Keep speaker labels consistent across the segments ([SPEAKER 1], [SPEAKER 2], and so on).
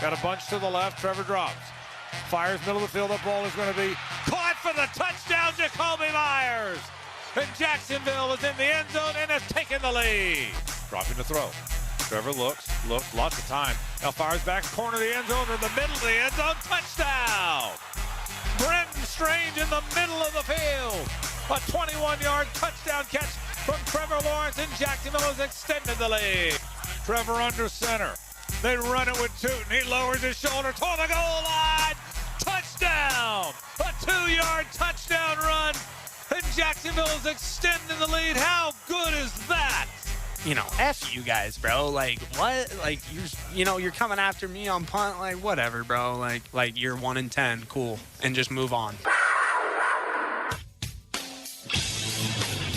[SPEAKER 1] Got a bunch to the left. Trevor drops. Fires middle of the field. That ball is going to be caught for the touchdown, Jacoby Myers. And Jacksonville is in the end zone and has taken the lead. Dropping the throw. Trevor looks, lots of time. Now fires back, corner of the end zone, or the middle of the end zone, touchdown! Brenton Strange in the middle of the field. A 21-yard touchdown catch from Trevor Lawrence, and Jacksonville has extended the lead. Trevor under center. They run it with Tootin. He lowers his shoulder toward the goal line. Touchdown! A 2-yard touchdown run, and Jacksonville is extending the lead. How good is that?
[SPEAKER 2] F you guys, bro. Like, what? Like, you're coming after me on punt. Like, whatever, bro. Like you're 1-10. Cool. And just move on.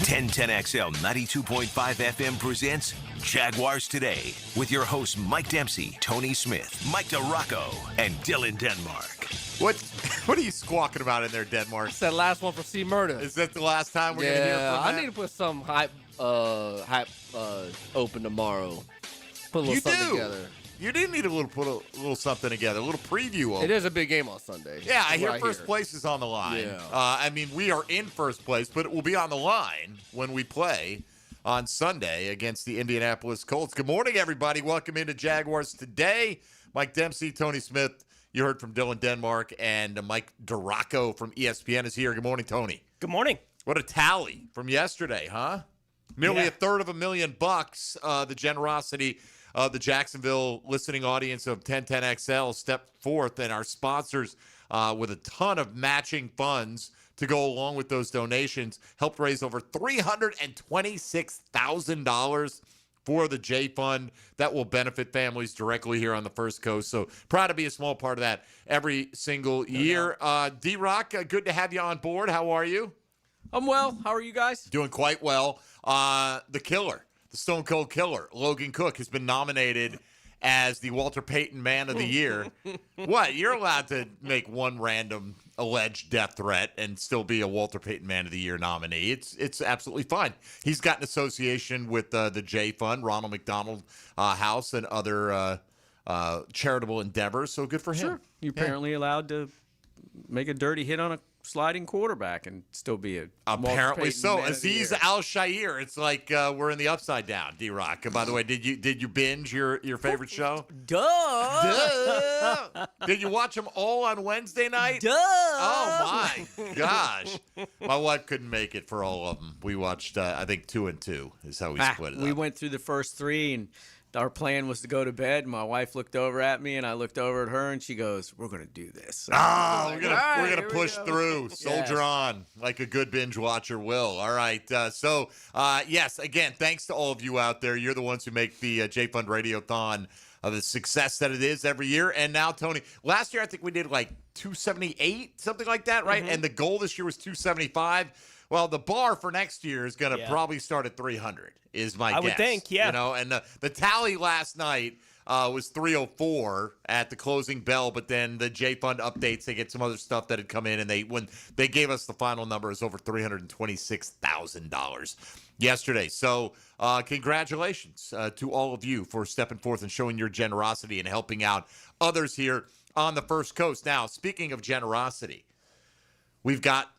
[SPEAKER 3] 1010XL 92.5 FM presents Jaguars Today with your hosts Mike Dempsey, Tony Smith, Mike DeRocco, and Dylan Denmark.
[SPEAKER 4] What are you squawking about in there, Denmark?
[SPEAKER 5] It's that last one for C Murder.
[SPEAKER 4] Is that the last time we're going to hear from that?
[SPEAKER 5] I need to put some hype open tomorrow. Put a little something together.
[SPEAKER 4] You do need put a little something together, a little preview of
[SPEAKER 5] it. Is a big game on Sunday.
[SPEAKER 4] Yeah, I hear first place is on the line.
[SPEAKER 5] Yeah.
[SPEAKER 4] We are in first place, but it will be on the line when we play on Sunday against the Indianapolis Colts. Good morning, everybody. Welcome into Jaguars Today. Mike Dempsey, Tony Smith. You heard from Dylan Denmark, and Mike DeRocco from ESPN is here. Good morning, Tony.
[SPEAKER 6] Good morning.
[SPEAKER 4] What a tally from yesterday, huh? Nearly $350,000. The generosity of the Jacksonville listening audience of 1010XL stepped forth, and our sponsors with a ton of matching funds to go along with those donations helped raise over $326,000 for the J Fund that will benefit families directly here on the First Coast. So proud to be a small part of that every single year. D-Rock, good to have you on board. How are you?
[SPEAKER 6] I'm well. How are you guys?
[SPEAKER 4] Doing quite well. The killer, the Stone Cold Killer, Logan Cook, has been nominated as the Walter Payton Man of the Year. What? You're allowed to make one random alleged death threat and still be a Walter Payton Man of the Year nominee. It's absolutely fine. He's got an association with the J Fund, Ronald McDonald House, and other charitable endeavors. So good for him.
[SPEAKER 6] Sure. You're apparently allowed to make a dirty hit on a sliding quarterback and still be a
[SPEAKER 4] apparently so.
[SPEAKER 6] Man
[SPEAKER 4] Aziz Al-Shaair. It's like we're in the upside down. D-Rock. By the way, did you binge your favorite show?
[SPEAKER 6] Duh.
[SPEAKER 4] Did you watch them all on Wednesday night?
[SPEAKER 6] Duh.
[SPEAKER 4] Oh my gosh, my wife couldn't make it for all of them. We watched I think 2 and 2 is how we split it up.
[SPEAKER 6] We went through the first 3 and our plan was to go to bed. My wife looked over at me, and I looked over at her, and she goes, "We're going to do this."
[SPEAKER 4] We're gonna push through. Soldier on, like a good binge watcher will. All right. Yes, again, thanks to all of you out there. You're the ones who make the J Fund Radiothon the success that it is every year. And now, Tony, last year I think we did like 278, something like that, right? Mm-hmm. And the goal this year was 275. Well, the bar for next year is going to probably start at 300, is my guess.
[SPEAKER 6] I would think, yeah.
[SPEAKER 4] And the tally last night was 304 at the closing bell, but then the J Fund updates, they get some other stuff that had come in, and when they gave us the final number, it was over $326,000 yesterday. So congratulations to all of you for stepping forth and showing your generosity and helping out others here on the First Coast. Now, speaking of generosity, we've got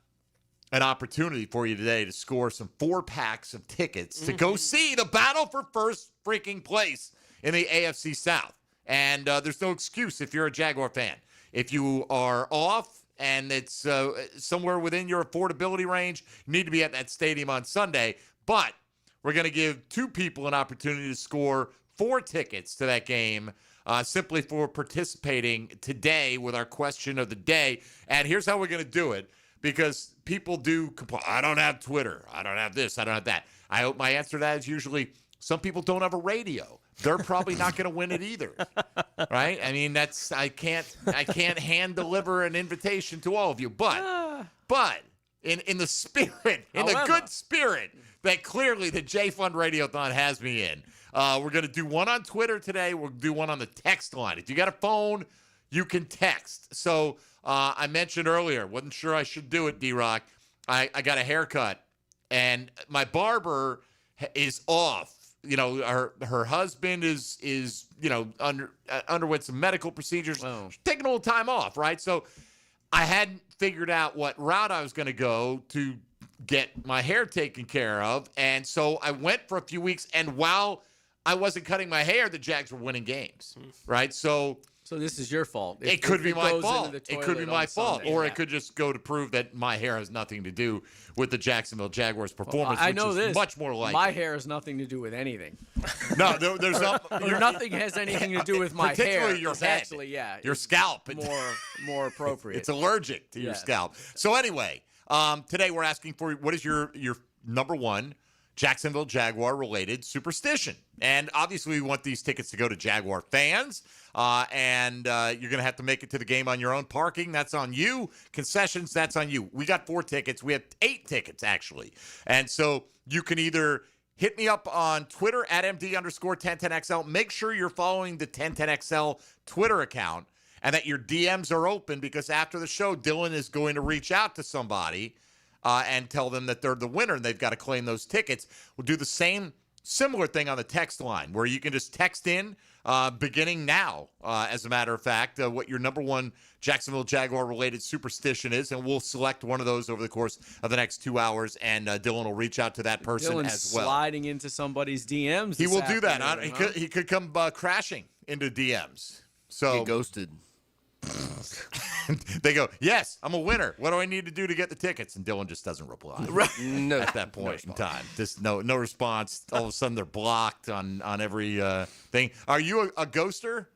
[SPEAKER 4] an opportunity for you today to score some 4-packs of tickets to go see the battle for first freaking place in the AFC South. And there's no excuse if you're a Jaguar fan. If you are off and it's somewhere within your affordability range, you need to be at that stadium on Sunday. But we're going to give 2 people an opportunity to score 4 tickets to that game simply for participating today with our question of the day. And here's how we're going to do it. Because people do complain, I don't have Twitter, I don't have this, I don't have that. I hope my answer to that is usually some people don't have a radio. They're probably not going to win it either, right? I mean, I can't hand deliver an invitation to all of you, but in the spirit, the good spirit that clearly the J Fund Radiothon has me in, we're going to do one on Twitter today. We'll do one on the text line. If you got a phone, you can text. So I mentioned earlier, wasn't sure I should do it, D-Rock. I got a haircut, and my barber is off her husband is underwent some medical procedures.
[SPEAKER 6] Oh.
[SPEAKER 4] She's taking a little time off, right? So I hadn't figured out what route I was going to go to get my hair taken care of. And so I went for a few weeks. And while I wasn't cutting my hair, the Jags were winning games, right? So
[SPEAKER 6] this is your fault.
[SPEAKER 4] it could be my
[SPEAKER 6] goes
[SPEAKER 4] fault.
[SPEAKER 6] into the
[SPEAKER 4] It could be
[SPEAKER 6] toilet
[SPEAKER 4] my
[SPEAKER 6] on
[SPEAKER 4] fault.
[SPEAKER 6] Sunday.
[SPEAKER 4] Or it could just go to prove that my hair has nothing to do with the Jacksonville Jaguars' performance,
[SPEAKER 6] I
[SPEAKER 4] which
[SPEAKER 6] know
[SPEAKER 4] is
[SPEAKER 6] this.
[SPEAKER 4] much more like
[SPEAKER 6] my hair has nothing to do with anything.
[SPEAKER 4] No, there's not.
[SPEAKER 6] Or nothing has anything to do with my hair.
[SPEAKER 4] Particularly your
[SPEAKER 6] It's
[SPEAKER 4] head.
[SPEAKER 6] Actually, yeah.
[SPEAKER 4] Your
[SPEAKER 6] it's
[SPEAKER 4] scalp.
[SPEAKER 6] more appropriate.
[SPEAKER 4] It's allergic to your
[SPEAKER 6] Yes.
[SPEAKER 4] scalp. So anyway, today we're asking for what is your number one Jacksonville Jaguar related superstition? And obviously we want these tickets to go to Jaguar fans. And you're going to have to make it to the game on your own. Parking, that's on you. Concessions, that's on you. We got 4 tickets. We have 8 tickets, actually. And so you can either hit me up on Twitter at MD_1010XL. Make sure you're following the 1010XL Twitter account and that your DMs are open, because after the show, Dylan is going to reach out to somebody and tell them that they're the winner and they've got to claim those tickets. We'll do the similar thing on the text line where you can just text in beginning now, as a matter of fact, what your number one Jacksonville Jaguar-related superstition is, and we'll select one of those over the course of the next 2 hours, and Dylan will reach out to that person
[SPEAKER 6] Dylan's
[SPEAKER 4] as well.
[SPEAKER 6] sliding into somebody's DMs.
[SPEAKER 4] He
[SPEAKER 6] this
[SPEAKER 4] will do that.
[SPEAKER 6] afternoon, huh?
[SPEAKER 4] He could come crashing into DMs. So
[SPEAKER 5] Get ghosted.
[SPEAKER 4] they go, yes, I'm a winner. What do I need to do to get the tickets? And Dylan just doesn't reply.
[SPEAKER 5] No.
[SPEAKER 4] At that point in time, just no response. All of a sudden, they're blocked on every thing. Are you a ghoster?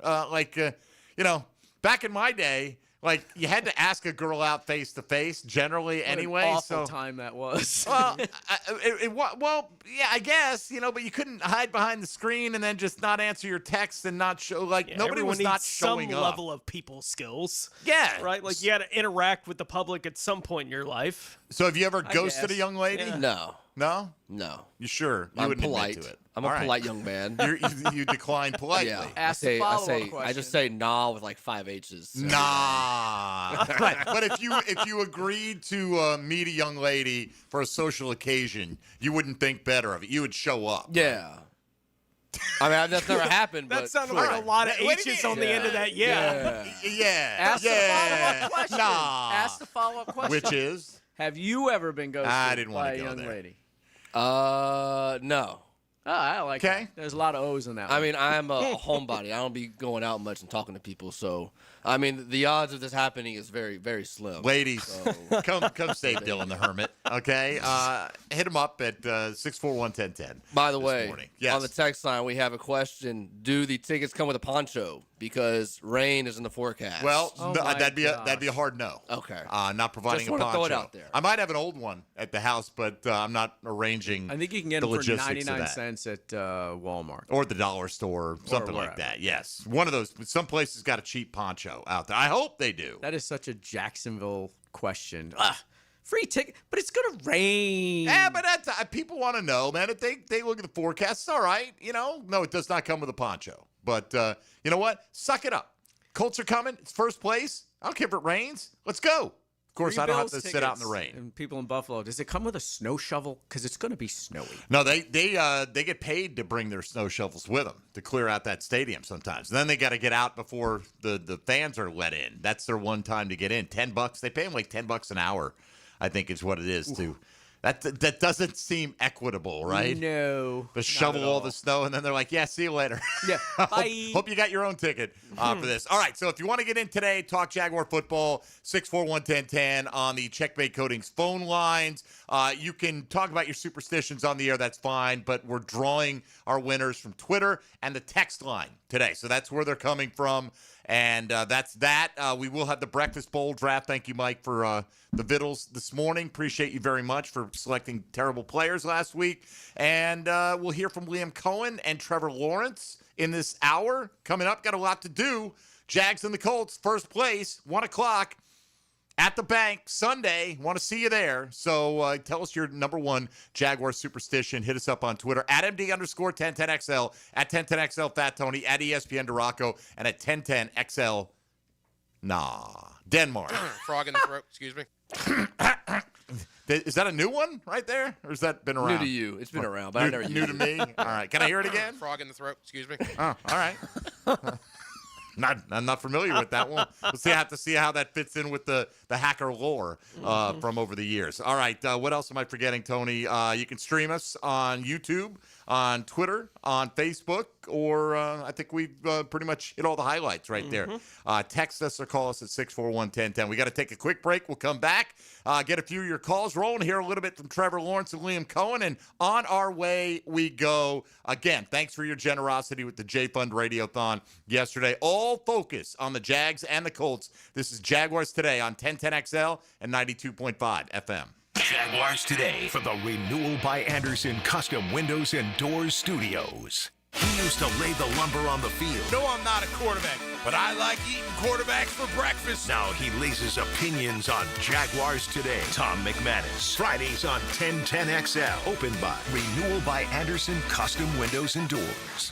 [SPEAKER 4] Back in my day, like you had to ask a girl out face to face. Generally,
[SPEAKER 6] What
[SPEAKER 4] anyway.
[SPEAKER 6] An awful time that was.
[SPEAKER 4] Well, yeah, I guess, but you couldn't hide behind the screen and then just not answer your texts and not show. Like nobody
[SPEAKER 7] everyone
[SPEAKER 4] was
[SPEAKER 7] needs
[SPEAKER 4] not showing
[SPEAKER 7] some
[SPEAKER 4] up.
[SPEAKER 7] level of people skills.
[SPEAKER 4] Yeah,
[SPEAKER 7] Right? Like you got to interact with the public at some point in your life.
[SPEAKER 4] So have you ever ghosted a
[SPEAKER 6] guess.
[SPEAKER 4] young lady?
[SPEAKER 6] Yeah.
[SPEAKER 5] No.
[SPEAKER 4] No? You sure? You
[SPEAKER 5] I'm
[SPEAKER 4] wouldn't
[SPEAKER 5] polite.
[SPEAKER 4] admit to it.
[SPEAKER 5] I'm a
[SPEAKER 4] All right.
[SPEAKER 5] polite young man.
[SPEAKER 4] You decline politely.
[SPEAKER 5] Yeah.
[SPEAKER 6] Ask the follow-up
[SPEAKER 5] I
[SPEAKER 6] question.
[SPEAKER 5] just say nah with like 5 H's. So.
[SPEAKER 4] Nah. but if you agreed to meet a young lady for a social occasion, you wouldn't think better of it. You would show up.
[SPEAKER 5] Yeah. I mean, that's never happened.
[SPEAKER 7] That
[SPEAKER 5] but
[SPEAKER 7] sounded
[SPEAKER 5] sure.
[SPEAKER 7] like a lot of
[SPEAKER 4] What do you
[SPEAKER 7] H's
[SPEAKER 4] mean?
[SPEAKER 7] on the end of that. Yeah.
[SPEAKER 4] Yeah.
[SPEAKER 6] Ask the follow-up question.
[SPEAKER 4] Nah.
[SPEAKER 6] Ask the follow-up question.
[SPEAKER 4] Which is?
[SPEAKER 6] Have you ever been ghosted
[SPEAKER 4] I didn't
[SPEAKER 6] by
[SPEAKER 4] wanna
[SPEAKER 6] a
[SPEAKER 4] go
[SPEAKER 6] young
[SPEAKER 4] there.
[SPEAKER 6] lady?
[SPEAKER 5] No.
[SPEAKER 6] Oh, I like
[SPEAKER 4] Okay.
[SPEAKER 6] it. There's a lot of O's in that
[SPEAKER 5] I
[SPEAKER 6] one.
[SPEAKER 5] mean, I'm a homebody. I don't be going out much and talking to people. So, I mean, the odds of this happening is very, very slim.
[SPEAKER 4] Ladies,
[SPEAKER 5] So-
[SPEAKER 4] come save Dylan the Hermit, okay? Hit him up at 641-1010.
[SPEAKER 5] By the
[SPEAKER 4] this
[SPEAKER 5] way,
[SPEAKER 4] morning. Yes.
[SPEAKER 5] on the text line, we have a question. Do the tickets come with a poncho? Because rain is in the forecast.
[SPEAKER 4] Well,
[SPEAKER 6] Oh
[SPEAKER 4] no,
[SPEAKER 6] my
[SPEAKER 4] that'd be a
[SPEAKER 6] gosh.
[SPEAKER 4] hard no.
[SPEAKER 5] Okay.
[SPEAKER 4] Not providing
[SPEAKER 5] Just
[SPEAKER 4] a
[SPEAKER 5] wanna
[SPEAKER 4] poncho.
[SPEAKER 5] throw it out there.
[SPEAKER 4] I might have an old one at the house, but I'm not arranging.
[SPEAKER 6] I think you can get
[SPEAKER 4] the
[SPEAKER 6] them for
[SPEAKER 4] logistics of
[SPEAKER 6] 99
[SPEAKER 4] that.
[SPEAKER 6] cents at Walmart.
[SPEAKER 4] Or the dollar store, something like
[SPEAKER 6] wherever.
[SPEAKER 4] that. Yes, one of those. Some places got a cheap poncho out there. I hope they do.
[SPEAKER 6] That is such a Jacksonville question. Free ticket, but it's gonna rain.
[SPEAKER 4] Yeah, but that's, people want to know, man. If they look at the forecast, it's all right. No, it does not come with a poncho. But you know what? Suck it up. Colts are coming. It's first place. I don't care if it rains. Let's go. Of course,
[SPEAKER 6] Free
[SPEAKER 4] I don't have
[SPEAKER 6] Bills
[SPEAKER 4] to sit out in the
[SPEAKER 6] tickets.
[SPEAKER 4] rain.
[SPEAKER 6] And people in Buffalo, does it come with a snow shovel? Because it's gonna be snowy.
[SPEAKER 4] No, they get paid to bring their snow shovels with them to clear out that stadium sometimes. And then they got to get out before the fans are let in. That's their one time to get in. $10. They pay them like $10 an hour, I think is what it is too. That doesn't seem equitable, right?
[SPEAKER 6] No.
[SPEAKER 4] To shovel all the snow, and then they're like, yeah, see you later.
[SPEAKER 6] Yeah. Bye.
[SPEAKER 4] Hope you got your own ticket for this. All right, so if you want to get in today, talk Jaguar football, 641-1010 on the Checkmate Coatings phone lines. You can talk about your superstitions on the air, that's fine, but we're drawing our winners from Twitter and the text line today. So that's where they're coming from, and that's that. We will have the Breakfast Bowl draft. Thank you, Mike, for the vittles this morning. Appreciate you very much for selecting terrible players last week. And we'll hear from Liam Cohen and Trevor Lawrence in this hour. Coming up, got a lot to do. Jags and the Colts, first place, 1 o'clock at the bank Sunday. Want to see you there. So tell us your number one Jaguar superstition. Hit us up on Twitter at MD_1010XL, at 1010XL Fat Tony, at ESPN Duraco, and at 1010XL Denmark.
[SPEAKER 8] Frog in the throat, excuse me.
[SPEAKER 4] Is that a new one right there, or has that been around?
[SPEAKER 5] New to you. It's been around, but I never used
[SPEAKER 4] New
[SPEAKER 5] it.
[SPEAKER 4] to me. All right. Can I hear it again?
[SPEAKER 8] Frog in the throat. Excuse me.
[SPEAKER 4] Oh, all right. I'm not familiar with that one. I have to see how that fits in with the hacker lore from over the years. All right, what else am I forgetting, Tony? You can stream us on YouTube, on Twitter, on Facebook, or I think we've pretty much hit all the highlights right there. Text us or call us at 641-1010. We got to take a quick break. We'll come back, get a few of your calls rolling, hear a little bit from Trevor Lawrence and Liam Cohen, and on our way we go. Again, thanks for your generosity with the J-Fund Radiothon yesterday. All focus on the Jags and the Colts. This is Jaguars Today on 1010XL and 92.5 FM.
[SPEAKER 3] Jaguars Today for the Renewal by Anderson Custom Windows and Doors Studios. He used to lay the lumber on the field.
[SPEAKER 9] No, I'm not a quarterback, but I like eating quarterbacks for breakfast.
[SPEAKER 3] Now he lays his opinions on Jaguars Today. Tom McManus. Fridays on 1010XL. Opened by Renewal by Anderson Custom Windows and Doors.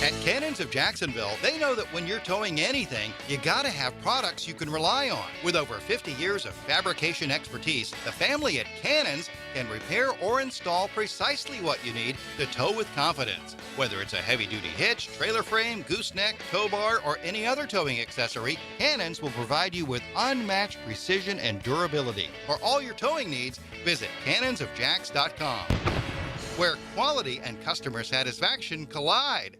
[SPEAKER 10] At Cannons of Jacksonville, they know that when you're towing anything, you gotta have products you can rely on. With over 50 years of fabrication expertise, the family at Cannons can repair or install precisely what you need to tow with confidence. Whether it's a heavy-duty hitch, trailer frame, gooseneck, tow bar, or any other towing accessory, Cannons will provide you with unmatched precision and durability. For all your towing needs, visit cannonsofjacks.com, where quality and customer satisfaction collide.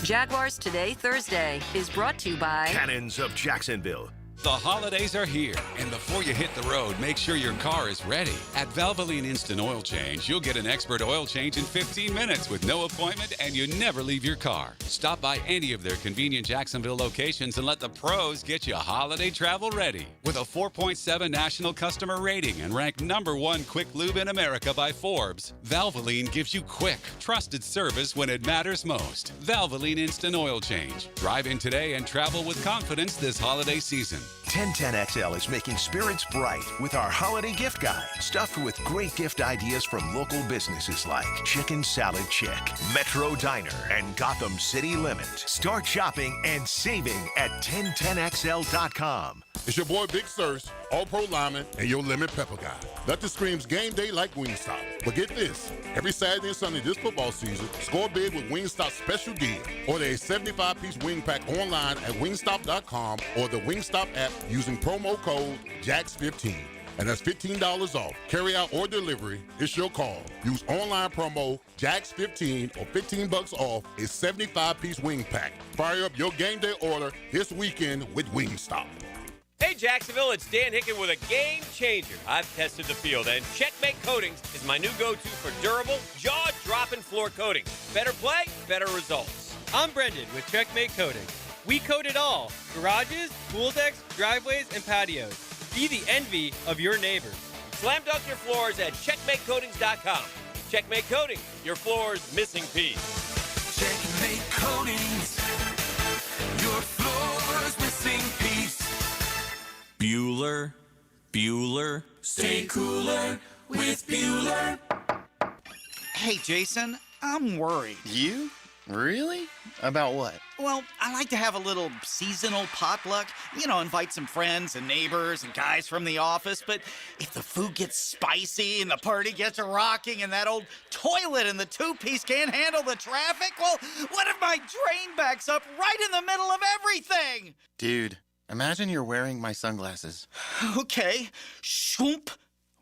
[SPEAKER 11] Jaguars Today, Thursday, is brought to you by
[SPEAKER 3] Cannons of Jacksonville.
[SPEAKER 12] The holidays are here, and before you hit the road, make sure your car is ready. At Valvoline Instant Oil Change, you'll get an expert oil change in 15 minutes with no appointment, and you never leave your car. Stop by any of their convenient Jacksonville locations and let the pros get you holiday travel ready. With a 4.7 national customer rating and ranked #1 quick lube in America by Forbes, Valvoline gives you quick, trusted service when it matters most. Valvoline Instant Oil Change. Drive in today and travel with confidence this holiday season.
[SPEAKER 3] 1010XL is making spirits bright with our holiday gift guide, stuffed with great gift ideas from local businesses like Chicken Salad Chick, Metro Diner, and Gotham City Lemon. Start shopping and saving at 1010XL.com.
[SPEAKER 9] It's your boy Big Sirs, All-Pro lineman, and your lemon pepper guy. Nothing screams game day like Wingstop. But get this, every Saturday and Sunday this football season, score big with Wingstop's special deal. Order a 75-piece wing pack online at wingstop.com or the Wingstop app using promo code JAX15. And that's $15 off. Carry out or delivery, it's your call. Use online promo JAX15 or $15 off a 75-piece wing pack. Fire up your game day order this weekend with Wingstop.
[SPEAKER 13] Hey Jacksonville, it's Dan Hicken with a game changer. I've tested the field, and Checkmate Coatings is my new go-to for durable, jaw-dropping floor coatings. Better play, better results.
[SPEAKER 14] I'm Brendan with Checkmate Coatings. We coat it all: garages, pool decks, driveways, and patios. Be the envy of your neighbors.
[SPEAKER 13] Slam dunk your floors at checkmatecoatings.com. Checkmate Coatings, your floor's missing piece.
[SPEAKER 15] Checkmate Coatings, your floor's missing piece. Bueller, stay cooler with Bueller.
[SPEAKER 16] Hey, Jason, I'm worried.
[SPEAKER 17] You? Really? About what?
[SPEAKER 16] Well, I like to have a little seasonal potluck. You know, invite some friends and neighbors and guys from the office. But if the food gets spicy and the party gets rocking and that old toilet in the two-piece can't handle the traffic, well, what if my drain backs up right in the middle of everything?
[SPEAKER 17] Dude, imagine you're wearing my sunglasses.
[SPEAKER 16] Okay. Shoomp.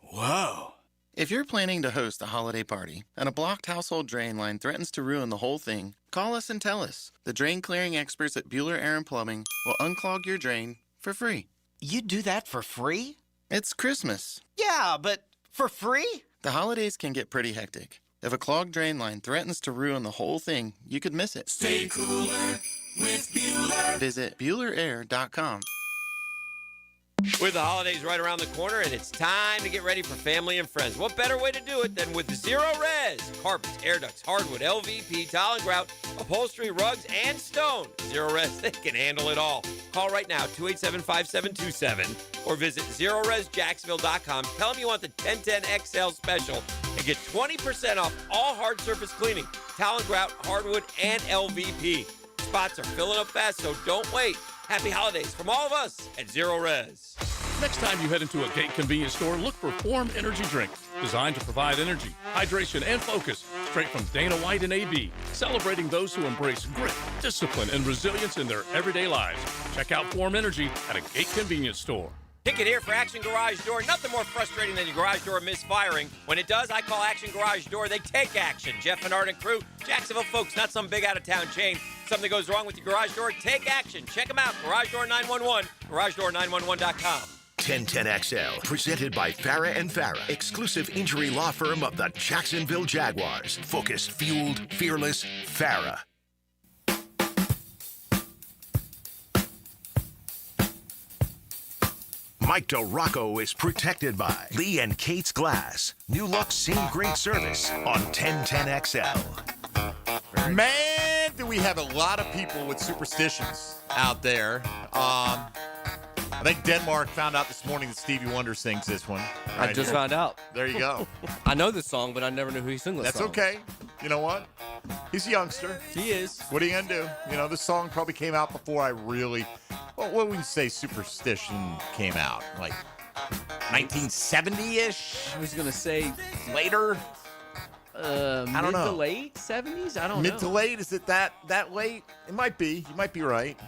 [SPEAKER 16] Whoa.
[SPEAKER 17] If you're planning to host a holiday party and a blocked household drain line threatens to ruin the whole thing, call us and tell us. The drain clearing experts at Bueller Air and Plumbing will unclog your drain for free.
[SPEAKER 16] You do that for free?
[SPEAKER 17] It's Christmas.
[SPEAKER 16] Yeah, but for free?
[SPEAKER 17] The holidays can get pretty hectic. If a clogged drain line threatens to ruin the whole thing, you could miss it.
[SPEAKER 15] Stay cooler with Bueller.
[SPEAKER 17] Visit BuellerAir.com.
[SPEAKER 13] With the holidays right around the corner, and it's time to get ready for family and friends. What better way to do it than with Zero Res? Carpets, air ducts, hardwood, LVP, tile and grout, upholstery, rugs, and stone. Zero Res, they can handle it all. Call right now, 287-5727, or visit ZeroResJacksonville.com. Tell them you want the 1010XL special and get 20% off all hard surface cleaning, tile and grout, hardwood, and LVP. Spots are filling up fast, so don't wait. Happy holidays from all of us at Zero Res.
[SPEAKER 8] Next time you head into a Gate convenience store, look for Form Energy Drink, designed to provide energy, hydration, and focus, straight from Dana White and AB, celebrating those who embrace grit, discipline, and resilience in their everyday lives. Check out Form Energy at a Gate convenience store.
[SPEAKER 13] Kick it here for Action Garage Door. Nothing more frustrating than your garage door misfiring. When it does, I call Action Garage Door. They take action. Jeff and Art and crew, Jacksonville folks, not some big out-of-town chain. Something goes wrong with your garage door, take action. Check them out, Garage Door 911, GarageDoor911.com.
[SPEAKER 3] 1010XL, presented by Farah and Farah, exclusive injury law firm of the Jacksonville Jaguars. Focused, fueled, fearless, Farah. Mike DeRocco is protected by Lee and Kate's Glass. New look, same great service on 1010XL.
[SPEAKER 4] Man, do we have a lot of people with superstitions out there. I think Denmark found out this morning that Stevie Wonder sings this one.
[SPEAKER 5] I just found out.
[SPEAKER 4] There you go.
[SPEAKER 5] I know this song, but I never knew who he sang this
[SPEAKER 4] That's
[SPEAKER 5] song.
[SPEAKER 4] okay. You know what? He's a youngster.
[SPEAKER 6] He is.
[SPEAKER 4] What are you going to do? You know, this song probably came out before I really, well, what would we say superstition came out? Like 1970-ish?
[SPEAKER 6] I was going to say
[SPEAKER 4] later.
[SPEAKER 6] I
[SPEAKER 4] don't know.
[SPEAKER 6] Mid to late 70s? I don't know.
[SPEAKER 4] Mid to late? Is it that late? It might be. You might be right.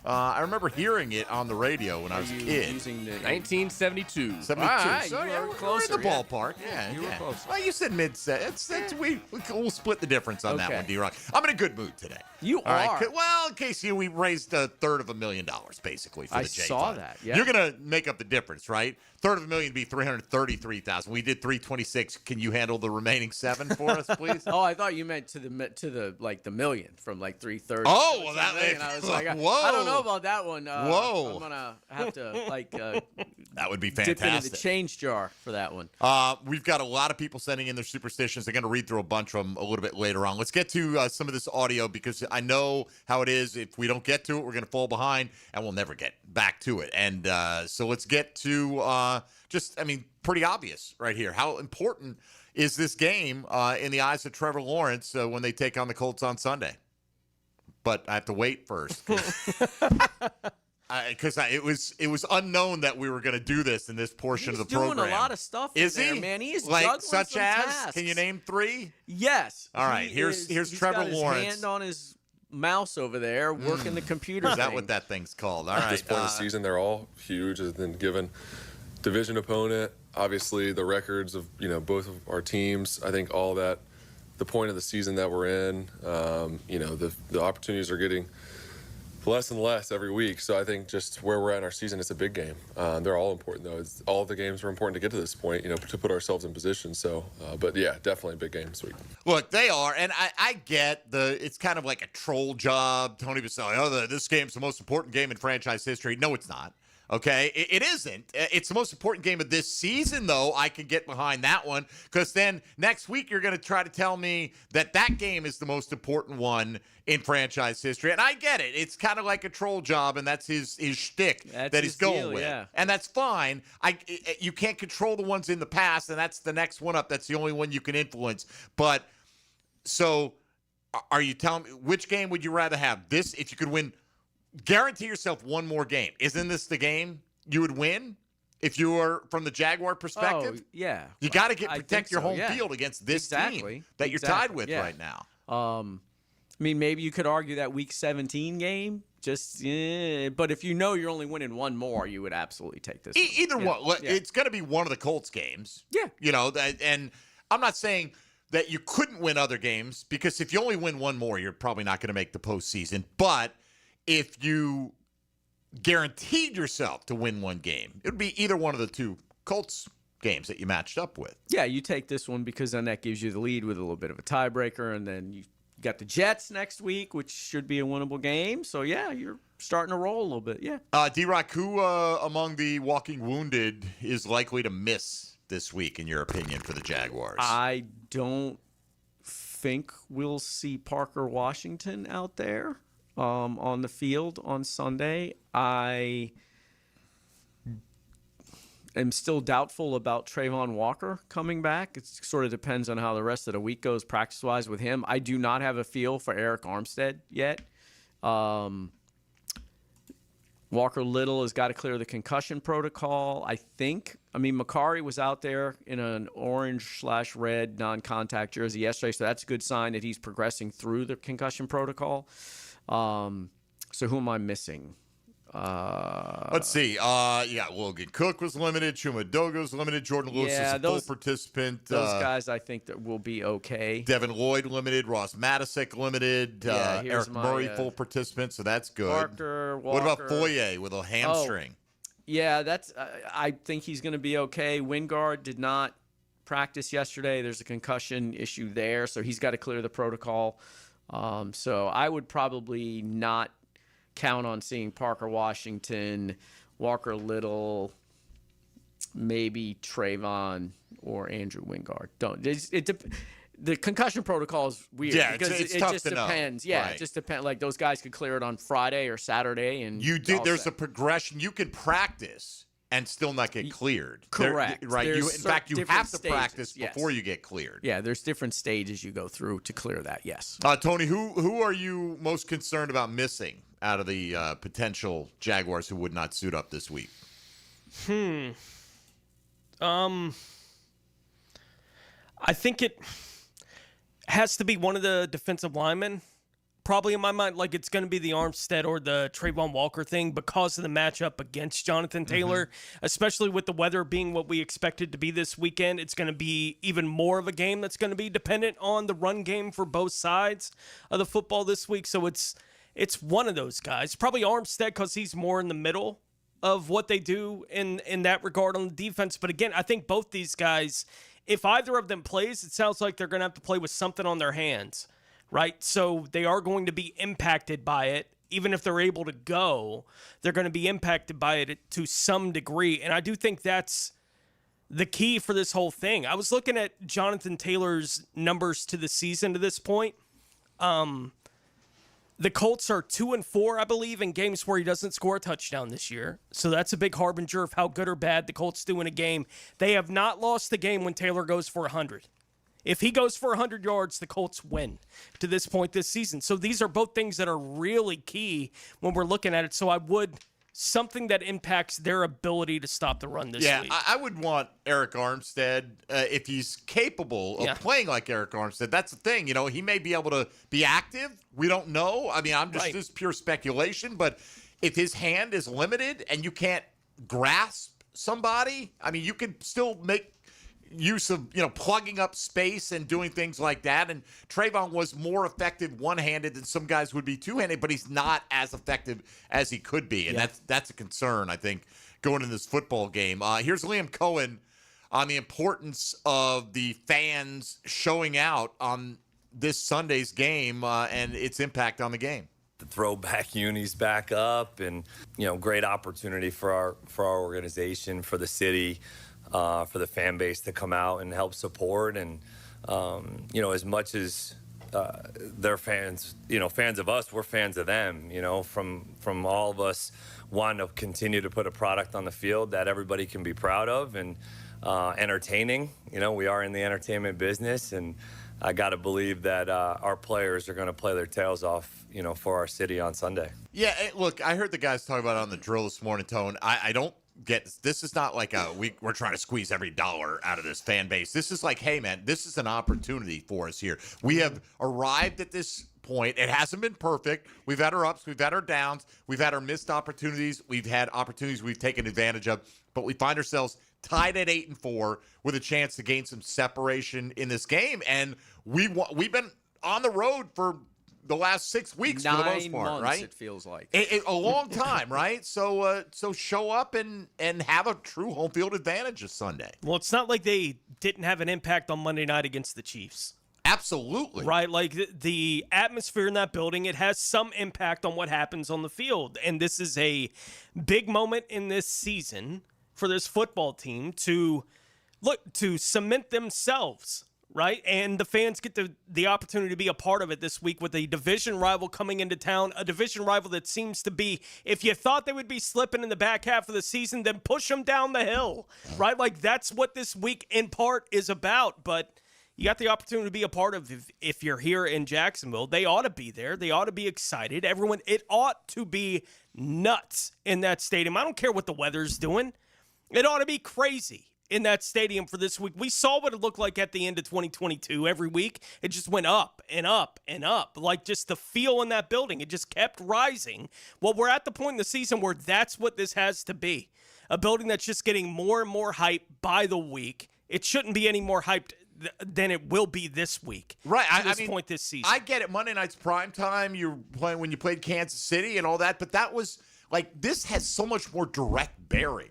[SPEAKER 4] I remember hearing it on the radio when I was a kid.
[SPEAKER 5] 1972.
[SPEAKER 4] 72.
[SPEAKER 6] Right,
[SPEAKER 4] So
[SPEAKER 6] you
[SPEAKER 4] yeah,
[SPEAKER 6] were
[SPEAKER 4] we're
[SPEAKER 6] closer,
[SPEAKER 4] in the
[SPEAKER 6] yeah.
[SPEAKER 4] ballpark. Yeah,
[SPEAKER 6] You were
[SPEAKER 4] yeah.
[SPEAKER 6] close.
[SPEAKER 4] Well, you said mid-set. We'll split the difference on that
[SPEAKER 6] Okay.
[SPEAKER 4] one, D-Rock. I'm in a good mood today.
[SPEAKER 6] You
[SPEAKER 4] All right?
[SPEAKER 6] are.
[SPEAKER 4] Well, in case we raised $350,000 basically for
[SPEAKER 6] I
[SPEAKER 4] the J
[SPEAKER 6] saw
[SPEAKER 4] Fund.
[SPEAKER 6] that, yeah.
[SPEAKER 4] You're gonna make up the difference, right? $350,000 would be $333,000. We did $326. Can you handle the remaining $7 for us, please?
[SPEAKER 6] Oh, I thought you meant to the like the million from like 330.
[SPEAKER 4] Oh, well, that-
[SPEAKER 6] and I was like,
[SPEAKER 4] whoa.
[SPEAKER 6] I don't know about that one.
[SPEAKER 4] Whoa.
[SPEAKER 6] I'm gonna have to like
[SPEAKER 4] That would be
[SPEAKER 6] dip into
[SPEAKER 4] fantastic.
[SPEAKER 6] the change jar for that one.
[SPEAKER 4] We've got a lot of people sending in their superstitions. I'm going to read through a bunch of them a little bit later on. Let's get to some of this audio because I know how it is. If we don't get to it, we're going to fall behind and we'll never get back to it. And so let's get to pretty obvious right here. How important is this game in the eyes of Trevor Lawrence when they take on the Colts on Sunday? But I have to wait first. Because it was unknown that we were going to do this in this portion of the program.
[SPEAKER 6] He's doing a lot of stuff.
[SPEAKER 4] Is
[SPEAKER 6] in there,
[SPEAKER 4] he?
[SPEAKER 6] man? He is
[SPEAKER 4] like
[SPEAKER 6] juggling
[SPEAKER 4] such
[SPEAKER 6] some
[SPEAKER 4] as?
[SPEAKER 6] tasks.
[SPEAKER 4] Can you name 3?
[SPEAKER 6] Yes.
[SPEAKER 4] All right. Here's
[SPEAKER 6] He's
[SPEAKER 4] Trevor
[SPEAKER 6] got
[SPEAKER 4] Lawrence.
[SPEAKER 6] His hand on his mouse over there, working the computer.
[SPEAKER 4] Is that
[SPEAKER 6] thing.
[SPEAKER 4] what that thing's called? All
[SPEAKER 18] At
[SPEAKER 4] right.
[SPEAKER 18] this point of the season, they're all huge. And then given division opponent, obviously the records of both of our teams, I think all that, the point of the season that we're in, the opportunities are getting less and less every week. So I think just where we're at in our season, it's a big game. They're all important, though. All the games are important to get to this point, to put ourselves in position. So, but yeah, definitely a big game this week.
[SPEAKER 4] Look, they are, and I get it's kind of like a troll job. Tony Baselli, this game's the most important game in franchise history. No, it's not. Okay, it isn't. It's the most important game of this season, though. I can get behind that one because then next week you're going to try to tell me that game is the most important one in franchise history, and I get it. It's kind of like a troll job, and that's his shtick that he's going
[SPEAKER 6] deal,
[SPEAKER 4] with,
[SPEAKER 6] yeah.
[SPEAKER 4] and that's fine. You can't control the ones in the past, and that's the next one up. That's the only one you can influence. But so, are you telling me which game would you rather have? This, if you could win. Guarantee yourself one more game. Isn't this the game you would win if you were from the Jaguar perspective?
[SPEAKER 6] Oh, yeah.
[SPEAKER 4] You got to protect your
[SPEAKER 6] so,
[SPEAKER 4] home
[SPEAKER 6] yeah.
[SPEAKER 4] field against this
[SPEAKER 6] Exactly.
[SPEAKER 4] team that you're tied with right now.
[SPEAKER 6] I mean, maybe you could argue that Week 17 game. But if you're only winning one more, you would absolutely take this.
[SPEAKER 4] Either one.
[SPEAKER 6] Yeah.
[SPEAKER 4] It's going to be one of the Colts games.
[SPEAKER 6] Yeah.
[SPEAKER 4] And I'm not saying that you couldn't win other games because if you only win one more, you're probably not going to make the postseason. But if you guaranteed yourself to win one game, it would be either one of the two Colts games that you matched up with.
[SPEAKER 6] Yeah, you take this one because then that gives you the lead with a little bit of a tiebreaker, and then you got the Jets next week, which should be a winnable game. So, yeah, you're starting to roll a little bit, yeah.
[SPEAKER 4] D-Rock, who among the walking wounded is likely to miss this week, in your opinion, for the Jaguars?
[SPEAKER 6] I don't think we'll see Parker Washington out there on the field on Sunday. I am still doubtful about Trayvon Walker coming back. It sort of depends on how the rest of the week goes practice-wise with him. I do not have a feel for Eric Armstead yet. Walker Little has got to clear the concussion protocol, I think. I mean, Makari was out there in an orange/red non-contact jersey yesterday, so that's a good sign that he's progressing through the concussion protocol. So who am I missing?
[SPEAKER 4] Let's see. Logan Cook was limited. Chuma Doga was limited. Jordan Lewis is a full participant.
[SPEAKER 6] Those guys I think that will be okay.
[SPEAKER 4] Devin Lloyd limited. Ross Matisic limited. Eric Murray full participant, so that's good.
[SPEAKER 6] Walker.
[SPEAKER 4] What about Foye with a hamstring?
[SPEAKER 6] I think he's going to be okay. Wingard did not practice yesterday. There's a concussion issue there, so he's got to clear the protocol. So I would probably not count on seeing Parker Washington, Walker Little, maybe Trayvon or Andrew Wingard. The concussion protocol is weird because
[SPEAKER 4] it's
[SPEAKER 6] it
[SPEAKER 4] tough
[SPEAKER 6] just
[SPEAKER 4] to know.
[SPEAKER 6] depends. Yeah,
[SPEAKER 4] Right.
[SPEAKER 6] it just depends. Like those guys could clear it on Friday or Saturday, and
[SPEAKER 4] There's a progression. You can practice and still not get cleared.
[SPEAKER 6] Correct.
[SPEAKER 4] Right. You have to
[SPEAKER 6] different
[SPEAKER 4] practice
[SPEAKER 6] stages,
[SPEAKER 4] before you get cleared.
[SPEAKER 6] Yeah, there's different stages you go through to clear that. Yes.
[SPEAKER 4] Tony, who are you most concerned about missing out of the potential Jaguars who would not suit up this week?
[SPEAKER 7] I think it has to be one of the defensive linemen. Probably in my mind, like it's going to be the Armstead or the Trayvon Walker thing because of the matchup against Jonathan Taylor, especially with the weather being what we expected to be this weekend. It's going to be even more of a game that's going to be dependent on the run game for both sides of the football this week. So it's one of those guys. Probably Armstead because he's more in the middle of what they do in that regard on the defense. But again, I think both these guys, if either of them plays, it sounds like they're going to have to play with something on their hands. Right? So they are going to be impacted by it. Even if they're able to go, they're going to be impacted by it to some degree. And I do think that's the key for this whole thing. I was looking at Jonathan Taylor's numbers to the season to this point. The Colts are 2-4, I believe, in games where he doesn't score a touchdown this year. So that's a big harbinger of how good or bad the Colts do in a game. They have not lost the game when Taylor goes for 100. If he goes for 100 yards, the Colts win to this point this season. So these are both things that are really key when we're looking at it. So I would something that impacts their ability to stop the run this week.
[SPEAKER 4] I would want Eric Armstead if he's capable of playing like Eric Armstead. That's the thing. You know, he may be able to be active. We don't know. I mean, this is pure speculation. But if his hand is limited and you can't grasp somebody, I mean, you can still make use of, plugging up space and doing things like that. And Trayvon was more effective one-handed than some guys would be two-handed, but he's not as effective as he could be. And that's a concern, I think, going into this football game. Here's Liam Cohen on the importance of the fans showing out on this Sunday's game and its impact on the game.
[SPEAKER 19] The throwback unis back up and, great opportunity for our organization, for the city, for the fan base to come out and help support. And, as much as they're fans, fans of us, we're fans of them, from all of us wanting to continue to put a product on the field that everybody can be proud of and entertaining. We are in the entertainment business, and I got to believe that our players are going to play their tails off, for our city on Sunday.
[SPEAKER 4] Yeah, look, I heard the guys talk about it on the drill this morning, Tone. I don't get this is not like we're trying to squeeze every dollar out of this fan base. This is like, hey man, this is an opportunity for us here. We have arrived at this point. It hasn't been perfect. We've had our ups, we've had our downs, we've had our missed opportunities, we've had opportunities we've taken advantage of, but we find ourselves tied at 8-4 with a chance to gain some separation in this game. And we've been on the road for the last 6 weeks for the most part,
[SPEAKER 6] 9 months,
[SPEAKER 4] right?
[SPEAKER 6] It feels like
[SPEAKER 4] a long time, right? So show up and have a true home field advantage this Sunday.
[SPEAKER 7] Well, it's not like they didn't have an impact on Monday night against the Chiefs.
[SPEAKER 4] Absolutely.
[SPEAKER 7] Right? Like the atmosphere in that building, it has some impact on what happens on the field. And this is a big moment in this season for this football team to cement themselves. Right? And the fans get the opportunity to be a part of it this week with a division rival coming into town, a division rival that seems to be, if you thought they would be slipping in the back half of the season, then push them down the hill, right? Like that's what this week in part is about. But you got the opportunity to be a part of. If you're here in Jacksonville, they ought to be there. They ought to be excited. Everyone, it ought to be nuts in that stadium. I don't care what the weather's doing. It ought to be crazy in that stadium for this week. We saw what it looked like at the end of 2022. Every week, it just went up and up and up. Like, just the feel in that building, it just kept rising. Well, we're at the point in the season where that's what this has to be. A building that's just getting more and more hype by the week. It shouldn't be any more hyped than it will be this week.
[SPEAKER 4] Right.
[SPEAKER 7] At this point this season.
[SPEAKER 4] I get it. Monday night's prime time. You're playing when you played Kansas City and all that. But that was, like, this has so much more direct bearing.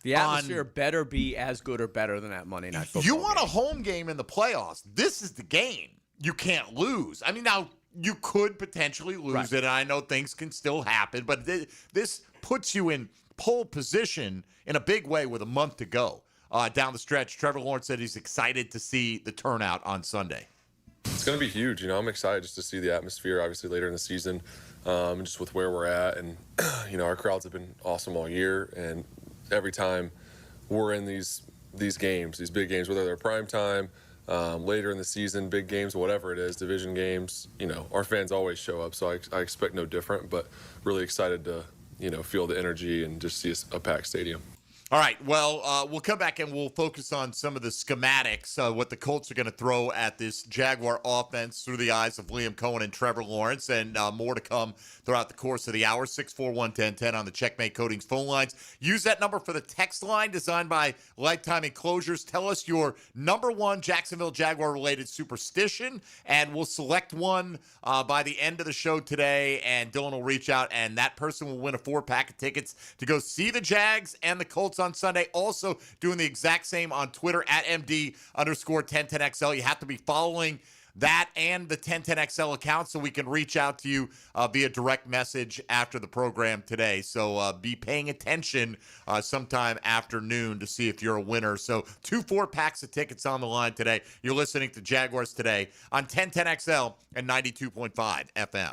[SPEAKER 6] The atmosphere better be as good or better than that Monday night football
[SPEAKER 4] You want
[SPEAKER 6] game.
[SPEAKER 4] a home game in the playoffs. This is the game. You can't lose. I mean, now, you could potentially lose it, and I know things can still happen, but this puts you in pole position in a big way with a month to go down the stretch. Trevor Lawrence said he's excited to see the turnout on Sunday.
[SPEAKER 18] It's going to be huge. You know, I'm excited just to see the atmosphere, obviously, later in the season, just with where we're at. And, you know, our crowds have been awesome all year, and every time we're in these games, these big games, whether they're prime time, later in the season, big games, whatever it is, division games, you know, our fans always show up. So I expect no different, but really excited to, you know, feel the energy and just see a packed stadium.
[SPEAKER 4] All right, well, we'll come back and we'll focus on some of the schematics, what the Colts are going to throw at this Jaguar offense through the eyes of Liam Cohen and Trevor Lawrence, and more to come throughout the course of the hour. 641-1010 on the Checkmate Coatings phone lines. Use that number for the text line designed by Lifetime Enclosures. Tell us your number one Jacksonville Jaguar-related superstition, and we'll select one by the end of the show today, and Dylan will reach out, and that person will win a 4-pack of tickets to go see the Jags and the Colts on Sunday. Also doing the exact same on Twitter at MD_1010XL. You have to be following that and the 1010XL account so we can reach out to you via direct message after the program today. So be paying attention sometime afternoon to see if you're a winner. So 2 4-packs of tickets on the line today. You're listening to Jaguars Today on 1010XL and 92.5 FM.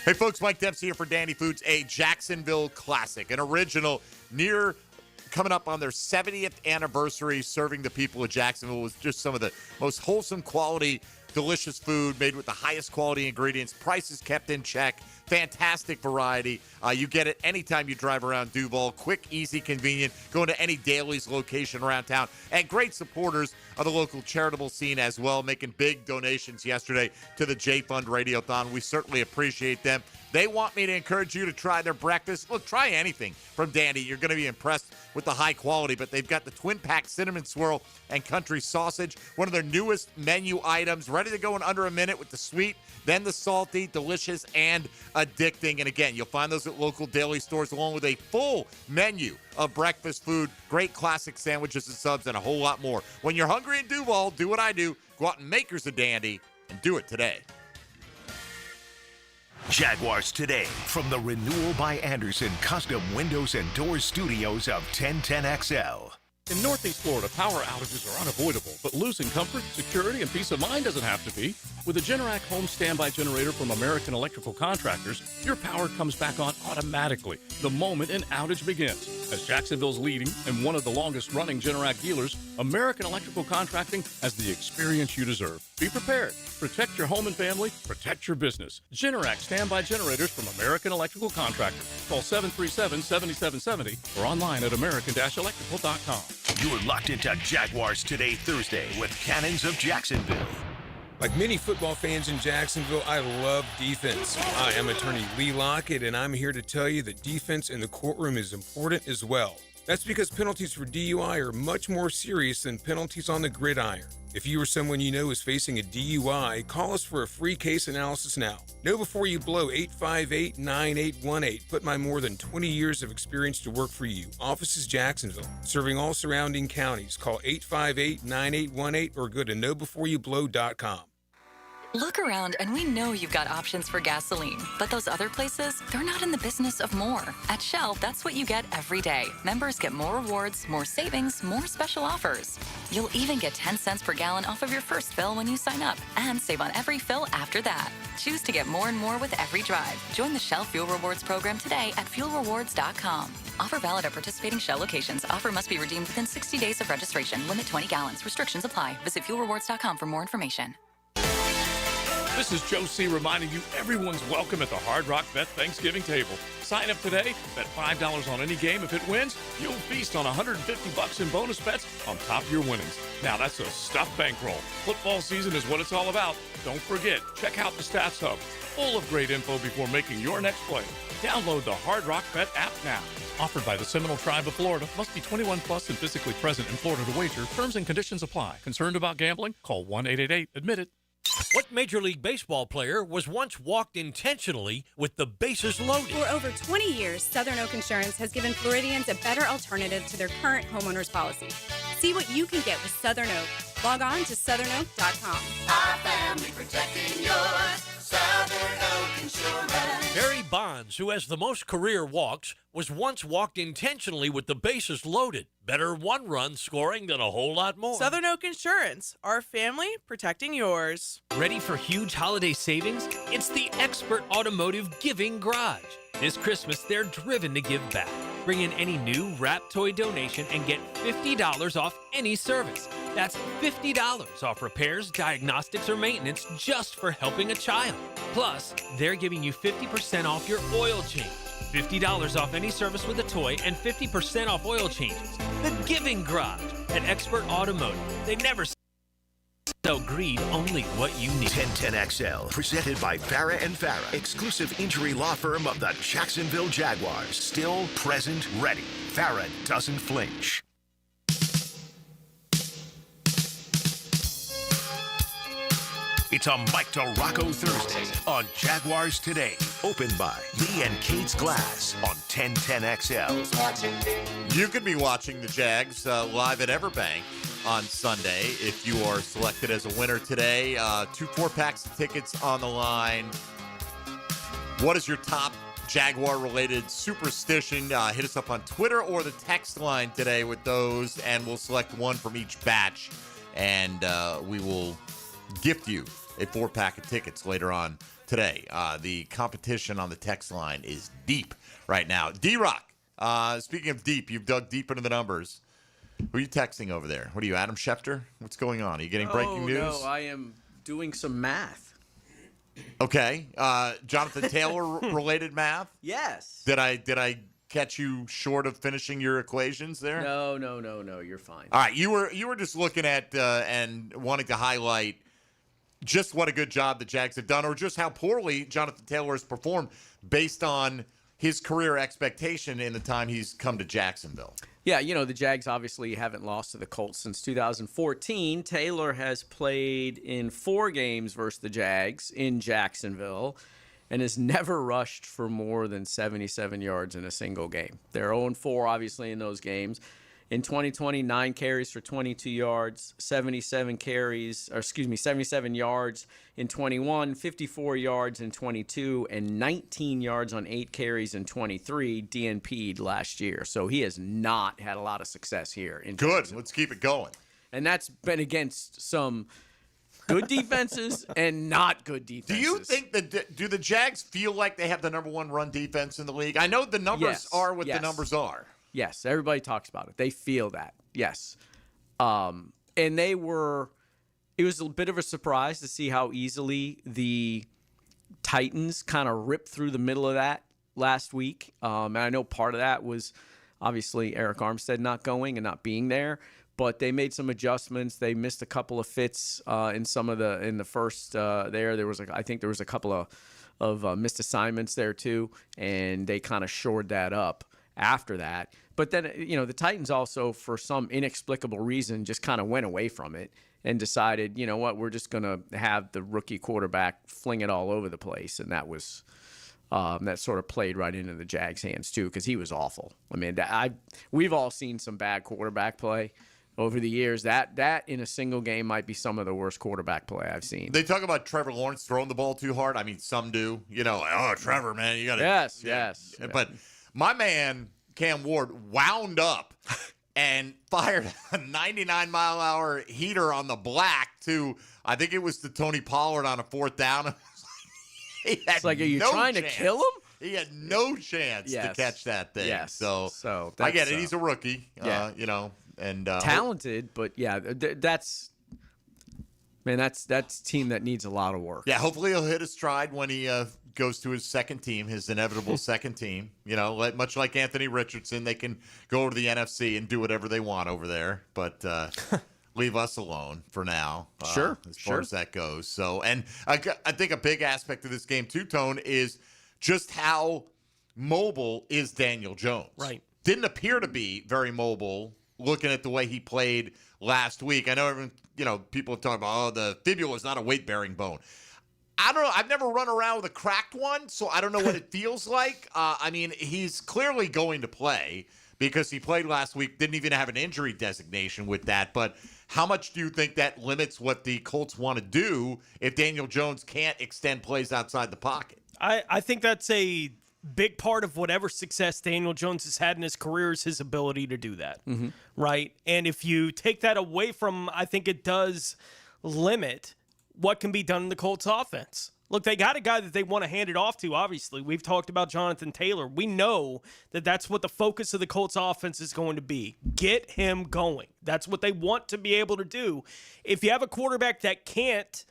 [SPEAKER 4] Hey folks, Mike Dempsey here for Dandy Foods, a Jacksonville classic, an original coming up on their 70th anniversary, serving the people of Jacksonville with just some of the most wholesome quality, delicious food made with the highest quality ingredients, prices kept in check, fantastic variety. You get it anytime you drive around Duval. Quick, easy, convenient. Go into any Dailies location around town. And great supporters of the local charitable scene as well, making big donations yesterday to the J-Fund Radiothon. We certainly appreciate them. They want me to encourage you to try their breakfast. Look, try anything from Dandy. You're going to be impressed with the high quality, but they've got the twin-pack cinnamon swirl and country sausage, one of their newest menu items, ready to go in under a minute with the sweet, then the salty, delicious, and addicting. And again, you'll find those at local daily stores along with a full menu of breakfast food, great classic sandwiches and subs, and a whole lot more. When you're hungry in Duval, do what I do. Go out and make yours a Dandy and do it today.
[SPEAKER 3] Jaguars Today from the Renewal by Anderson Custom Windows and Doors Studios of 1010XL.
[SPEAKER 8] In Northeast Florida, power outages are unavoidable, but losing comfort, security, and peace of mind doesn't have to be. With a Generac home standby generator from American Electrical Contractors, your power comes back on automatically the moment an outage begins. As Jacksonville's leading and one of the longest-running Generac dealers, American Electrical Contracting has the experience you deserve. Be prepared. Protect your home and family. Protect your business. Generac standby generators from American Electrical Contractors. Call 737-7770 or online at american-electrical.com.
[SPEAKER 3] You're locked into Jaguars Today Thursday with Cannons of Jacksonville.
[SPEAKER 20] Like many football fans in Jacksonville, I love defense. I am attorney Lee Lockett, and I'm here to tell you that defense in the courtroom is important as well. That's because penalties for DUI are much more serious than penalties on the gridiron. If you or someone you know is facing a DUI, call us for a free case analysis now. Know before you blow 858-9818. Put my more than 20 years of experience to work for you. Office is Jacksonville, serving all surrounding counties. Call 858-9818 or go to knowbeforeyouBlow.com.
[SPEAKER 21] Look around and we know you've got options for gasoline, but those other places, they're not in the business of more. At Shell, that's what you get every day. Members get more rewards, more savings, more special offers. You'll even get 10 cents per gallon off of your first fill when you sign up and save on every fill after that. Choose to get more and more with every drive. Join the Shell Fuel Rewards program today at fuelrewards.com. Offer valid at participating Shell locations. Offer must be redeemed within 60 days of registration. Limit 20 gallons. Restrictions apply. Visit fuelrewards.com for more information.
[SPEAKER 8] This is Joe C. reminding you everyone's welcome at the Hard Rock Bet Thanksgiving table. Sign up today, bet $5 on any game. If it wins, you'll feast on $150 in bonus bets on top of your winnings. Now that's a stuffed bankroll. Football season is what it's all about. Don't forget, check out the Stats Hub, full of great info before making your next play. Download the Hard Rock Bet app now. Offered by the Seminole Tribe of Florida. Must be 21 plus and physically present in Florida to wager. Terms and conditions apply. Concerned about gambling? Call 1-888-ADMIT-IT.
[SPEAKER 22] What Major League Baseball player was once walked intentionally with the bases loaded?
[SPEAKER 23] For over 20 years, Southern Oak Insurance has given Floridians a better alternative to their current homeowners policy. See what you can get with Southern Oak. Log on to southernoak.com.
[SPEAKER 15] Our family protecting yours. Southern Oak Insurance.
[SPEAKER 22] Barry Bonds, who has the most career walks, was once walked intentionally with the bases loaded. Better one-run scoring than a whole lot more.
[SPEAKER 24] Southern Oak Insurance. Our family protecting yours.
[SPEAKER 22] Ready for huge holiday savings? It's the Expert Automotive Giving Garage. This Christmas, they're driven to give back. Bring in any new wrap toy donation and get $50 off any service. That's $50 off repairs, diagnostics, or maintenance just for helping a child. Plus, they're giving you 50% off your oil change. $50 off any service with a toy and 50% off oil changes. The Giving Garage at Expert Automotive. They never sell greed, only what you need.
[SPEAKER 3] 1010XL, presented by Farah and Farah, exclusive injury law firm of the Jacksonville Jaguars. Still, present, ready. Farah doesn't flinch. It's a Mike DeRocco Thursday on Jaguars Today. Opened by Lee and Kate's Glass on 1010XL.
[SPEAKER 4] You could be watching the Jags live at Everbank on Sunday if you are selected as a winner today. 2 4-packs of tickets on the line. What is your top Jaguar-related superstition? Hit us up on Twitter or the text line today with those, and we'll select one from each batch, and we will gift you a 4-pack of tickets later on today. The competition on the text line is deep right now. D-Rock, speaking of deep, you've dug deep into the numbers. Who are you texting over there? What are you, Adam Schefter? What's going on? Are you getting breaking news?
[SPEAKER 6] No, I am doing some math.
[SPEAKER 4] Okay. Jonathan Taylor-related math?
[SPEAKER 6] Yes.
[SPEAKER 4] Did I catch you short of finishing your equations there?
[SPEAKER 6] No. You're fine.
[SPEAKER 4] All right. You were just looking at and wanting to highlight just what a good job the Jags have done, or just how poorly Jonathan Taylor has performed based on his career expectation in the time he's come to Jacksonville.
[SPEAKER 6] Yeah, the Jags obviously haven't lost to the Colts since 2014. Taylor has played in 4 games versus the Jags in Jacksonville and has never rushed for more than 77 yards in a single game. They're 0-4, obviously, in those games. In 2020, 9 carries for 22 yards, 77 yards in 21, 54 yards in 22, and 19 yards on 8 carries in 23, DNP'd last year. So he has not had a lot of success here.
[SPEAKER 4] Good. Let's keep it going.
[SPEAKER 6] And that's been against some good defenses and not good defenses.
[SPEAKER 4] Do you think do the Jags feel like they have the number 1 run defense in the league? I know the numbers are what the numbers are.
[SPEAKER 6] Yes, everybody talks about it. They feel that, yes. And it was a bit of a surprise to see how easily the Titans kind of ripped through the middle of that last week. And I know part of that was obviously Eric Armstead not going and not being there, but they made some adjustments. They missed a couple of fits in the first there was I think there was a couple of missed assignments there too, and they kind of shored that up after that. But then, the Titans also, for some inexplicable reason, just kind of went away from it and decided, you know what, we're just going to have the rookie quarterback fling it all over the place. And that was that sort of played right into the Jags' hands too, because he was awful. I mean, we've all seen some bad quarterback play, over the years. That in a single game might be some of the worst quarterback play I've seen.
[SPEAKER 4] They talk about Trevor Lawrence throwing the ball too hard. I mean, some do. Oh, Trevor, man, you got to.
[SPEAKER 6] Yes.
[SPEAKER 4] But my man, Cam Ward, wound up and fired a 99-mile-an-hour heater on the black to, I think it was to Tony Pollard on a 4th down.
[SPEAKER 6] It's like, are you trying to kill him?
[SPEAKER 4] He had no chance to catch that thing.
[SPEAKER 6] Yes.
[SPEAKER 4] So I get it. He's a rookie.
[SPEAKER 6] Yeah.
[SPEAKER 4] And
[SPEAKER 6] talented, but that's team that needs a lot of work.
[SPEAKER 4] Yeah, hopefully he'll hit his stride when he goes to his second team, his inevitable second team. Much like Anthony Richardson, they can go over to the NFC and do whatever they want over there, but leave us alone for now.
[SPEAKER 6] Sure.
[SPEAKER 4] As far as that goes. So, and I think a big aspect of this game too, Tone, is just how mobile is Daniel Jones.
[SPEAKER 7] Right.
[SPEAKER 4] Didn't appear to be very mobile looking at the way he played last week. I know everyone, people have talked about, the fibula is not a weight-bearing bone. I don't know. I've never run around with a cracked one, so I don't know what it feels like. He's clearly going to play because he played last week, didn't even have an injury designation with that. But how much do you think that limits what the Colts want to do if Daniel Jones can't extend plays outside the pocket?
[SPEAKER 7] I think that's a big part of whatever success Daniel Jones has had in his career is his ability to do that, right? And if you take that away from, I think it does limit what can be done in the Colts offense. Look, they got a guy that they want to hand it off to, obviously. We've talked about Jonathan Taylor. We know that that's what the focus of the Colts offense is going to be. Get him going. That's what they want to be able to do. If you have a quarterback that can't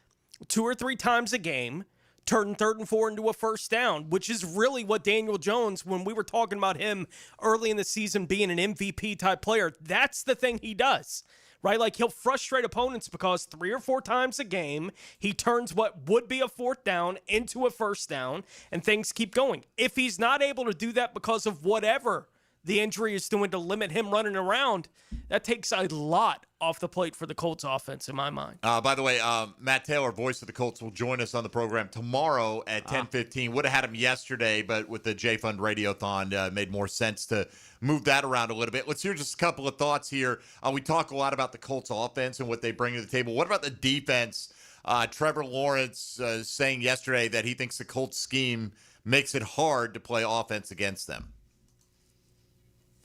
[SPEAKER 7] 2 or 3 times a game turn 3rd and 4 into a first down, which is really what Daniel Jones, when we were talking about him early in the season being an MVP type player, that's the thing he does, right? Like, he'll frustrate opponents because 3 or 4 times a game, he turns what would be a 4th down into a first down, and things keep going. If he's not able to do that because of whatever the injury is doing to limit him running around, that takes a lot off the plate for the Colts offense in my mind.
[SPEAKER 4] By the way, Matt Taylor, voice of the Colts, will join us on the program tomorrow at 10:15. Would have had him yesterday, but with the J-Fund Radiothon, made more sense to move that around a little bit. Let's hear just a couple of thoughts here. We talk a lot about the Colts offense and what they bring to the table. What about the defense? Trevor Lawrence saying yesterday that he thinks the Colts scheme makes it hard to play offense against them.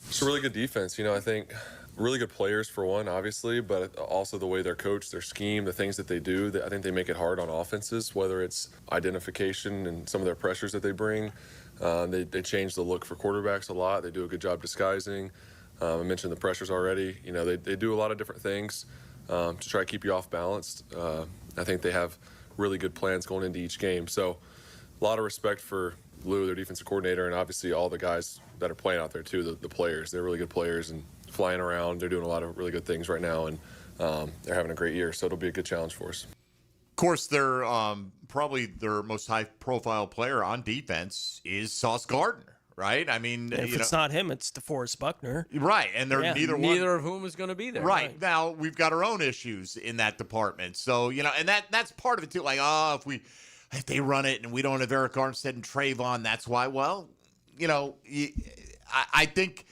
[SPEAKER 18] It's a really good defense. I think really good players for one, obviously, but also the way they're coached, their scheme, the things that they do. I think they make it hard on offenses, whether it's identification and some of their pressures that they bring. They change the look for quarterbacks a lot. They do a good job disguising. I mentioned the pressures already. They do a lot of different things to try to keep you off balanced. I think they have really good plans going into each game. So a lot of respect for Lou, their defensive coordinator, and obviously all the guys that are playing out there too, the players. They're really good players and flying around. They're doing a lot of really good things right now, and they're having a great year, so it'll be a good challenge for us.
[SPEAKER 4] Of course, they're probably their most high-profile player on defense is Sauce Gardner, right? I mean,
[SPEAKER 7] if it's not him, it's DeForest Buckner.
[SPEAKER 4] Right, and they're neither
[SPEAKER 6] of whom is going to be there.
[SPEAKER 4] Right. Now, we've got our own issues in that department. So, and that's part of it, too. Like, if they run it and we don't have Eric Armstead and Trayvon, that's why. Well, I think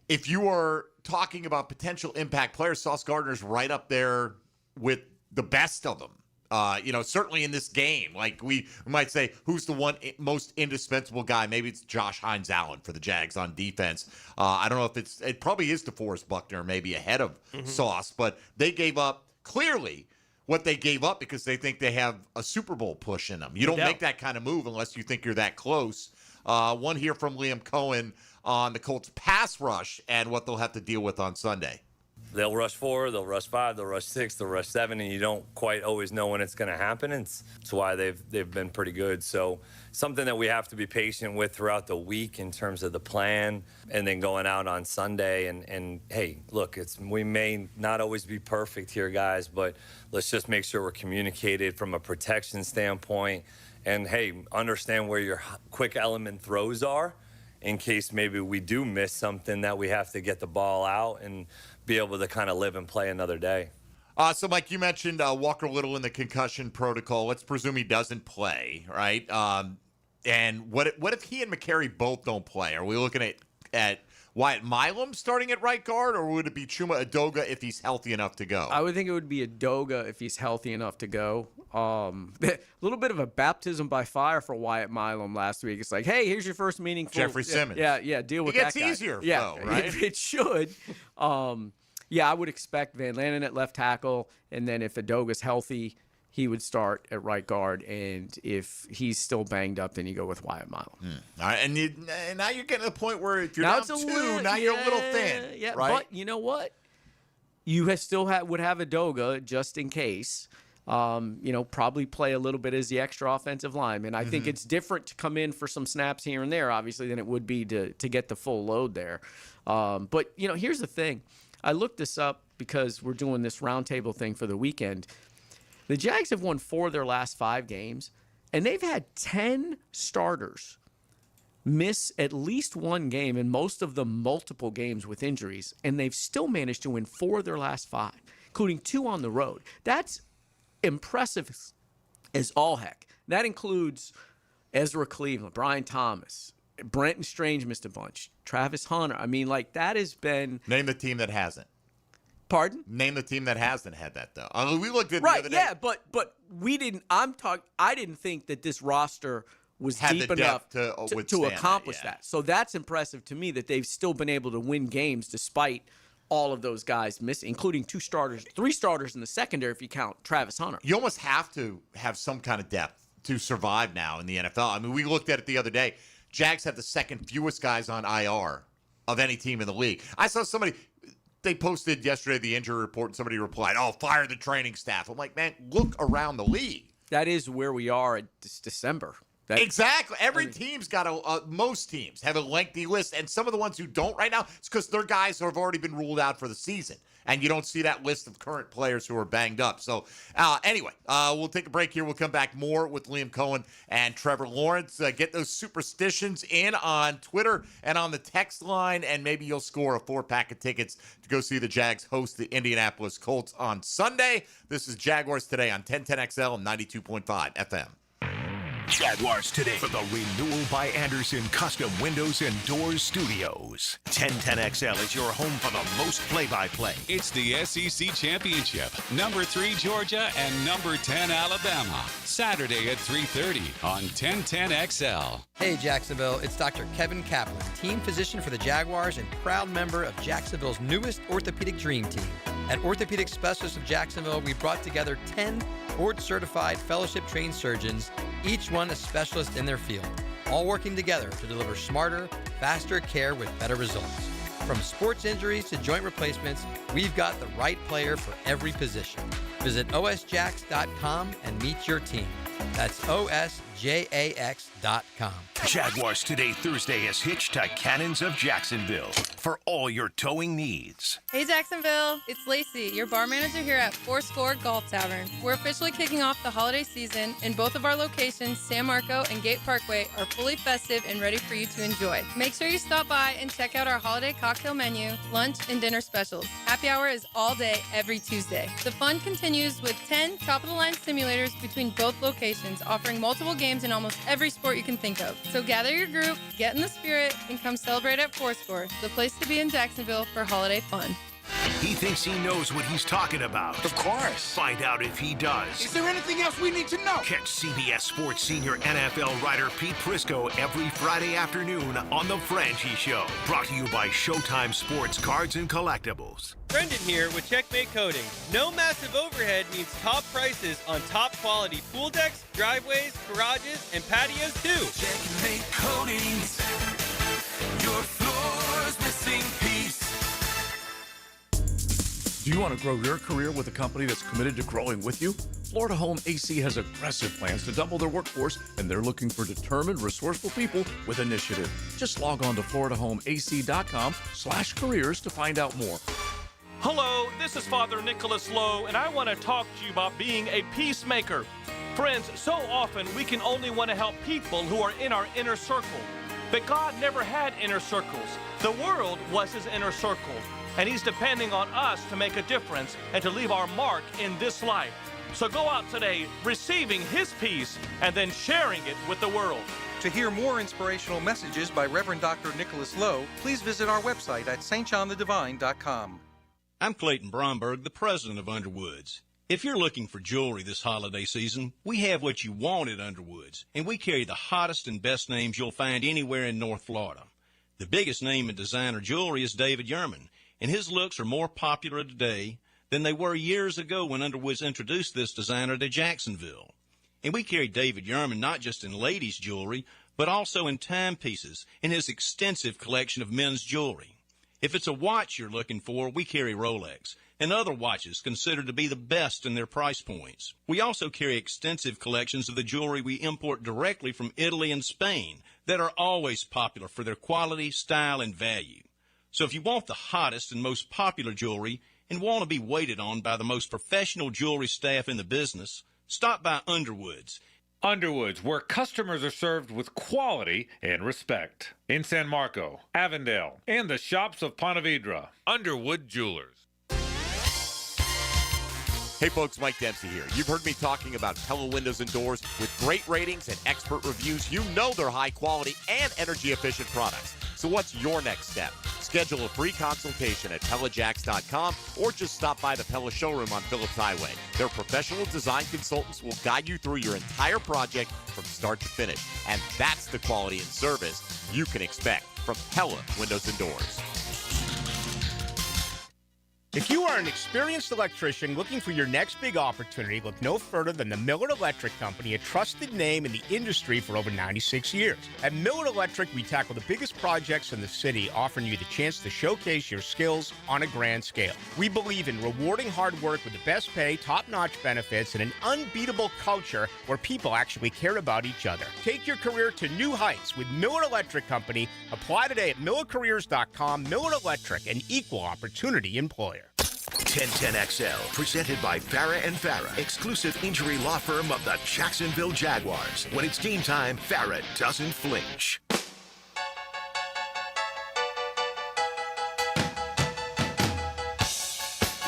[SPEAKER 4] if you are talking about potential impact players, Sauce Gardner's right up there with the best of them. Certainly in this game, like we might say, who's the one most indispensable guy? Maybe it's Josh Hines-Allen for the Jags on defense. I don't know if it probably is DeForest Buckner, maybe ahead of Sauce, but they gave up clearly what they gave up because they think they have a Super Bowl push in them. You don't make that kind of move unless you think you're that close. One here from Liam Cohen on the Colts pass rush and what they'll have to deal with on Sunday.
[SPEAKER 19] They'll rush 4, they'll rush 5, they'll rush 6, they'll rush 7, and you don't quite always know when it's going to happen. It's why they've been pretty good. So something that we have to be patient with throughout the week in terms of the plan, and then going out on Sunday. And hey, look, we may not always be perfect here, guys, but let's just make sure we're communicated from a protection standpoint. And hey, understand where your quick element throws are in case maybe we do miss something that we have to get the ball out and be able to kind of live and play another day.
[SPEAKER 4] So, Mike, you mentioned Walker Little in the concussion protocol. Let's presume he doesn't play, right? And what if he and McCary both don't play? Are we looking at Wyatt Milam starting at right guard, or would it be Chuma Edoga if he's healthy enough to go?
[SPEAKER 6] I would think it would be Edoga if he's healthy enough to go. A little bit of a baptism by fire for Wyatt Milam last week. It's like, hey, here's your first meaningful.
[SPEAKER 4] Jeffrey Simmons.
[SPEAKER 6] Yeah, deal with that guy.
[SPEAKER 4] It gets easier,
[SPEAKER 6] yeah,
[SPEAKER 4] though, right?
[SPEAKER 6] It should. Yeah, I would expect Van Lanen at left tackle, and then if Edoga's healthy, he would start at right guard, and if he's still banged up, then you go with Wyatt Milam.
[SPEAKER 4] All right, and now you're getting to the point where if you're down two, you're a little thin,
[SPEAKER 6] yeah,
[SPEAKER 4] right?
[SPEAKER 6] But you know what? You would have Edoga just in case. Probably play a little bit as the extra offensive lineman. I think it's different to come in for some snaps here and there, obviously, than it would be to get the full load there. But here's the thing. I looked this up because we're doing this roundtable thing for the weekend. The Jags have won 4 of their last 5 games, and they've had 10 starters miss at least one game, and most of them multiple games with injuries, and they've still managed to win 4 of their last 5, including 2 on the road. That's impressive as all heck. That includes Ezra Cleveland, Brian Thomas, Brenton Strange missed a bunch, Travis Hunter. I mean, that has been...
[SPEAKER 4] Name the team that hasn't.
[SPEAKER 6] Pardon?
[SPEAKER 4] Name the team that hasn't had that, though. I mean, we looked at
[SPEAKER 6] right,
[SPEAKER 4] the other day.
[SPEAKER 6] yeah, but we didn't. I didn't think that this roster was deep enough to accomplish that. So that's impressive to me that they've still been able to win games despite all of those guys missing, including 3 starters in the secondary if you count Travis Hunter.
[SPEAKER 4] You almost have to have some kind of depth to survive now in the NFL. I mean, we looked at it the other day. Jags have the second fewest guys on IR of any team in the league. I saw somebody... They posted yesterday the injury report, and somebody replied, fire the training staff. I'm like, man, look around the league.
[SPEAKER 6] That is where we are at December.
[SPEAKER 4] Exactly. Team's got most teams have a lengthy list, and some of the ones who don't right now, it's because their guys have already been ruled out for the season, and you don't see that list of current players who are banged up. So anyway, we'll take a break here. We'll come back more with Liam Cohen and Trevor Lawrence. Get those superstitions in on Twitter and on the text line, and maybe you'll score a 4-pack of tickets to go see the Jags host the Indianapolis Colts on Sunday. This is Jaguars Today on 1010XL and 92.5 FM.
[SPEAKER 3] Jaguars Today for the Renewal by Anderson Custom Windows and Doors Studios. 1010XL is your home for the most play-by-play.
[SPEAKER 12] It's the SEC Championship. Number 3 Georgia and number 10 Alabama. Saturday at 3:30 on 1010XL.
[SPEAKER 1] Hey Jacksonville, it's Dr. Kevin Kaplan, team physician for the Jaguars and proud member of Jacksonville's newest orthopedic dream team. At Orthopedic Specialists of Jacksonville, we brought together 10 board-certified, fellowship-trained surgeons, each one a specialist in their field, all working together to deliver smarter, faster care with better results. From sports injuries to joint replacements, we've got the right player for every position. Visit osjax.com and meet your team. That's osjax.com.
[SPEAKER 3] Jaguars Today Thursday is hitched to Cannons of Jacksonville for all your towing needs.
[SPEAKER 23] Hey Jacksonville, it's Lacey, your bar manager here at Fourscore Golf Tavern. We're officially kicking off the holiday season, and both of our locations, San Marco and Gate Parkway, are fully festive and ready for you to enjoy. Make sure you stop by and check out our holiday cocktail menu, lunch, and dinner specials. Happy hour is all day, every Tuesday. The fun continues with 10 top-of-the-line simulators between both locations, offering multiple games in almost every sport you can think of. So gather your group, get in the spirit, and come celebrate at Fourscore, the place to be in Jacksonville for holiday fun.
[SPEAKER 3] He thinks he knows what he's talking about. Of course. Find out if he does.
[SPEAKER 2] Is there anything else we need to know?
[SPEAKER 3] Catch CBS Sports senior NFL writer Pete Prisco every Friday afternoon on The Franchi Show. Brought to you by Showtime Sports Cards and Collectibles.
[SPEAKER 14] Brendan here with Checkmate Coating. No massive overhead means top prices on top quality pool decks, driveways, garages, and patios too.
[SPEAKER 15] Checkmate Coatings, your floor's missing piece.
[SPEAKER 10] Do you want to grow your career with a company that's committed to growing with you? Florida Home AC has aggressive plans to double their workforce, and they're looking for determined, resourceful people with initiative. Just log on to floridahomeac.com/careers to find out more.
[SPEAKER 7] Hello, this is Father Nicholas Lowe, and I want to talk to you about being a peacemaker. Friends, so often we can only want to help people who are in our inner circle. But God never had inner circles. The world was his inner circle, and he's depending on us to make a difference and to leave our mark in this life.
[SPEAKER 2] So go out today receiving his peace and then sharing it with the world.
[SPEAKER 9] To hear more inspirational messages by Reverend Dr. Nicholas Lowe, please visit our website at stjohnthedivine.com.
[SPEAKER 11] I'm Clayton Bromberg, the president of Underwoods. If you're looking for jewelry this holiday season, we have what you want at Underwoods, and we carry the hottest and best names you'll find anywhere in North Florida. The biggest name in designer jewelry is David Yerman, and his looks are more popular today than they were years ago when Underwoods introduced this designer to Jacksonville. And we carry David Yerman not just in ladies' jewelry, but also in timepieces in his extensive collection of men's jewelry. If it's a watch you're looking for, we carry Rolex and other watches considered to be the best in their price points. We also carry extensive collections of the jewelry we import directly from Italy and Spain that are always popular for their quality, style, and value. So if you want the hottest and most popular jewelry and want to be waited on by the most professional jewelry staff in the business, stop by Underwoods.
[SPEAKER 16] Underwoods, where customers are served with quality and respect. In San Marco, Avondale, and the shops of Ponte Vedra. Underwood Jewelers.
[SPEAKER 4] Hey folks, Mike Dempsey here. You've heard me talking about Pella Windows and Doors with great ratings and expert reviews. You know they're high quality and energy efficient products. So what's your next step? Schedule a free consultation at PellaJacks.com or just stop by the Pella showroom on Phillips Highway. Their professional design consultants will guide you through your entire project from start to finish. And that's the quality and service you can expect from Pella Windows and Doors.
[SPEAKER 25] If you are an experienced electrician looking for your next big opportunity, look no further than the Miller Electric Company, a trusted name in the industry for over 96 years. At Miller Electric, we tackle the biggest projects in the city, offering you the chance to showcase your skills on a grand scale. We believe in rewarding hard work with the best pay, top-notch benefits, and an unbeatable culture where people actually care about each other. Take your career to new heights with Miller Electric Company. Apply today at millercareers.com. Miller Electric, an equal opportunity employer.
[SPEAKER 3] 1010XL, presented by Farah & Farah, exclusive injury law firm of the Jacksonville Jaguars. When it's game time, Farah doesn't flinch.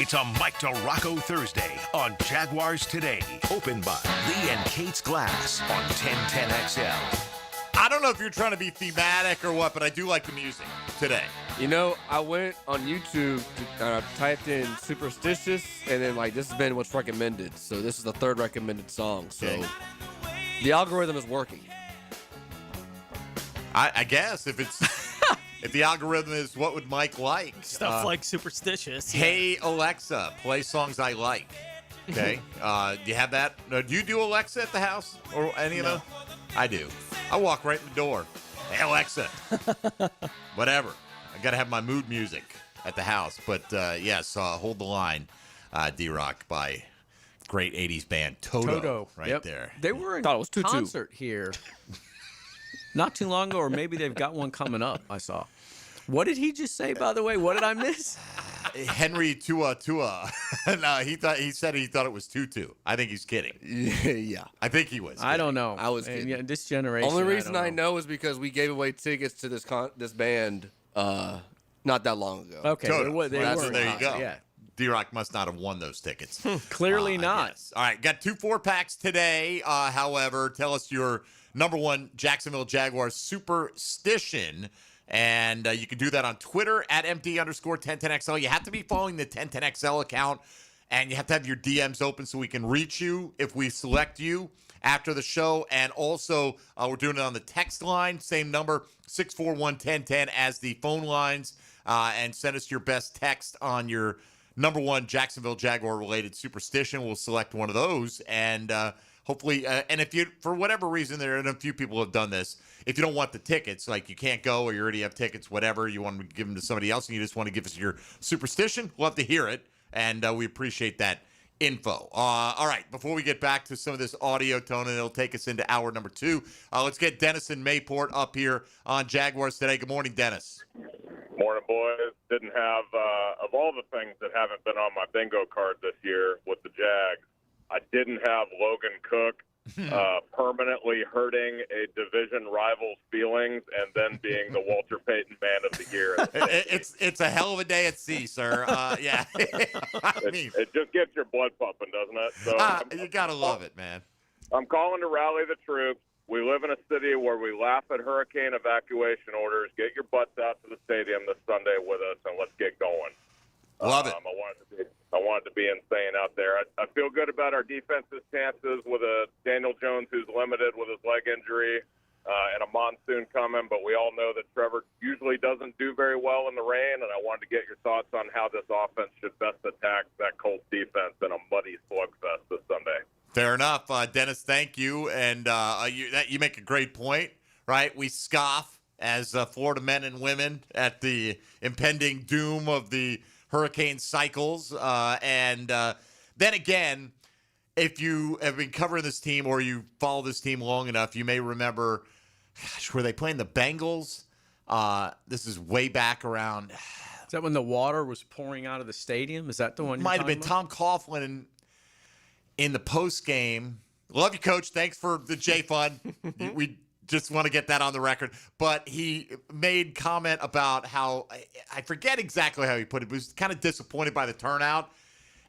[SPEAKER 3] It's a Mike DeRocco Thursday on Jaguars Today, opened by Lee and Kate's Glass on 1010XL.
[SPEAKER 4] I don't know if you're trying to be thematic or what, but I do like the music today.
[SPEAKER 5] You know, I went on YouTube, typed in superstitious, and then this has been what's recommended. So this is the third recommended song. So the algorithm is working.
[SPEAKER 4] I guess if it's if the algorithm is what would Mike like,
[SPEAKER 7] Stuff like superstitious.
[SPEAKER 4] Hey Alexa, play songs I like. Okay, do you have that? Do you do Alexa at the house or any of them? I do. I walk right in the door. Hey, Alexa. Whatever. I got to have my mood music at the house. But, yes, Hold the Line, D-Rock by great 80s band Toto. Right there.
[SPEAKER 6] They were in
[SPEAKER 5] Thought it was Tutu.
[SPEAKER 6] concert here not too long ago, or maybe they've got one coming up, I saw. What did he just say, by the way? What did I miss?
[SPEAKER 4] Henry Tua. No, he said he thought it was Tutu. I think he's kidding.
[SPEAKER 5] Yeah.
[SPEAKER 4] I think he was kidding.
[SPEAKER 6] I don't know.
[SPEAKER 5] I was kidding.
[SPEAKER 6] Yeah, this generation.
[SPEAKER 5] Only reason I know is because we gave away tickets to this band not that long ago.
[SPEAKER 6] Okay,
[SPEAKER 4] Toto.
[SPEAKER 6] they
[SPEAKER 4] So
[SPEAKER 6] were.
[SPEAKER 4] there you go.
[SPEAKER 6] Yeah.
[SPEAKER 4] D-Rock must not have won those tickets.
[SPEAKER 6] Clearly not.
[SPEAKER 4] Guess. All right, got 2 4-packs today. However, tell us your number one Jacksonville Jaguars superstition. And you can do that on Twitter at MD_1010XL. You have to be following the 1010XL account, and you have to have your DMs open so we can reach you if we select you after the show. And also, we're doing it on the text line, same number, 641-1010 as the phone lines. And send us your best text on your number one Jacksonville Jaguar-related superstition. We'll select one of those, and hopefully, and if you, for whatever reason, there are a few people who have done this. If you don't want the tickets, like you can't go or you already have tickets, whatever, you want to give them to somebody else and you just want to give us your superstition, we'll have to hear it, and we appreciate that info. All right, before we get back to some of this audio tone, and it'll take us into hour number 2, let's get Dennis in Mayport up here on Jaguars Today. Good morning, Dennis.
[SPEAKER 26] Morning, boys. Didn't have, of all the things that haven't been on my bingo card this year with the Jags, I didn't have Logan Cook permanently hurting a division rival's feelings and then being the Walter Payton Man of the Year.
[SPEAKER 4] it's a hell of a day at sea, sir. Yeah.
[SPEAKER 26] It just gets your blood pumping, doesn't it? So
[SPEAKER 4] you got to love it, man.
[SPEAKER 26] I'm calling to rally the troops. We live in a city where we laugh at hurricane evacuation orders. Get your butts out to the stadium this Sunday with us, and let's get going.
[SPEAKER 4] Love it.
[SPEAKER 26] I wanted to be insane out there. I feel good about our defense's chances with a Daniel Jones who's limited with his leg injury and a monsoon coming, but we all know that Trevor usually doesn't do very well in the rain, and I wanted to get your thoughts on how this offense should best attack that Colts defense in a muddy slugfest this Sunday.
[SPEAKER 4] Fair enough. Dennis, thank you. And you make a great point, right? We scoff as Florida men and women at the impending doom of the hurricane cycles. And then again, if you have been covering this team or you follow this team long enough, you may remember, were they playing the Bengals? This is way back around.
[SPEAKER 6] Is that when the water was pouring out of the stadium? Is that the one?
[SPEAKER 4] Might have been Tom Coughlin in the post game. Love you, Coach. Thanks for the J Fund. We just want to get that on the record. But he made comment about how, I forget exactly how he put it, but he was kind of disappointed by the turnout.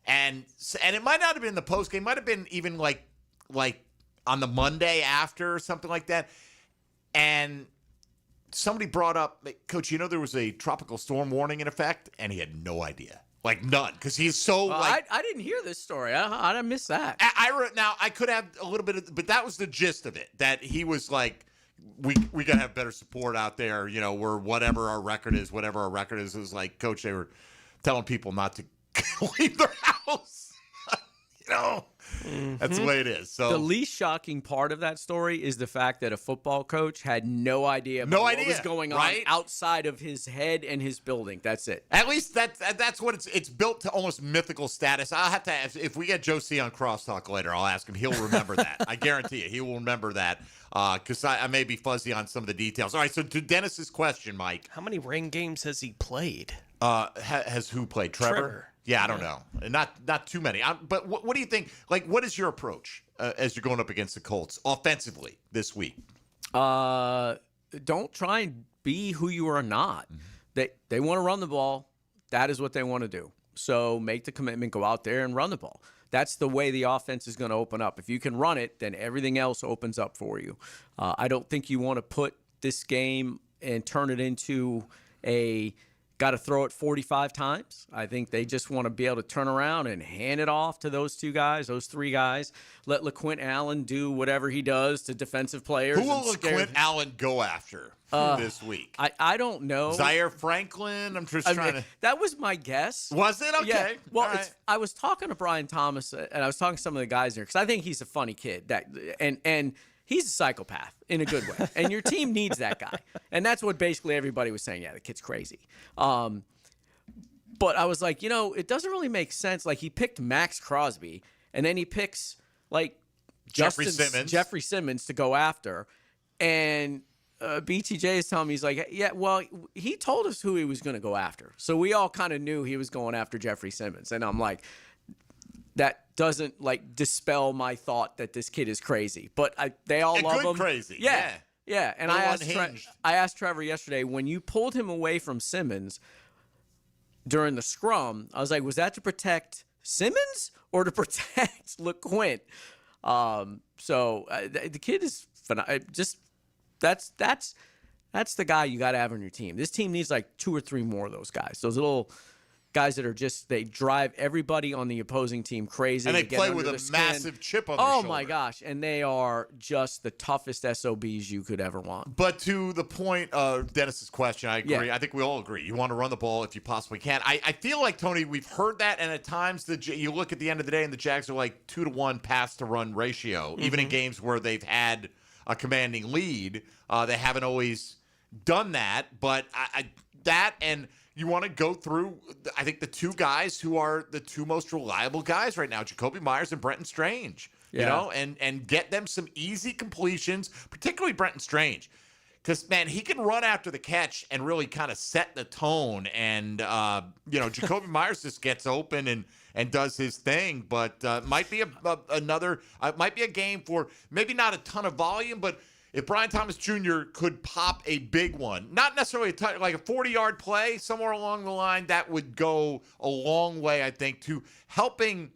[SPEAKER 4] And it might not have been the post game, might have been even like on the Monday after or something like that. And somebody brought up, Coach, there was a tropical storm warning in effect, and he had no idea. Like none, because he's so
[SPEAKER 6] I didn't hear this story. I missed that.
[SPEAKER 4] Now I could have a little bit of, but that was the gist of it. That he was like, we gotta have better support out there. We're whatever our record is. It was like, Coach, they were telling people not to leave their house. That's the way it is. So
[SPEAKER 6] the least shocking part of that story is the fact that a football coach had no idea what was going on outside of his head and his building. That's it.
[SPEAKER 4] At least that's what it's built to almost mythical status. I'll have to ask, if we get Joe C on Crosstalk later, I'll ask him. He'll remember that. I guarantee you, he will remember that. Because I may be fuzzy on some of the details. All right, so to Dennis's question, Mike.
[SPEAKER 7] How many rain games has he played?
[SPEAKER 4] Has who played? Trevor? Yeah, I don't know. Not too many. But what do you think? Like, what is your approach as you're going up against the Colts offensively this week?
[SPEAKER 6] Don't try and be who you are not. They want to run the ball. That is what they want to do. So make the commitment, go out there and run the ball. That's the way the offense is going to open up. If you can run it, then everything else opens up for you. I don't think you want to put this game and turn it into a got to throw it 45 times. I think they just want to be able to turn around and hand it off to those two guys, those three guys. Let LaQuint Allen do whatever he does to defensive players.
[SPEAKER 4] Who will LaQuint Allen go after this week?
[SPEAKER 6] I don't know.
[SPEAKER 4] Zaire Franklin? I'm just trying to.
[SPEAKER 6] That was my guess.
[SPEAKER 4] Was it? Okay.
[SPEAKER 6] Yeah. Well,
[SPEAKER 4] right.
[SPEAKER 6] I was talking to Brian Thomas, and I was talking to some of the guys there because I think he's a funny kid. And he's a psychopath in a good way. And your team needs that guy. And that's what basically everybody was saying. Yeah, the kid's crazy. But I was like, it doesn't really make sense. Like, he picked Max Crosby, and then he picks,
[SPEAKER 4] Jeffrey Simmons
[SPEAKER 6] to go after. And BTJ is telling me, he's like, yeah, well, he told us who he was going to go after. So we all kind of knew he was going after Jeffrey Simmons. And I'm like, that doesn't dispel my thought that this kid is crazy, but they all love him.
[SPEAKER 4] Crazy,
[SPEAKER 6] yeah. And I asked Trevor yesterday, when you pulled him away from Simmons during the scrum, I was like, was that to protect Simmons or to protect LaQuint? So the kid is just that's the guy you got to have on your team. This team needs 2 or 3 more of those guys. Those little guys that are they drive everybody on the opposing team crazy.
[SPEAKER 4] And they play with a massive chip on their shoulder.
[SPEAKER 6] Oh, my gosh. And they are just the toughest SOBs you could ever want.
[SPEAKER 4] But to the point of Dennis's question, I agree.
[SPEAKER 6] Yeah.
[SPEAKER 4] I think we all agree. You want to run the ball if you possibly can. I feel like, Tony, we've heard that, and at times you look at the end of the day and the Jags are 2-to-1 pass-to-run ratio. Mm-hmm. Even in games where they've had a commanding lead, they haven't always done that. But you want to go through, I think, the two guys who are the two most reliable guys right now, Jacoby Myers and Brenton Strange, and get them some easy completions, particularly Brenton Strange. Because, man, he can run after the catch and really kind of set the tone. And, Jacoby Myers just gets open and does his thing. But might be might be a game for maybe not a ton of volume, but if Brian Thomas Jr. could pop a big one, not necessarily like a 40-yard play somewhere along the line, that would go a long way, I think, to helping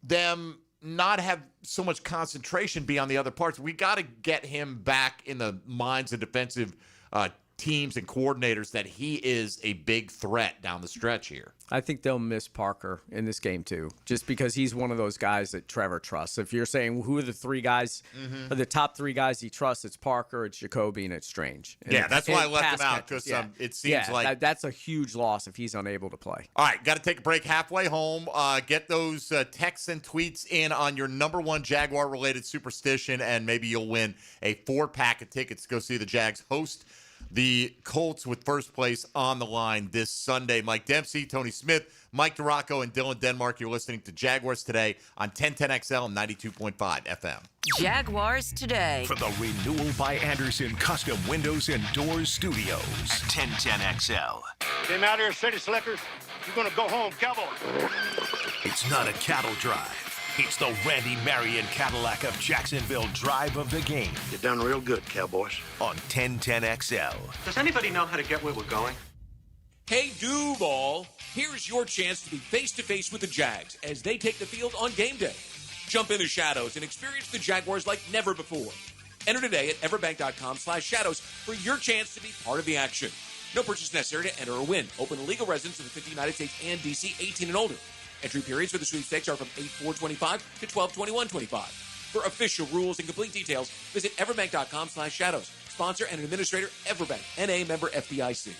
[SPEAKER 4] them not have so much concentration be on the other parts. We got to get him back in the minds of defensive teams and coordinators that he is a big threat down the stretch here.
[SPEAKER 6] I think they'll miss Parker in this game too, just because he's one of those guys that Trevor trusts. If you're saying who are the three guys, or the top three guys he trusts, it's Parker, it's Jacoby, and it's Strange. And
[SPEAKER 4] that's why I left him out, because it seems like
[SPEAKER 6] that's a huge loss if he's unable to play.
[SPEAKER 4] All right, got to take a break halfway home. Get those texts and tweets in on your number one Jaguar-related superstition, and maybe you'll win a 4-pack of tickets to go see the Jags host the Colts with first place on the line this Sunday. Mike Dempsey, Tony Smith, Mike DeRocco, and Dylan Denmark. You're listening to Jaguars Today on 1010XL and 92.5 FM.
[SPEAKER 8] Jaguars Today.
[SPEAKER 3] For the Renewal by Anderson Custom Windows and Doors Studios at 1010XL.
[SPEAKER 13] Came out here, city slickers. You're going to go home, Cowboys.
[SPEAKER 3] It's not a cattle drive. It's the Randy Marion Cadillac of Jacksonville drive of the game.
[SPEAKER 13] You're done real good, Cowboys.
[SPEAKER 3] On 1010XL.
[SPEAKER 13] Does anybody know how to get where we're going?
[SPEAKER 17] Hey, Duval, here's your chance to be face-to-face with the Jags as they take the field on game day. Jump in the shadows and experience the Jaguars like never before. Enter today at everbank.com/shadows for your chance to be part of the action. No purchase necessary to enter or win. Open to legal residents of the 50 United States and D.C., 18 and older. Entry periods for the sweepstakes are from 8/4/25 to 12/21/25. For official rules and complete details, visit everbank.com/shadows. Sponsor and administrator, Everbank, N.A. member FDIC.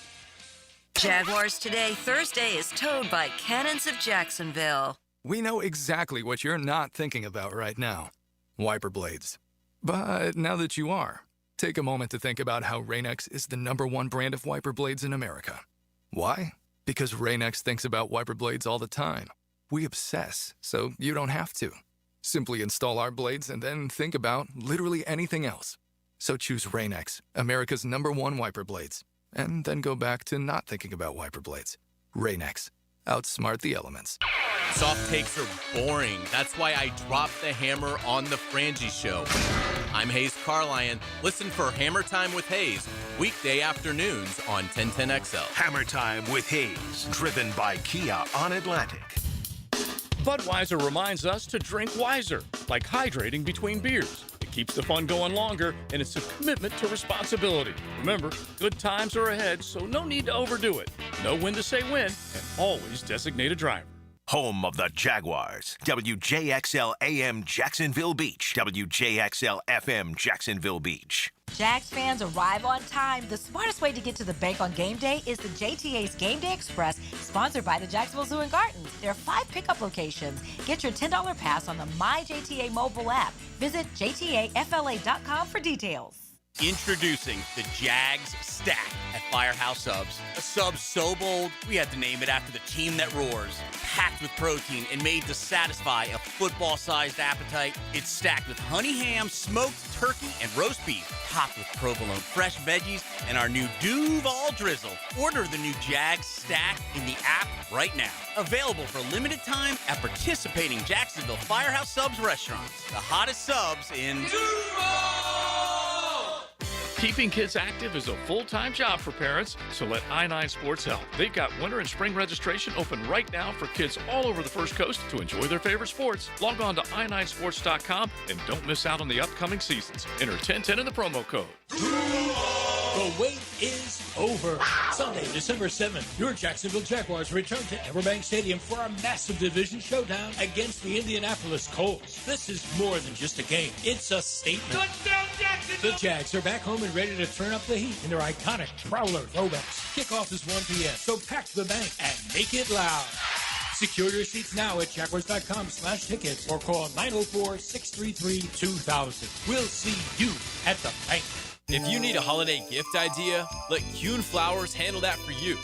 [SPEAKER 8] Jaguars Today Thursday is towed by Cannons of Jacksonville.
[SPEAKER 20] We know exactly what you're not thinking about right now. Wiper blades. But now that you are, take a moment to think about how Rain-X is the #1 brand of wiper blades in America. Why? Because Rain-X thinks about wiper blades all the time. We obsess, so you don't have to. Simply install our blades and then think about literally anything else. So choose Rain-X, America's #1 wiper blades, and then go back to not thinking about wiper blades. Rain-X. Outsmart the elements.
[SPEAKER 21] Soft takes are boring. That's why I dropped the hammer on the Frangie Show. I'm Hayes Carlion. Listen for Hammer Time with Hayes, weekday afternoons on 1010XL.
[SPEAKER 3] Hammer Time with Hayes, driven by Kia on Atlantic.
[SPEAKER 10] Budweiser reminds us to drink wiser, like hydrating between beers. It keeps the fun going longer, and it's a commitment to responsibility. Remember, good times are ahead, so no need to overdo it. Know when to say when, and always designate a driver.
[SPEAKER 3] Home of the Jaguars. WJXL AM Jacksonville Beach. WJXL FM Jacksonville Beach.
[SPEAKER 24] Jags fans arrive on time. The smartest way to get to the bank on game day is the JTA's Game Day Express, sponsored by the Jacksonville Zoo and Gardens. There are 5 pickup locations. Get your $10 pass on the MyJTA mobile app. Visit jtafla.com for details.
[SPEAKER 21] Introducing the Jags Stack at Firehouse Subs. A sub so bold, we had to name it after the team that roars. Packed with protein and made to satisfy a football-sized appetite. It's stacked with honey ham, smoked turkey, and roast beef. Topped with provolone fresh veggies and our new Duval Drizzle. Order the new Jags Stack in the app right now. Available for limited time at participating Jacksonville Firehouse Subs restaurants. The hottest subs in Duval!
[SPEAKER 10] Keeping kids active is a full-time job for parents, so let I-9 Sports help. They've got winter and spring registration open right now for kids all over the First Coast to enjoy their favorite sports. Log on to i9sports.com and don't miss out on the upcoming seasons. Enter 1010 in the promo code.
[SPEAKER 27] The wait is over. Sunday, December 7th, your Jacksonville Jaguars return to Everbank Stadium for a massive division showdown against the Indianapolis Colts. This is more than just a game. It's a statement. Touchdown, Jacksonville! The Jags are back home and ready to turn up the heat in their iconic Prowler throwbacks. Kickoff is 1 p.m., so pack the bank and make it loud. Secure your seats now at Jaguars.com/tickets or call 904-633-2000. We'll see you at the bank.
[SPEAKER 14] If you need a holiday gift idea, let Kuhn Flowers handle that for you.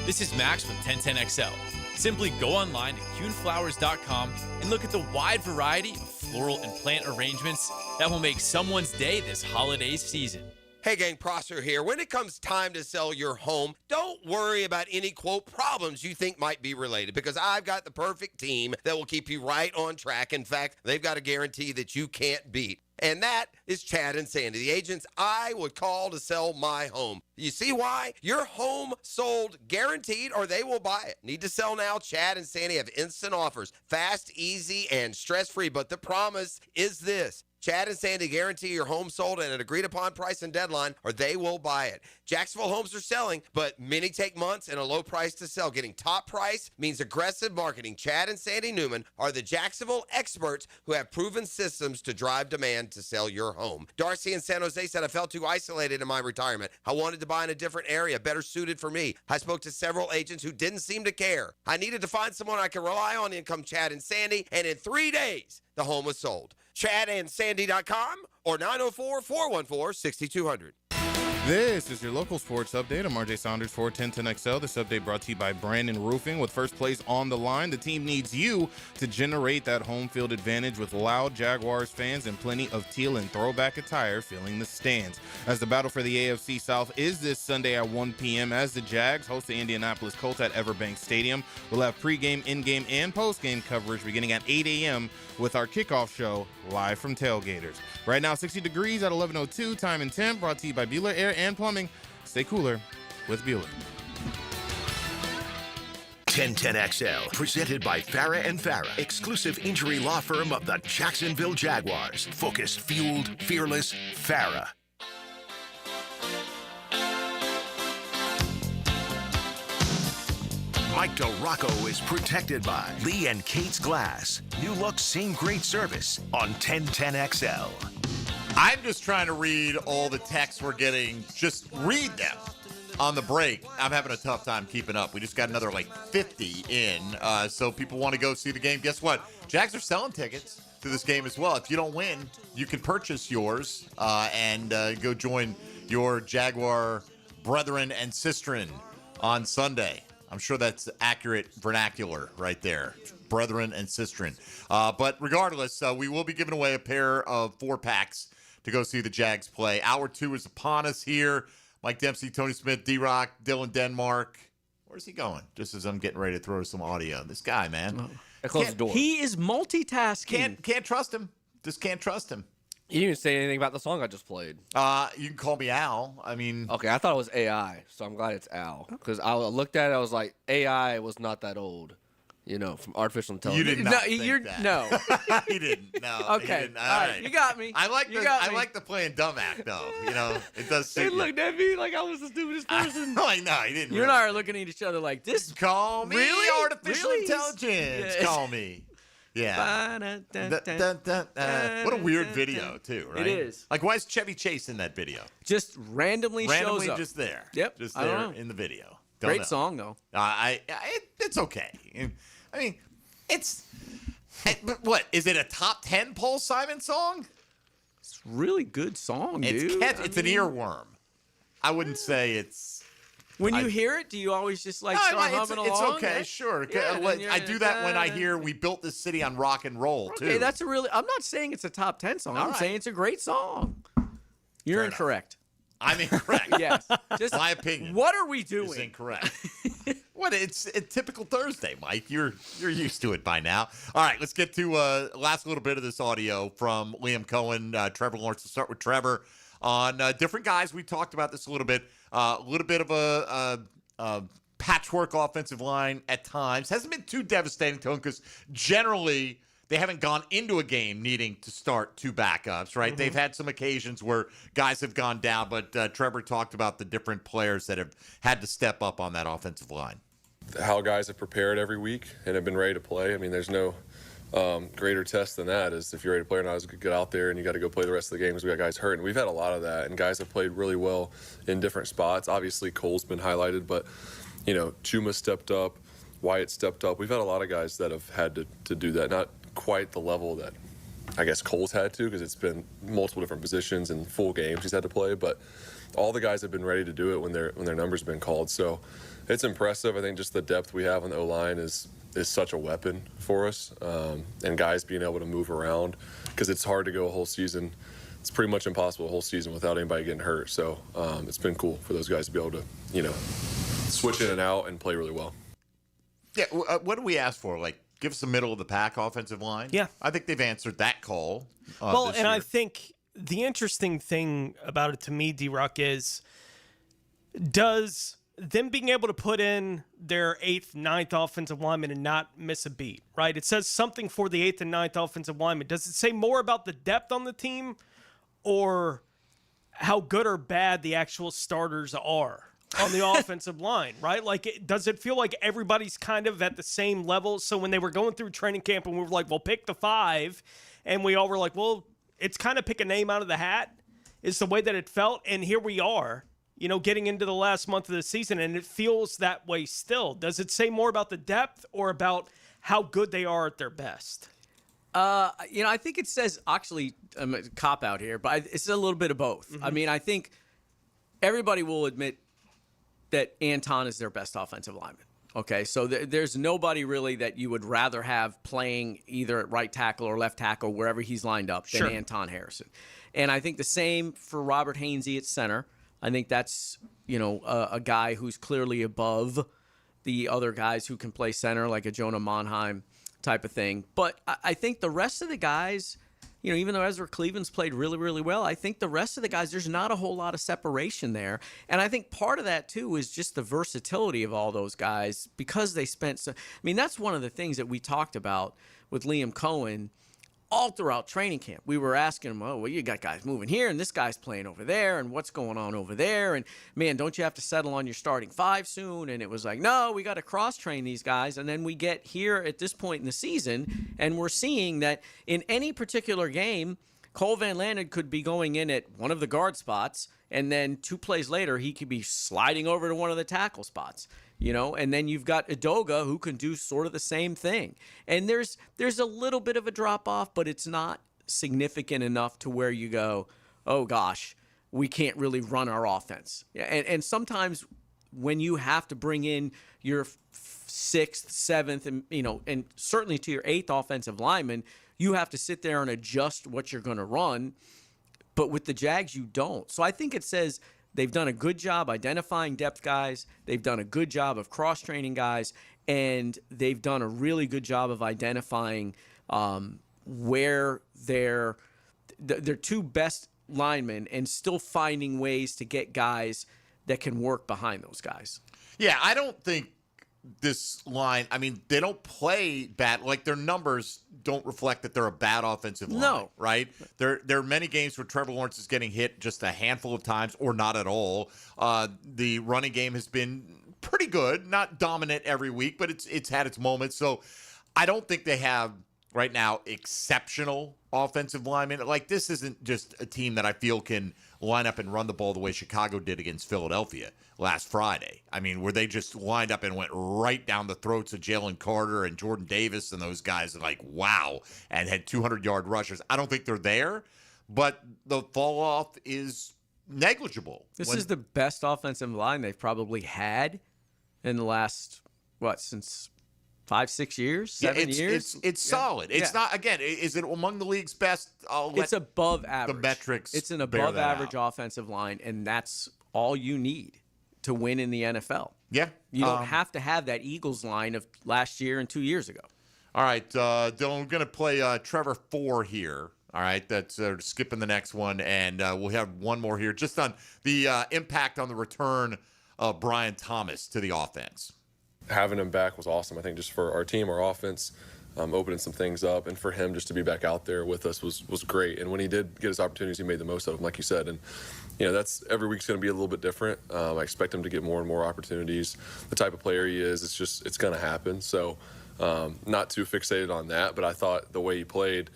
[SPEAKER 14] This is Max with 1010XL. Simply go online to kuhnflowers.com and look at the wide variety of floral and plant arrangements that will make someone's day this holiday season.
[SPEAKER 28] Hey gang, Prosser here. When it comes time to sell your home, don't worry about any, quote, problems you think might be related, because I've got the perfect team that will keep you right on track. In fact, they've got a guarantee that you can't beat. And that is Chad and Sandy, the agents I would call to sell my home. You see why? Your home sold guaranteed or they will buy it. Need to sell now? Chad and Sandy have instant offers. Fast, easy, and stress-free. But the promise is this. Chad and Sandy guarantee your home sold at an agreed-upon price and deadline, or they will buy it. Jacksonville homes are selling, but many take months and a low price to sell. Getting top price means aggressive marketing. Chad and Sandy Newman are the Jacksonville experts who have proven systems to drive demand to sell your home. Darcy in San Jose said, I felt too isolated in my retirement. I wanted to buy in a different area, better suited for me. I spoke to several agents who didn't seem to care. I needed to find someone I could rely on. In come Chad and Sandy, and in 3 days, the home was sold. ChadandSandy.com or 904-414-6200.
[SPEAKER 1] This is your local sports update. I'm RJ Saunders for 1010XL. This update brought to you by Brandon Roofing. With first place on the line, the team needs you to generate that home field advantage with loud Jaguars fans and plenty of teal and throwback attire filling the stands. As the battle for the AFC South is this Sunday at 1 p.m. as the Jags host the Indianapolis Colts at Everbank Stadium. We'll have pregame, in-game, and postgame coverage beginning at 8 a.m. with our kickoff show live from Tailgaters. Right now, 60 degrees at 11:02. Time and temp brought to you by Bueller Air and Plumbing. Stay cooler with Bueller.
[SPEAKER 3] 1010XL, presented by Farah and Farah, exclusive injury law firm of the Jacksonville Jaguars. Focused, fueled, fearless, Farah. Mike DeRocco is protected by Lee and Kate's Glass. New look, same great service on 1010XL.
[SPEAKER 4] I'm just trying to read all the texts we're getting. Just read them on the break. I'm having a tough time keeping up. We just got another 50 in. So people want to go see the game. Guess what? Jags are selling tickets to this game as well. If you don't win, you can purchase yours and go join your Jaguar brethren and sistren on Sunday. I'm sure that's accurate vernacular right there. Brethren and sistren. But regardless, we will be giving away a pair of 4-packs to go see the Jags play. Hour 2 is upon us here. Mike Dempsey, Tony Smith, D-Rock, Dylan Denmark. Where's he going? Just as I'm getting ready to throw some audio. This guy, man.
[SPEAKER 5] Close the door.
[SPEAKER 6] He is multitasking.
[SPEAKER 4] Can't trust him. Just can't trust him.
[SPEAKER 5] You didn't even say anything about the song I just played.
[SPEAKER 4] You can call me Al. I mean...
[SPEAKER 5] Okay, I thought it was AI, so I'm glad it's Al. Because I looked at it, I was like, AI was not that old. From artificial intelligence.
[SPEAKER 4] You did not think that.
[SPEAKER 6] No.
[SPEAKER 4] He didn't. No.
[SPEAKER 6] Okay.
[SPEAKER 4] He didn't.
[SPEAKER 6] All right. You got me.
[SPEAKER 4] I like the playing dumb act, though. It does suit
[SPEAKER 5] They looked at me like I was the stupidest person.
[SPEAKER 4] No, he didn't.
[SPEAKER 6] You and I are looking at each other like this.
[SPEAKER 4] Call me
[SPEAKER 6] really?
[SPEAKER 4] artificial intelligence.
[SPEAKER 6] Yes.
[SPEAKER 4] Call me. Yeah. What a weird video, too, right?
[SPEAKER 6] It is.
[SPEAKER 4] Why is Chevy Chase in that video?
[SPEAKER 6] Just randomly shows up.
[SPEAKER 4] Just there.
[SPEAKER 6] Yep.
[SPEAKER 4] Just
[SPEAKER 6] I don't
[SPEAKER 4] there
[SPEAKER 6] know.
[SPEAKER 4] in the video.
[SPEAKER 6] Great song, though.
[SPEAKER 4] It's okay. I mean, but what? Is it a top 10 Paul Simon song?
[SPEAKER 6] It's a really good song, dude.
[SPEAKER 4] It's an earworm. I wouldn't say it's...
[SPEAKER 6] When you hear it, do you always just start humming along?
[SPEAKER 4] It's okay, sure.
[SPEAKER 6] Yeah,
[SPEAKER 4] I do that when I hear We Built This City on Rock and Roll, too.
[SPEAKER 6] Okay, that's I'm not saying it's a top 10 song. I'm saying it's a great song. You're incorrect.
[SPEAKER 4] I'm incorrect.
[SPEAKER 6] Yes. Just
[SPEAKER 4] my opinion.
[SPEAKER 6] What are we doing?
[SPEAKER 4] Is incorrect. What? It's a typical Thursday, Mike. You're used to it by now. All right, let's get to last little bit of this audio from Liam Cohen, Trevor Lawrence. To start with Trevor on different guys. We talked about this a little bit. A little bit of a patchwork offensive line at times. Hasn't been too devastating to him because generally they haven't gone into a game needing to start 2 backups, right? Mm-hmm. They've had some occasions where guys have gone down, but Trevor talked about the different players that have had to step up on that offensive line.
[SPEAKER 2] How guys have prepared every week and have been ready to play. I mean, there's no greater test than that is if you're ready to play or not, is get out there and you got to go play the rest of the games. We got guys hurt, and we've had a lot of that, and guys have played really well in different spots. Obviously, Cole's been highlighted, but, Chuma stepped up, Wyatt stepped up. We've had a lot of guys that have had to do that. Not quite the level that I guess Cole's had to, because it's been multiple different positions and full games he's had to play, but all the guys have been ready to do it when their numbers have been called. So it's impressive. I think just the depth we have on the O-line is such a weapon for us, and guys being able to move around, because it's hard to go a whole season. It's pretty much impossible a whole season without anybody getting hurt. So it's been cool for those guys to be able to, switch in and out and play really well.
[SPEAKER 4] Yeah, what do we ask for? give us a middle-of-the-pack offensive line.
[SPEAKER 7] Yeah.
[SPEAKER 4] I think they've answered that call.
[SPEAKER 7] Well,
[SPEAKER 4] this
[SPEAKER 7] and
[SPEAKER 4] year.
[SPEAKER 7] I think the interesting thing about it to me, D-Ruck, is does them being able to put in their 8th, 9th offensive lineman and not miss a beat, right? It says something for the 8th and 9th offensive lineman. Does it say more about the depth on the team or how good or bad the actual starters are on the offensive line, right? Like, does it feel like everybody's kind of at the same level? So when they were going through training camp and we were like, well, pick the 5, and we all were like, well, it's kind of pick a name out of the hat is the way that it felt. And here we are, getting into the last month of the season, and it feels that way still. Does it say more about the depth or about how good they are at their best?
[SPEAKER 6] I think it says, actually, I'm a cop out here, but it's a little bit of both.
[SPEAKER 7] Mm-hmm.
[SPEAKER 6] I mean, I think everybody will admit that Anton is their best offensive lineman. Okay, so there's nobody really that you would rather have playing either at right tackle or left tackle, wherever he's lined up, than Anton Harrison. And I think the same for Robert Hainsey at center. I think that's, a guy who's clearly above the other guys who can play center, like a Jonah Monheim type of thing. But I think the rest of the guys, even though Ezra Cleveland's played really, really well, I think the rest of the guys, there's not a whole lot of separation there. And I think part of that, too, is just the versatility of all those guys because they spent so. I mean, that's one of the things that we talked about with Liam Cohen all throughout training camp. We were asking him, well, you got guys moving here, and this guy's playing over there, and what's going on over there? And, man, don't you have to settle on your starting 5 soon? And it was like, no, we got to cross-train these guys. And then we get here at this point in the season, and we're seeing that in any particular game, Cole Van Lanen could be going in at one of the guard spots, and then 2 plays later, he could be sliding over to one of the tackle spots. And then you've got Edoga who can do sort of the same thing. And there's a little bit of a drop-off, but it's not significant enough to where you go, oh, gosh, we can't really run our offense. And sometimes when you have to bring in your 6th, 7th, and certainly to your 8th offensive lineman, you have to sit there and adjust what you're going to run. But with the Jags, you don't. So I think it says they've done a good job identifying depth guys. They've done a good job of cross-training guys. And they've done a really good job of identifying where their 2 best linemen and still finding ways to get guys that can work behind those guys.
[SPEAKER 4] Yeah, I don't think this line, they don't play bad. Like, their numbers don't reflect that they're a bad offensive line, right? There are many games where Trevor Lawrence is getting hit just a handful of times or not at all. The running game has been pretty good, not dominant every week, but it's had its moments. So I don't think they have right now exceptional offensive linemen. Like, this isn't just a team that I feel can line up and run the ball the way Chicago did against Philadelphia last Friday. Where they just lined up and went right down the throats of Jalen Carter and Jordan Davis and those guys, like, wow, and had 200-yard rushers. I don't think they're there, but the fall off is negligible.
[SPEAKER 6] This is the best offensive line they've probably had in the last, since 5-6 years, 7 years.
[SPEAKER 4] It's solid. It's not, again, is it among the league's best?
[SPEAKER 6] It's above average.
[SPEAKER 4] The metrics.
[SPEAKER 6] It's an above average offensive line, and that's all you need to win in the NFL.
[SPEAKER 4] Yeah.
[SPEAKER 6] You don't have to have that Eagles line of last year and 2 years ago.
[SPEAKER 4] All right, Dylan, we're going to play Trevor 4 here. All right, that's skipping the next one, and we'll have one more here just on the impact on the return of Brian Thomas to the offense.
[SPEAKER 2] Having him back was awesome. I think just for our team, our offense, opening some things up, and for him just to be back out there with us was great. And when he did get his opportunities, he made the most of them, like you said. And that's every week's going to be a little bit different. I expect him to get more and more opportunities. The type of player he is, it's going to happen. So not too fixated on that, but I thought the way he played,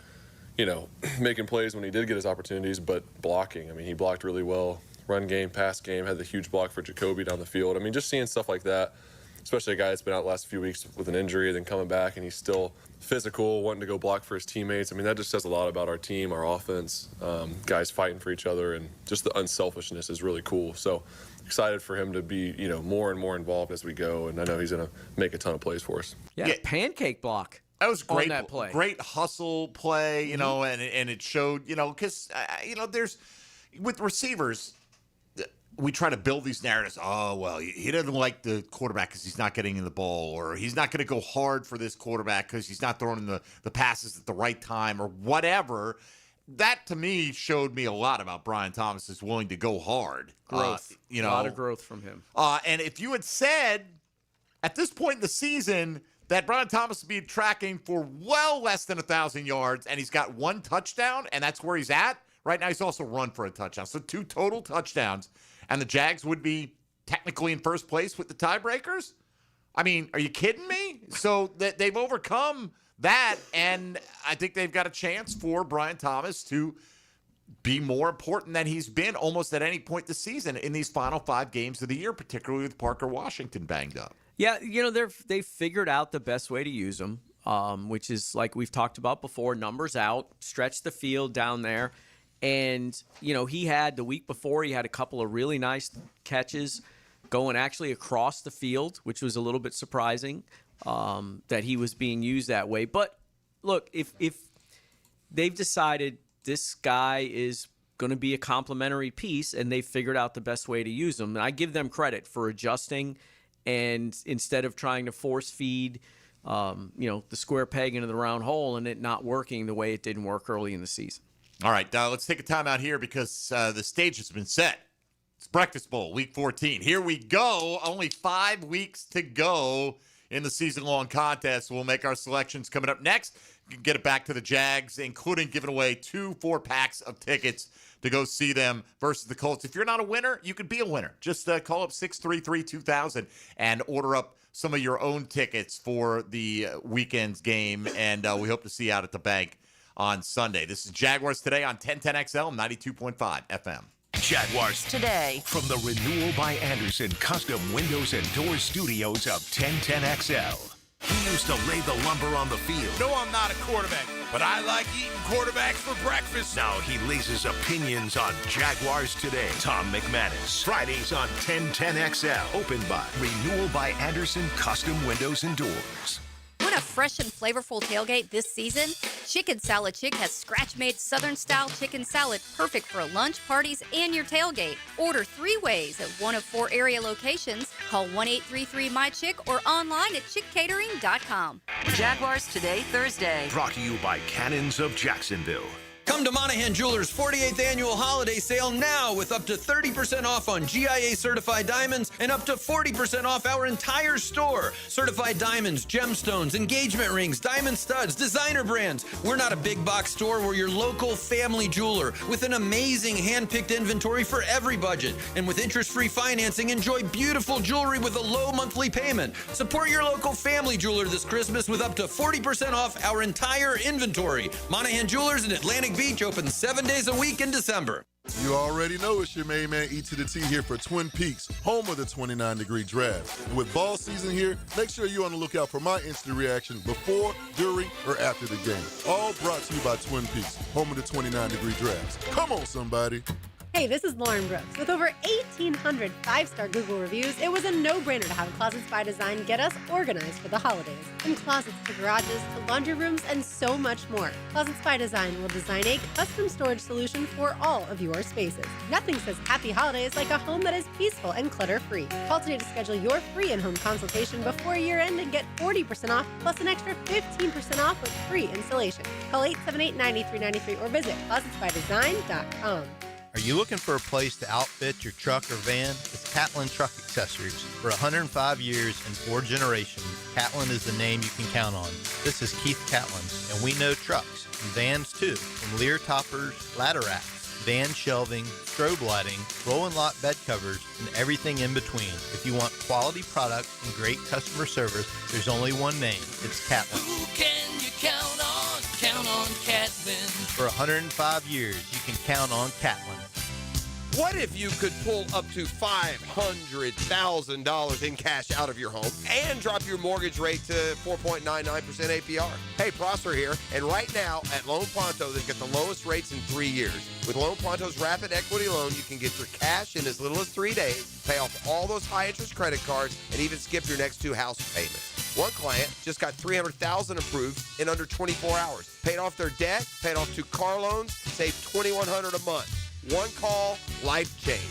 [SPEAKER 2] making plays when he did get his opportunities, but blocking. He blocked really well. Run game, pass game, had the huge block for Jacoby down the field. Just seeing stuff like that, especially a guy that's been out the last few weeks with an injury, then coming back and he's still physical, wanting to go block for his teammates. That just says a lot about our team, our offense, guys fighting for each other, and just the unselfishness is really cool. So excited for him to be, more and more involved as we go, and I know he's going to make a ton of plays for us.
[SPEAKER 6] Yeah, pancake block.
[SPEAKER 4] That was great.
[SPEAKER 6] On that play.
[SPEAKER 4] Great hustle play, and it showed, because, there's with receivers, we try to build these narratives. Oh, well, he doesn't like the quarterback because he's not getting in the ball, or he's not going to go hard for this quarterback because he's not throwing the passes at the right time, or whatever. That, to me, showed me a lot about Brian Thomas is willing to go hard.
[SPEAKER 6] Growth.
[SPEAKER 4] You know,
[SPEAKER 6] a lot of growth from him.
[SPEAKER 4] And if you had said at this point in the season that Brian Thomas would be tracking for well less than 1,000 yards and he's got 1 touchdown and that's where he's at, right now he's also run for a touchdown. So 2 total touchdowns. And the Jags would be technically in first place with the tiebreakers? I mean, are you kidding me? So they've overcome that, and I think they've got a chance for Brian Thomas to be more important than he's been almost at any point this season in these final 5 games of the year, particularly with Parker Washington banged up.
[SPEAKER 6] Yeah, you know, they've figured out the best way to use him, which is, like we've talked about before, numbers out, stretch the field down there. And, you know, the week before, he had a couple of really nice catches going actually across the field, which was a little bit surprising that he was being used that way. But, look, if they've decided this guy is going to be a complementary piece and they've figured out the best way to use him, and I give them credit for adjusting and instead of trying to force feed, the square peg into the round hole and it not working the way it didn't work early in the season.
[SPEAKER 4] All right, let's take a time out here because the stage has been set. It's Breakfast Bowl, Week 14. Here we go. Only 5 weeks to go in the season-long contest. We'll make our selections coming up next. You can get it back to the Jags, including giving away 2 4-packs of tickets to go see them versus the Colts. If you're not a winner, you could be a winner. Just call up 633-2000 and order up some of your own tickets for the weekend's game, and we hope to see you out at the bank on Sunday. This is Jaguars Today on 1010XL, 92.5 FM.
[SPEAKER 3] Jaguars
[SPEAKER 8] Today.
[SPEAKER 3] From the Renewal by Anderson Custom Windows and Doors Studios of 1010XL. He used to lay the lumber on the field.
[SPEAKER 9] No, I'm not a quarterback, but I like eating quarterbacks for breakfast.
[SPEAKER 3] Now he lays his opinions on Jaguars Today. Tom McManus. Fridays on 1010XL. Opened by Renewal by Anderson Custom Windows and Doors.
[SPEAKER 11] Want a fresh and flavorful tailgate this season? Chicken Salad Chick has scratch-made Southern-style chicken salad perfect for lunch, parties, and your tailgate. Order 3 ways at one of 4 area locations. Call 1-833-MY-CHICK or online at chickcatering.com.
[SPEAKER 8] Jaguars Today, Thursday.
[SPEAKER 3] Brought to you by Cannons of Jacksonville.
[SPEAKER 17] Come to Monahan Jewelers' 48th annual holiday sale now with up to 30% off on GIA certified diamonds and up to 40% off our entire store. Certified diamonds, gemstones, engagement rings, diamond studs, designer brands. We're not a big box store. We're your local family jeweler with an amazing hand-picked inventory for every budget. And with interest-free financing, enjoy beautiful jewelry with a low monthly payment. Support your local family jeweler this Christmas with up to 40% off our entire inventory. Monahan Jewelers in Atlantic Beach open 7 days a week in December.
[SPEAKER 12] You already know it's your main man E to the T here for Twin Peaks, home of the 29-degree draft. And with ball season here, make sure you're on the lookout for my instant reaction before, during, or after the game. All brought to you by Twin Peaks, home of the 29-degree drafts. Come on, somebody.
[SPEAKER 15] Hey, this is Lauren Brooks. With over 1,800 five-star Google reviews, it was a no-brainer to have Closets by Design get us organized for the holidays. From closets to garages to laundry rooms and so much more. Closets by Design will design a custom storage solution for all of your spaces. Nothing says happy holidays like a home that is peaceful and clutter-free. Call today to schedule your free in-home consultation before year-end and get 40% off plus an extra 15% off with free installation. Call 878-9393 or visit closetsbydesign.com.
[SPEAKER 18] Are you looking for a place to outfit your truck or van? It's Catlin Truck Accessories. For 105 years and 4 generations, Catlin is the name you can count on. This is Keith Catlin, and we know trucks and vans too. From Lear toppers, ladder racks, van shelving, strobe lighting, roll and lock bed covers, and everything in between. If you want quality products and great customer service, there's only one name. It's Catlin.
[SPEAKER 19] Who can you count on? Count on Catlin.
[SPEAKER 18] For 105 years, you can count on Catlin.
[SPEAKER 28] What if you could pull up to $500,000 in cash out of your home and drop your mortgage rate to 4.99% APR? Hey, Prosser here, and right now at Loan Pronto, they get the lowest rates in 3 years. With Loan Pronto's rapid equity loan, you can get your cash in as little as 3 days, pay off all those high-interest credit cards, and even skip your next 2 house payments. One client just got $300,000 approved in under 24 hours. Paid off their debt, paid off 2 car loans, saved $2,100 a month. One call, life change.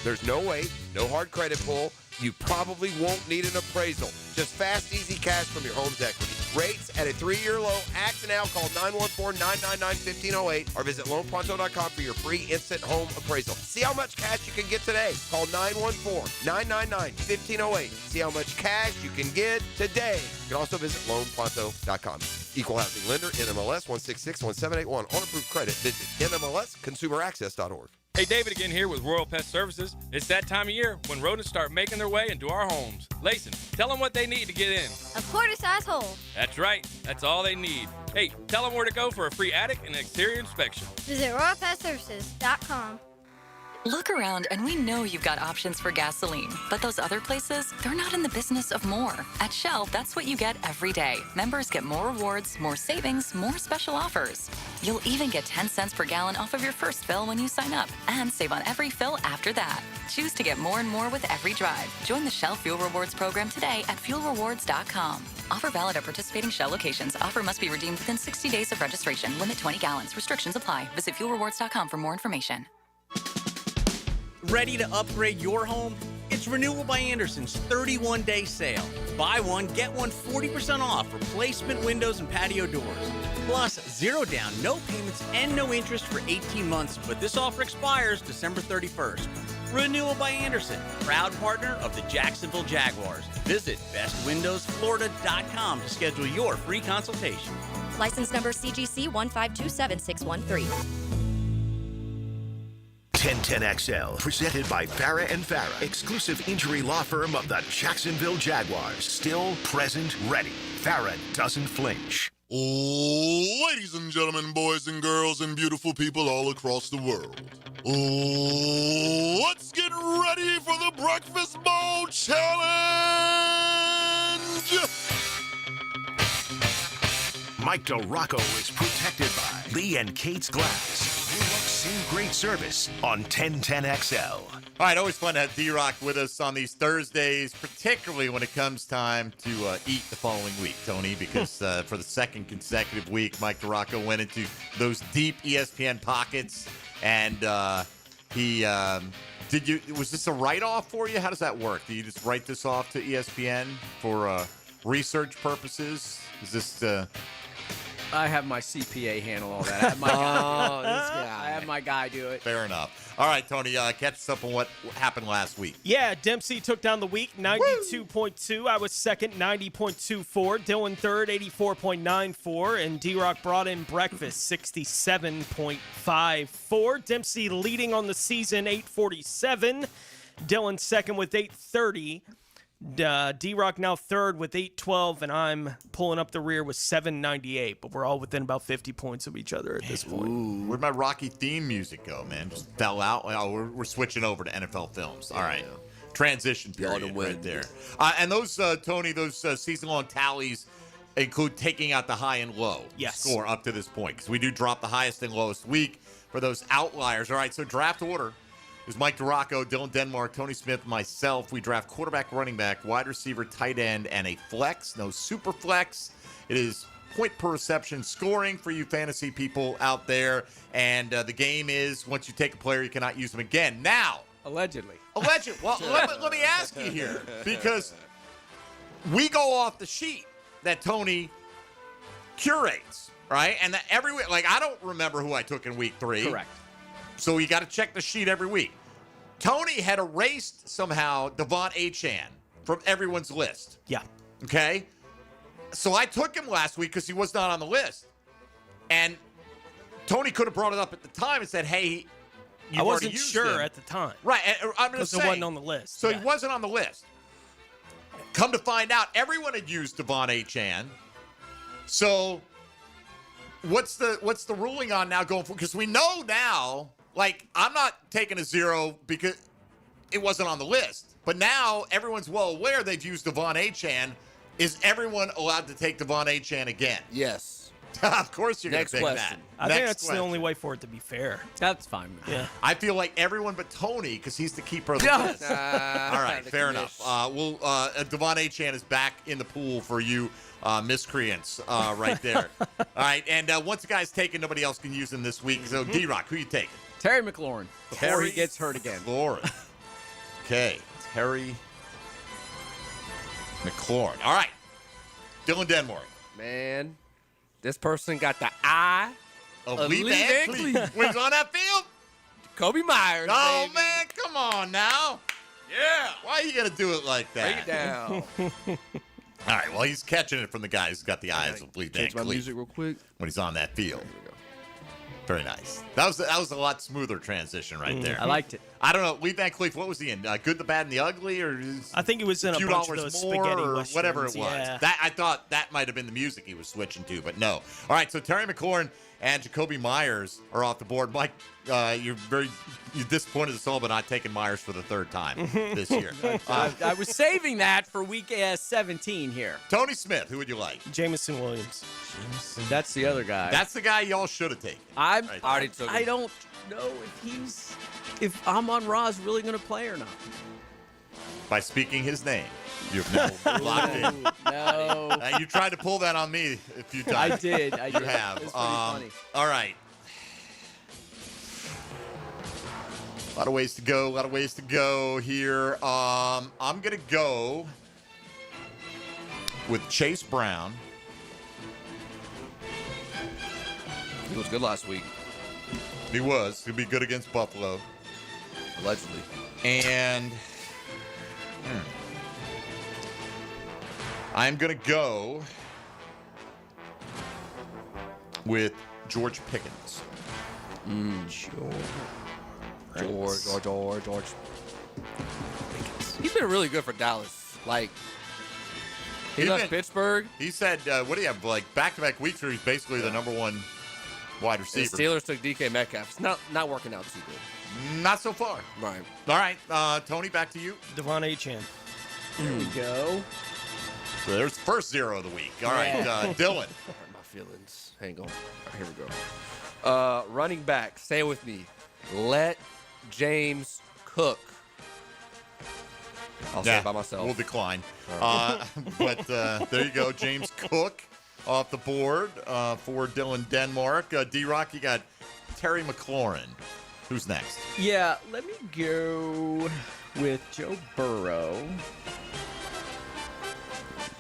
[SPEAKER 28] There's no wait, no hard credit pull. You probably won't need an appraisal. Just fast, easy cash from your home's equity. Rates at a 3-year low. Act now. Call 914-999-1508 or visit loanpronto.com for your free instant home appraisal. See how much cash you can get today. Call 914-999-1508. See how much cash you can get today. You can also visit loanpronto.com. Equal housing lender, NMLS 1661781. On approved credit, visit NMLSconsumeraccess.org.
[SPEAKER 13] Hey, David again here with Royal Pest Services. It's that time of year when rodents start making their way into our homes. Layson, tell them what they need to get in.
[SPEAKER 16] A quarter-size hole.
[SPEAKER 13] That's right. That's all they need. Hey, tell them where to go for a free attic and exterior inspection.
[SPEAKER 16] Visit RoyalPestServices.com.
[SPEAKER 20] Look around and we know you've got options for gasoline, but those other places, they're not in the business of more. At Shell, that's what you get every day. Members get more rewards, more savings, more special offers. You'll even get 10 cents per gallon off of your first fill when you sign up and save on every fill after that. Choose to get more and more with every drive. Join the Shell Fuel Rewards program today at fuelrewards.com. Offer valid at participating Shell locations. Offer must be redeemed within 60 days of registration. Limit 20 gallons. Restrictions apply. Visit fuelrewards.com for more information.
[SPEAKER 21] Ready to upgrade your home? It's Renewal by Anderson's 31-day sale. Buy one, get one 40% off replacement windows and patio doors. Plus, 0 down, no payments, and no interest for 18 months, but this offer expires December 31st. Renewal by Anderson, proud partner of the Jacksonville Jaguars. Visit bestwindowsflorida.com to schedule your free consultation.
[SPEAKER 11] License number CGC 1527613.
[SPEAKER 3] 1010XL, presented by Farah and Farah, exclusive injury law firm of the Jacksonville Jaguars. Still, present, ready. Farah doesn't flinch.
[SPEAKER 12] Ladies and gentlemen, boys and girls, and beautiful people all across the world, let's get ready for the Breakfast Bowl Challenge!
[SPEAKER 3] Mike DeRocco is protected by Lee and Kate's Glass. Same great service on 1010XL.
[SPEAKER 4] All right, always fun to have D-Rock with us on these Thursdays, particularly when it comes time to eat the following week, Tony, because for the second consecutive week, Mike DeRocco went into those deep ESPN pockets, and was this a write-off for you? How does that work? Do you just write this off to ESPN for research purposes? Is this...
[SPEAKER 6] I have my CPA handle all that. I have my guy. I have my guy do it.
[SPEAKER 4] Fair enough. All right, Tony, catch us up on what happened last week.
[SPEAKER 7] Yeah, Dempsey took down the week, 92.2. I was second, 90.24. Dylan third, 84.94. And D-Rock brought in breakfast, 67.54. Dempsey leading on the season, 847. Dylan second with 830. D-Rock now third with 812, and I'm pulling up the rear with 798, but we're all within about 50 points of each other at this point.
[SPEAKER 4] Ooh, where'd my Rocky theme music go, man? Just fell out. Oh, we're switching over to NFL films. All right. Transition period right there. And those, Tony, those season-long tallies include taking out the high and low score up to this point, because we do drop the highest and lowest week for those outliers. All right, so draft order. It was Mike DeRocco, Dylan Denmark, Tony Smith, myself. We draft quarterback, running back, wide receiver, tight end, and a flex. No super flex. It is point per reception scoring for you fantasy people out there. And the game is once you take a player, you cannot use them again. Now.
[SPEAKER 6] Allegedly.
[SPEAKER 4] Well, let me ask you here, because we go off the sheet that Tony curates, right? And that every week, like, I don't remember who I took in week 3.
[SPEAKER 6] Correct.
[SPEAKER 4] So you got to check the sheet every week. Tony had erased somehow Devon Achane from everyone's list.
[SPEAKER 7] Yeah.
[SPEAKER 4] Okay? So I took him last week because he was not on the list. And Tony could have brought it up at the time and said, hey,
[SPEAKER 7] I wasn't sure at the time.
[SPEAKER 4] Right. I'm going to say.
[SPEAKER 7] Because it wasn't on the list.
[SPEAKER 4] So he wasn't on the list. Come to find out, everyone had used Devon Achane. So what's the ruling on now going forward? Because we know now, like, I'm not taking a 0 because it wasn't on the list. But now everyone's well aware they've used Devon Achane. Is everyone allowed to take Devon Achane again?
[SPEAKER 5] Yes.
[SPEAKER 4] Of course you're going to take that.
[SPEAKER 7] I think that's the only way for it to be fair.
[SPEAKER 6] That's fine.
[SPEAKER 7] Yeah.
[SPEAKER 4] I feel like everyone but Tony, because he's the keeper of the list. All right, fair enough. Devon Achane is back in the pool for you miscreants right there. All right, and once the guy's taken, nobody else can use him this week. So, D-Rock, who you taking?
[SPEAKER 6] Terry McLaurin before he gets hurt again.
[SPEAKER 4] McLaurin. Okay. Terry McLaurin. All right. Dylan Denmark.
[SPEAKER 5] Man, this person got the eye
[SPEAKER 4] of Lee Van Cleef. When he's on that field?
[SPEAKER 5] Kobe Myers.
[SPEAKER 4] Oh,
[SPEAKER 5] baby.
[SPEAKER 4] man. Come on now.
[SPEAKER 5] Yeah.
[SPEAKER 4] Why are you going to do it like that?
[SPEAKER 5] Break it down.
[SPEAKER 4] All right. Well, he's catching it from the guy who's got the eyes of Lee Van
[SPEAKER 5] Change my
[SPEAKER 4] Cleef
[SPEAKER 5] music real quick.
[SPEAKER 4] when he's on that field. Very nice. That was a lot smoother transition right there.
[SPEAKER 6] I liked it.
[SPEAKER 4] I don't know. Lee Van Cleef, what was he in? Good, the Bad, and the Ugly? Or
[SPEAKER 7] I think it was in a
[SPEAKER 4] few
[SPEAKER 7] bunch of
[SPEAKER 4] dollars
[SPEAKER 7] those
[SPEAKER 4] more,
[SPEAKER 7] spaghetti
[SPEAKER 4] or
[SPEAKER 7] westerns,
[SPEAKER 4] whatever it was.
[SPEAKER 7] yeah.
[SPEAKER 4] That I thought that might have been the music he was switching to, but no. All right, so Terry McLaurin and Jacoby Myers are off the board. Mike, you're disappointed us all by not taking Myers for the third time this year.
[SPEAKER 6] I was saving that for week 17 here.
[SPEAKER 4] Tony Smith, who would you like?
[SPEAKER 7] Jamison Williams.
[SPEAKER 6] That's the other guy.
[SPEAKER 4] That's the guy y'all should have taken.
[SPEAKER 6] I
[SPEAKER 5] already took him.
[SPEAKER 6] I don't know if Amon-Ra's really going to play or not.
[SPEAKER 4] By speaking his name, you've now locked in.
[SPEAKER 6] No.
[SPEAKER 4] You tried to pull that on me a few times.
[SPEAKER 6] I did.
[SPEAKER 4] You have.
[SPEAKER 6] It was pretty funny.
[SPEAKER 4] All right. A lot of ways to go here. I'm going to go with Chase Brown.
[SPEAKER 5] He was good last week.
[SPEAKER 4] He was. He'll be good against Buffalo.
[SPEAKER 5] Allegedly.
[SPEAKER 4] And I'm going to go with George Pickens.
[SPEAKER 5] George. He's been really good for Dallas. Like, he left Pittsburgh.
[SPEAKER 4] He said, what do you have, like back-to-back weeks where he's basically the number one wide
[SPEAKER 5] The
[SPEAKER 4] receiver.
[SPEAKER 5] Steelers took DK Metcalf. It's not working out too good.
[SPEAKER 4] Not so far.
[SPEAKER 5] Right.
[SPEAKER 4] All right, Tony, back to you.
[SPEAKER 7] Devon Achane.
[SPEAKER 6] There we go.
[SPEAKER 4] So there's the first zero of the week. All right, Dylan.
[SPEAKER 5] Hurt my feelings. Hang on. All right, here we go. Running back. Stay with me. Let James cook. I'll say it by myself.
[SPEAKER 4] We'll decline. But there you go, James Cook off the board for Dylan Denmark. D-Rock, you got Terry McLaurin. Who's next?
[SPEAKER 6] Yeah, let me go with Joe Burrow.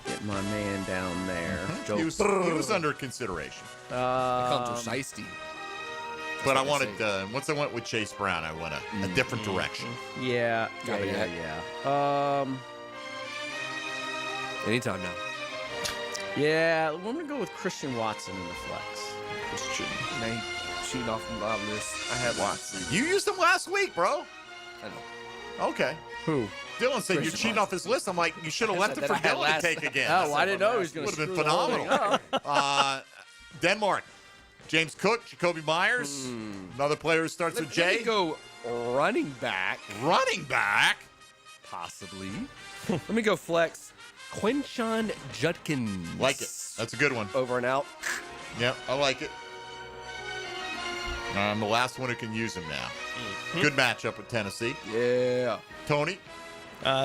[SPEAKER 6] Get my man down there.
[SPEAKER 4] He was under consideration.
[SPEAKER 5] Comes with Shiesty.
[SPEAKER 4] But I wanted, once I went with Chase Brown, I went a different direction.
[SPEAKER 6] Yeah.
[SPEAKER 5] Anytime now.
[SPEAKER 6] Yeah, I'm gonna go with Christian Watson in the flex.
[SPEAKER 5] Christian. Man, cheating off my list. I had Watson.
[SPEAKER 4] You used him last week, bro.
[SPEAKER 5] I know.
[SPEAKER 4] Okay.
[SPEAKER 6] Who?
[SPEAKER 4] Dylan said you're cheating off his list. I'm like, you should have left it for Dylan to take again.
[SPEAKER 6] Oh, I didn't know he was going to
[SPEAKER 4] would have been phenomenal. Denmark. James Cook, Jacoby Myers. Another player who starts with J.
[SPEAKER 5] Let me go running back.
[SPEAKER 4] Running back?
[SPEAKER 5] Possibly. Let me go flex. Quinshon Judkins.
[SPEAKER 4] Like it. That's a good one.
[SPEAKER 5] Over and out.
[SPEAKER 4] Yep, I like it. I'm the last one who can use him now. Good matchup with Tennessee.
[SPEAKER 5] Yeah.
[SPEAKER 4] Tony?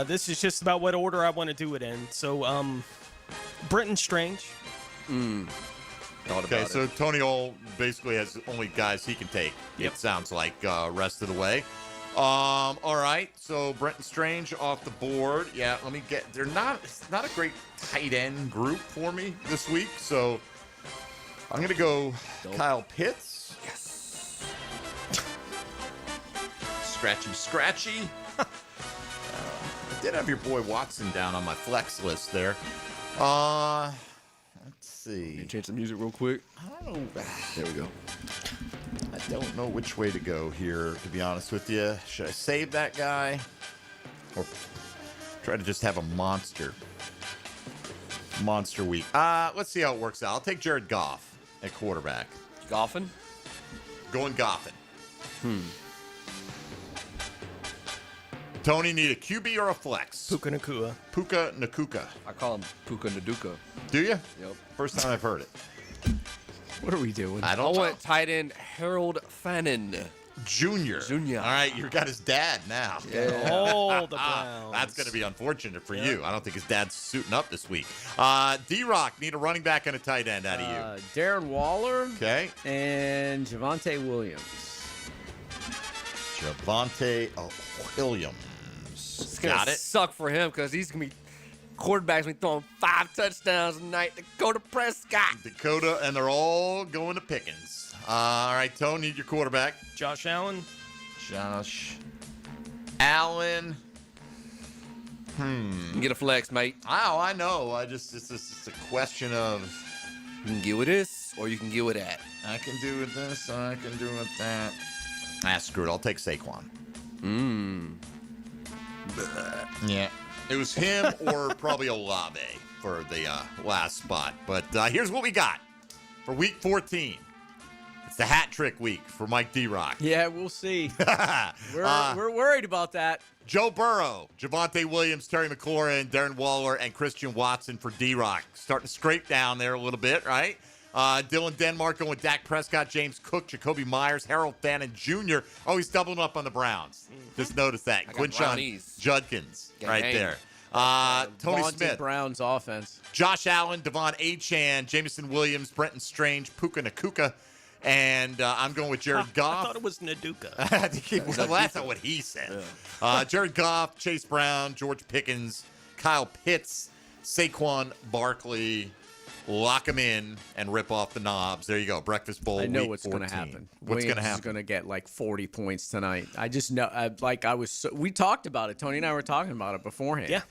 [SPEAKER 7] This is just about what order I want to do it in. So, Brenton Strange.
[SPEAKER 4] Okay, so Tony basically has only guys he can take.
[SPEAKER 7] Yep.
[SPEAKER 4] It sounds like rest of the way. All right, so Brenton Strange off the board. Yeah, let me get. It's not a great tight end group for me this week, so I'm gonna go Kyle Pitts.
[SPEAKER 5] Yes.
[SPEAKER 4] Scratchy. I did have your boy Watson down on my flex list there. Let's see.
[SPEAKER 5] Can you change the music real quick?
[SPEAKER 4] I don't know.
[SPEAKER 5] There we go.
[SPEAKER 4] I don't know which way to go here, to be honest with you. Should I save that guy? Or try to just have a monster week? Let's see how it works out. I'll take Jared Goff at quarterback.
[SPEAKER 5] Goffin?
[SPEAKER 4] Going Goffin. Tony, need a QB or a flex?
[SPEAKER 7] Puka Nacua.
[SPEAKER 4] Puka Nacua.
[SPEAKER 5] I call him Puka Naduka.
[SPEAKER 4] Do you?
[SPEAKER 5] Yep.
[SPEAKER 4] First time I've heard it.
[SPEAKER 6] What are we doing?
[SPEAKER 4] I don't know.
[SPEAKER 5] went tight end Harold Fannin.
[SPEAKER 4] Junior. All right, you got his dad now.
[SPEAKER 5] Yeah.
[SPEAKER 7] Oh, the Browns.
[SPEAKER 4] That's going to be unfortunate for you. I don't think his dad's suiting up this week. D-Rock, need a running back and a tight end out of you.
[SPEAKER 6] Darren Waller.
[SPEAKER 4] Okay.
[SPEAKER 6] And Javonte Williams.
[SPEAKER 4] Javonte Williams.
[SPEAKER 5] It's gonna
[SPEAKER 4] Got it.
[SPEAKER 5] suck for him because he's gonna be quarterbacks gonna be throwing 5 touchdowns a night. Dakota Prescott.
[SPEAKER 4] Dakota, and they're all going to Pickens. All right, Tone, need your quarterback.
[SPEAKER 7] Josh Allen.
[SPEAKER 4] Josh Allen.
[SPEAKER 5] You get a flex, mate.
[SPEAKER 4] Oh, I know. It's a question of
[SPEAKER 5] you can get with this or you can get with that.
[SPEAKER 4] I can do with this, I can do with that. Screw it. I'll take Saquon. Yeah. It was him or probably Olave for the last spot. But here's what we got for Week 14. It's the hat trick week for Mike D-Rock.
[SPEAKER 6] Yeah, we'll see. We're worried about that.
[SPEAKER 4] Joe Burrow, Javonte Williams, Terry McLaurin, Darren Waller, and Christian Watson for D-Rock. Starting to scrape down there a little bit, right? Dylan Denmark going with Dak Prescott, James Cook, Jacoby Myers, Harold Fannin Jr. Oh, he's doubling up on the Browns. Just notice that. Quinshawn Judkins right there. Tony Smith.
[SPEAKER 6] Browns offense.
[SPEAKER 4] Josh Allen, Devon Achane, Jamison Williams, Brenton Strange, Puka Nakuka. And I'm going with Jared Goff.
[SPEAKER 7] I thought it was Naduka.
[SPEAKER 4] Well, that's not what he said. Yeah. Jared Goff, Chase Brown, George Pickens, Kyle Pitts, Saquon Barkley. Lock them in and rip off the knobs. There you go. Breakfast Bowl.
[SPEAKER 6] I know
[SPEAKER 4] week
[SPEAKER 6] what's going to happen.
[SPEAKER 4] What's going to happen?
[SPEAKER 6] Is going to get like 40 points tonight. I just know. We talked about it. Tony and I were talking about it beforehand.
[SPEAKER 7] Yeah.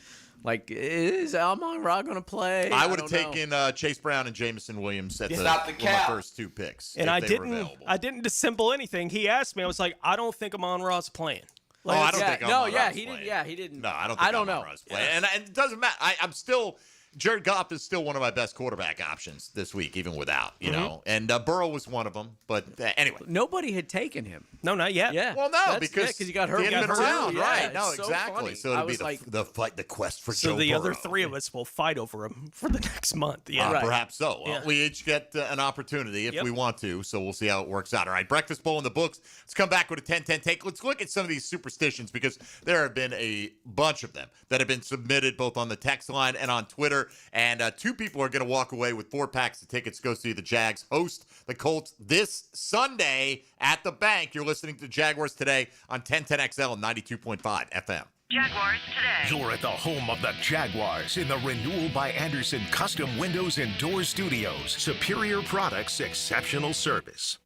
[SPEAKER 6] Like, is Amon-Ra going to play?
[SPEAKER 4] I would have taken Chase Brown and Jamison Williams at my first 2 picks.
[SPEAKER 7] And I didn't dissemble anything. He asked me. I was like, I don't think Amon-Ra's playing.
[SPEAKER 4] Like, I don't think Amon-Ra's
[SPEAKER 6] he
[SPEAKER 4] playing.
[SPEAKER 6] didn't. Yeah, he didn't.
[SPEAKER 4] No, I don't think Amon-Ra's playing. And it doesn't matter. I'm still. Jared Goff is still one of my best quarterback options this week, even without, you know. And Burrow was one of them. But anyway.
[SPEAKER 6] Nobody had taken him.
[SPEAKER 7] No, not yet.
[SPEAKER 6] Yeah.
[SPEAKER 4] Well, no, because
[SPEAKER 6] he got hurt.
[SPEAKER 4] He hadn't been around, right? No,
[SPEAKER 6] so
[SPEAKER 4] exactly.
[SPEAKER 6] funny.
[SPEAKER 4] So it'll be the fight, the quest for Joe Burrow.
[SPEAKER 7] So the other 3 of us will fight over him for the next month. Yeah,
[SPEAKER 4] perhaps so. Well, we each get an opportunity if we want to, so we'll see how it works out. All right, Breakfast Bowl in the books. Let's come back with a 10-10 take. Let's look at some of these superstitions because there have been a bunch of them that have been submitted both on the text line and on Twitter. And 2 people are going to walk away with 4 packs of tickets to go see the Jags host the Colts this Sunday at the Bank. You're listening to Jaguars Today on 1010XL 92.5 FM.
[SPEAKER 3] Jaguars Today. You're at the home of the Jaguars in the Renewal by Anderson Custom Windows and Doors Studios. Superior products, exceptional service.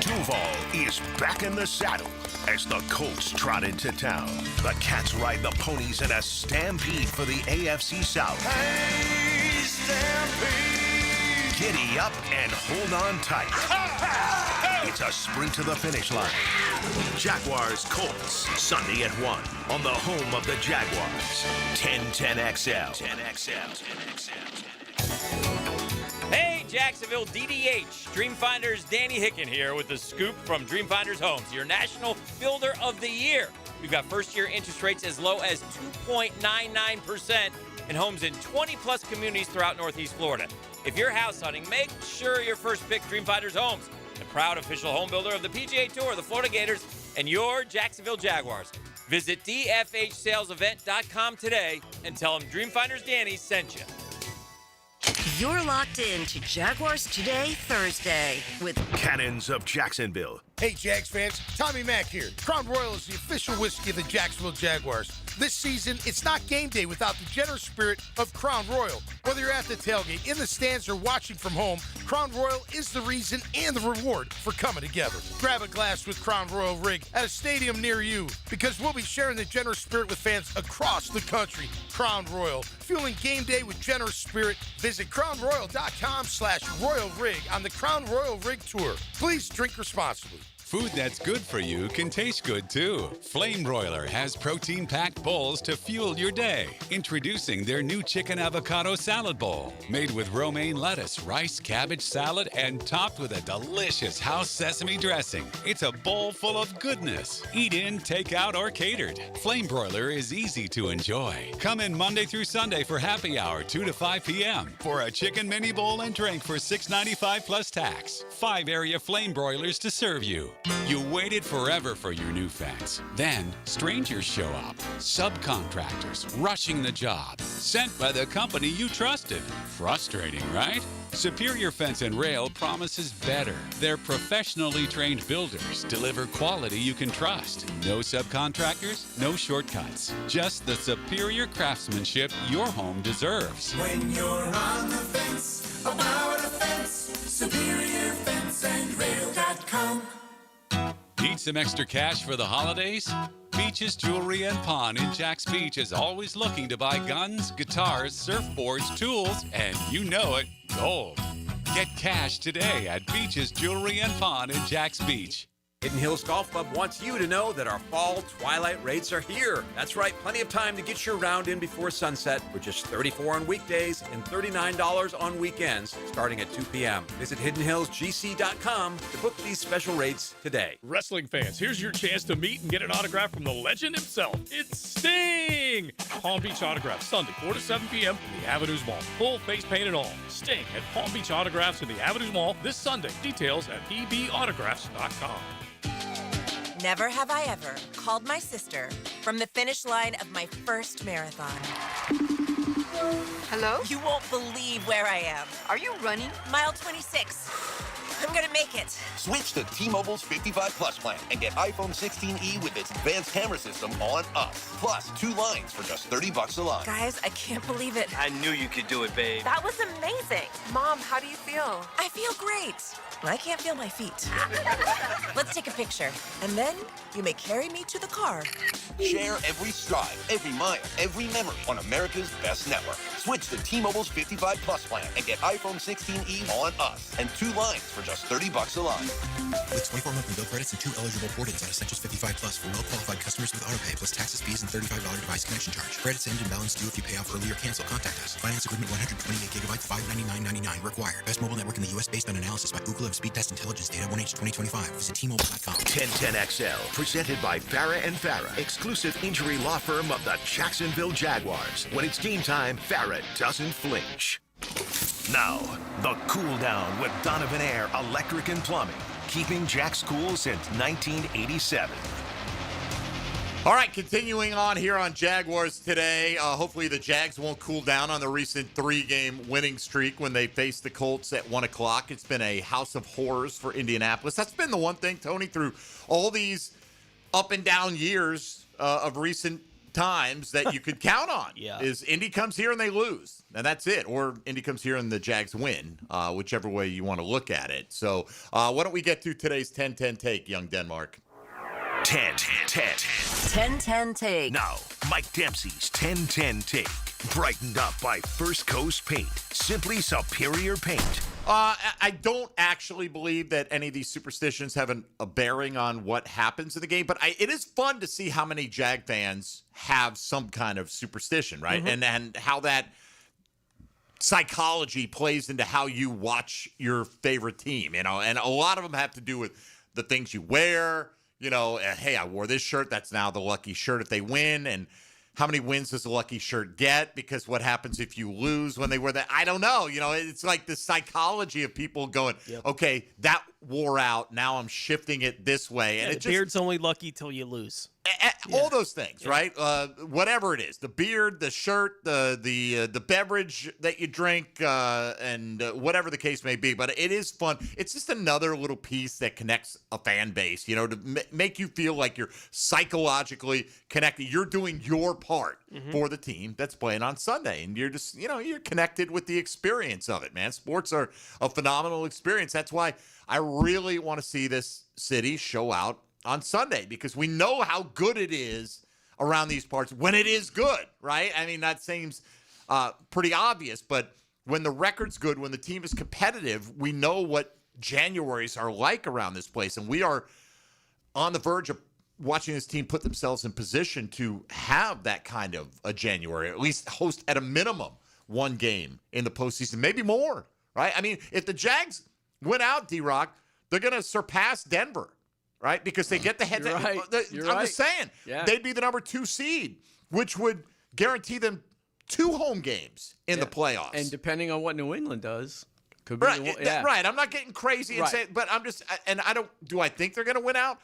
[SPEAKER 3] Duval is back in the saddle as the Colts trot into town. The Cats ride the ponies in a stampede for the AFC South. Hey, stampede! Giddy up and hold on tight. It's a sprint to the finish line. Jaguars Colts, Sunday at 1 on the home of the Jaguars. 1010XL. 10XL.
[SPEAKER 13] Hey, Jacksonville DDH. Dreamfinders Danny Hicken here with the scoop from Dreamfinders Homes, your national builder of the year. We've got first-year interest rates as low as 2.99% in homes in 20-plus communities throughout Northeast Florida. If you're house hunting, make sure your first pick Dreamfinders Homes, the proud official home builder of the PGA Tour, the Florida Gators, and your Jacksonville Jaguars. Visit dfhsalesevent.com today and tell them Dreamfinders Danny sent you.
[SPEAKER 8] You're locked in to Jaguars Today Thursday with
[SPEAKER 3] Cannons of Jacksonville.
[SPEAKER 9] Hey, Jags fans, Tommy Mack here. Crown Royal is the official whiskey of the Jacksonville Jaguars. This season, it's not game day without the generous spirit of Crown Royal. Whether you're at the tailgate, in the stands, or watching from home, Crown Royal is the reason and the reward for coming together. Grab a glass with Crown Royal Rig at a stadium near you because we'll be sharing the generous spirit with fans across the country. Crown Royal, fueling game day with generous spirit. Visit crownroyal.com/Royal Rig on the Crown Royal Rig Tour. Please drink responsibly.
[SPEAKER 10] Food that's good for you can taste good too. Flame Broiler has protein-packed bowls to fuel your day. Introducing their new chicken avocado salad bowl. Made with romaine lettuce, rice, cabbage salad, and topped with a delicious house sesame dressing. It's a bowl full of goodness. Eat in, take out, or catered. Flame Broiler is easy to enjoy. Come in Monday through Sunday for happy hour 2 to 5 p.m. for a chicken mini bowl and drink for $6.95 plus tax. 5 area flame broilers to serve you. You waited forever for your new fence. Then, strangers show up. Subcontractors rushing the job. Sent by the company you trusted. Frustrating, right? Superior Fence and Rail promises better. Their professionally trained builders deliver quality you can trust. No subcontractors, no shortcuts. Just the superior craftsmanship your home deserves.
[SPEAKER 1] When you're on the fence, about a fence, superiorfenceandrail.com.
[SPEAKER 10] Need some extra cash for the holidays? Beaches Jewelry and Pawn in Jax Beach is always looking to buy guns, guitars, surfboards, tools, and you know it, gold. Get cash today at Beaches Jewelry and Pawn in Jax Beach.
[SPEAKER 14] Hidden Hills Golf Club wants you to know that our fall twilight rates are here. That's right, plenty of time to get your round in before sunset for just $34 on weekdays and $39 on weekends, starting at 2 p.m. Visit hiddenhillsgc.com to book these special rates today.
[SPEAKER 22] Wrestling fans, here's your chance to meet and get an autograph from the legend himself. It's Sting! Palm Beach Autographs, Sunday, 4 to 7 p.m. in the Avenues Mall. Full face paint and all. Sting at Palm Beach Autographs in the Avenues Mall this Sunday. Details at pbautographs.com.
[SPEAKER 23] Never have I ever called my sister from the finish line of my first marathon. Hello? You won't believe where I am. Are you running? Mile 26. I'm gonna make it.
[SPEAKER 24] Switch to T-Mobile's 55 Plus plan and get iPhone 16e with its advanced camera system on us. Plus, 2 lines for just $30 a line.
[SPEAKER 23] Guys, I can't believe it.
[SPEAKER 24] I knew you could do it, babe.
[SPEAKER 23] That was amazing. Mom, how do you feel? I feel great. I can't feel my feet. Let's take a picture. And then you may carry me to the car.
[SPEAKER 24] Share every stride, every mile, every memory on America's best network. Switch to T-Mobile's 55 Plus plan and get iPhone 16e on us and 2 lines for just $30 a line.
[SPEAKER 25] With 24 monthly bill credits and 2 eligible port-ins on Essentials 55 Plus for well-qualified customers with autopay plus taxes, fees, and $35 device connection charge. Credits end and balance due if you pay off early or cancel. Contact us. Finance agreement 128 gigabytes, $599.99 required. Best mobile network in the U.S. based on analysis by Ookla of Speed Test Intelligence Data 1H 2025. Visit T-Mobile.com.
[SPEAKER 3] 1010XL, presented by Farah and Farah, exclusive injury law firm of the Jacksonville Jaguars. When it's game time, Farah doesn't flinch. Now, the cool down with Donovan Air Electric and Plumbing, keeping Jack's cool since 1987.
[SPEAKER 4] All right, continuing on here on Jaguars Today. Hopefully the Jags won't cool down on the recent 3-game winning streak when they face the Colts at 1 o'clock. It's been a house of horrors for Indianapolis. That's been the one thing, Tony, through all these up and down years of recent times that you could count on. Is Indy comes here and they lose, and that's it. Or Indy comes here and the Jags win, whichever way you want to look at it. So why don't we get to today's 10-10 take, young Denmark?
[SPEAKER 3] 10-10
[SPEAKER 23] take.
[SPEAKER 3] Now, Mike Dempsey's 10-10 take. Brightened up by First Coast Paint. Simply superior paint.
[SPEAKER 4] I don't actually believe that any of these superstitions have a bearing on what happens in the game, but it is fun to see how many Jag fans have some kind of superstition, right?
[SPEAKER 7] Mm-hmm.
[SPEAKER 4] And how that psychology plays into how you watch your favorite team, and a lot of them have to do with the things you wear. Hey, I wore this shirt. That's now the lucky shirt if they win. And how many wins does the lucky shirt get? Because what happens if you lose when they wear that? I don't know. It's like the psychology of people going, okay, that wore out. Now I'm shifting it this way. And
[SPEAKER 7] the beard's only lucky till you lose.
[SPEAKER 4] All those things, right? Whatever it is, the beard, the shirt, the beverage that you drink, and whatever the case may be. But it is fun. It's just another little piece that connects a fan base, to make you feel like you're psychologically connected. You're doing your part for the team that's playing on Sunday. And you're just, you're connected with the experience of it, man. Sports are a phenomenal experience. That's why I really want to see this city show out on Sunday, because we know how good it is around these parts when it is good, right? I mean, that seems pretty obvious, but when the record's good, when the team is competitive, we know what Januaries are like around this place, and we are on the verge of watching this team put themselves in position to have that kind of a January, at least host at a minimum one game in the postseason, maybe more, right? I mean, if the Jags win out, D-Rock, they're going to surpass Denver, right? Because they get the head. I'm just saying, they'd be the number 2 seed, which would guarantee them 2 home games in the playoffs.
[SPEAKER 6] And depending on what New England does. Could be
[SPEAKER 4] Right,
[SPEAKER 6] the one, yeah.
[SPEAKER 4] right. I'm not getting crazy and
[SPEAKER 6] Right.
[SPEAKER 4] saying, but I'm just, and I don't. Do I think they're going to win out?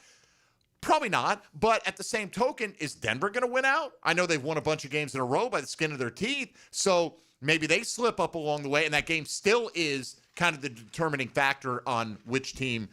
[SPEAKER 4] Probably not. But at the same token, is Denver going to win out? I know they've won a bunch of games in a row by the skin of their teeth. So maybe they slip up along the way, and that game still is kind of the determining factor on which team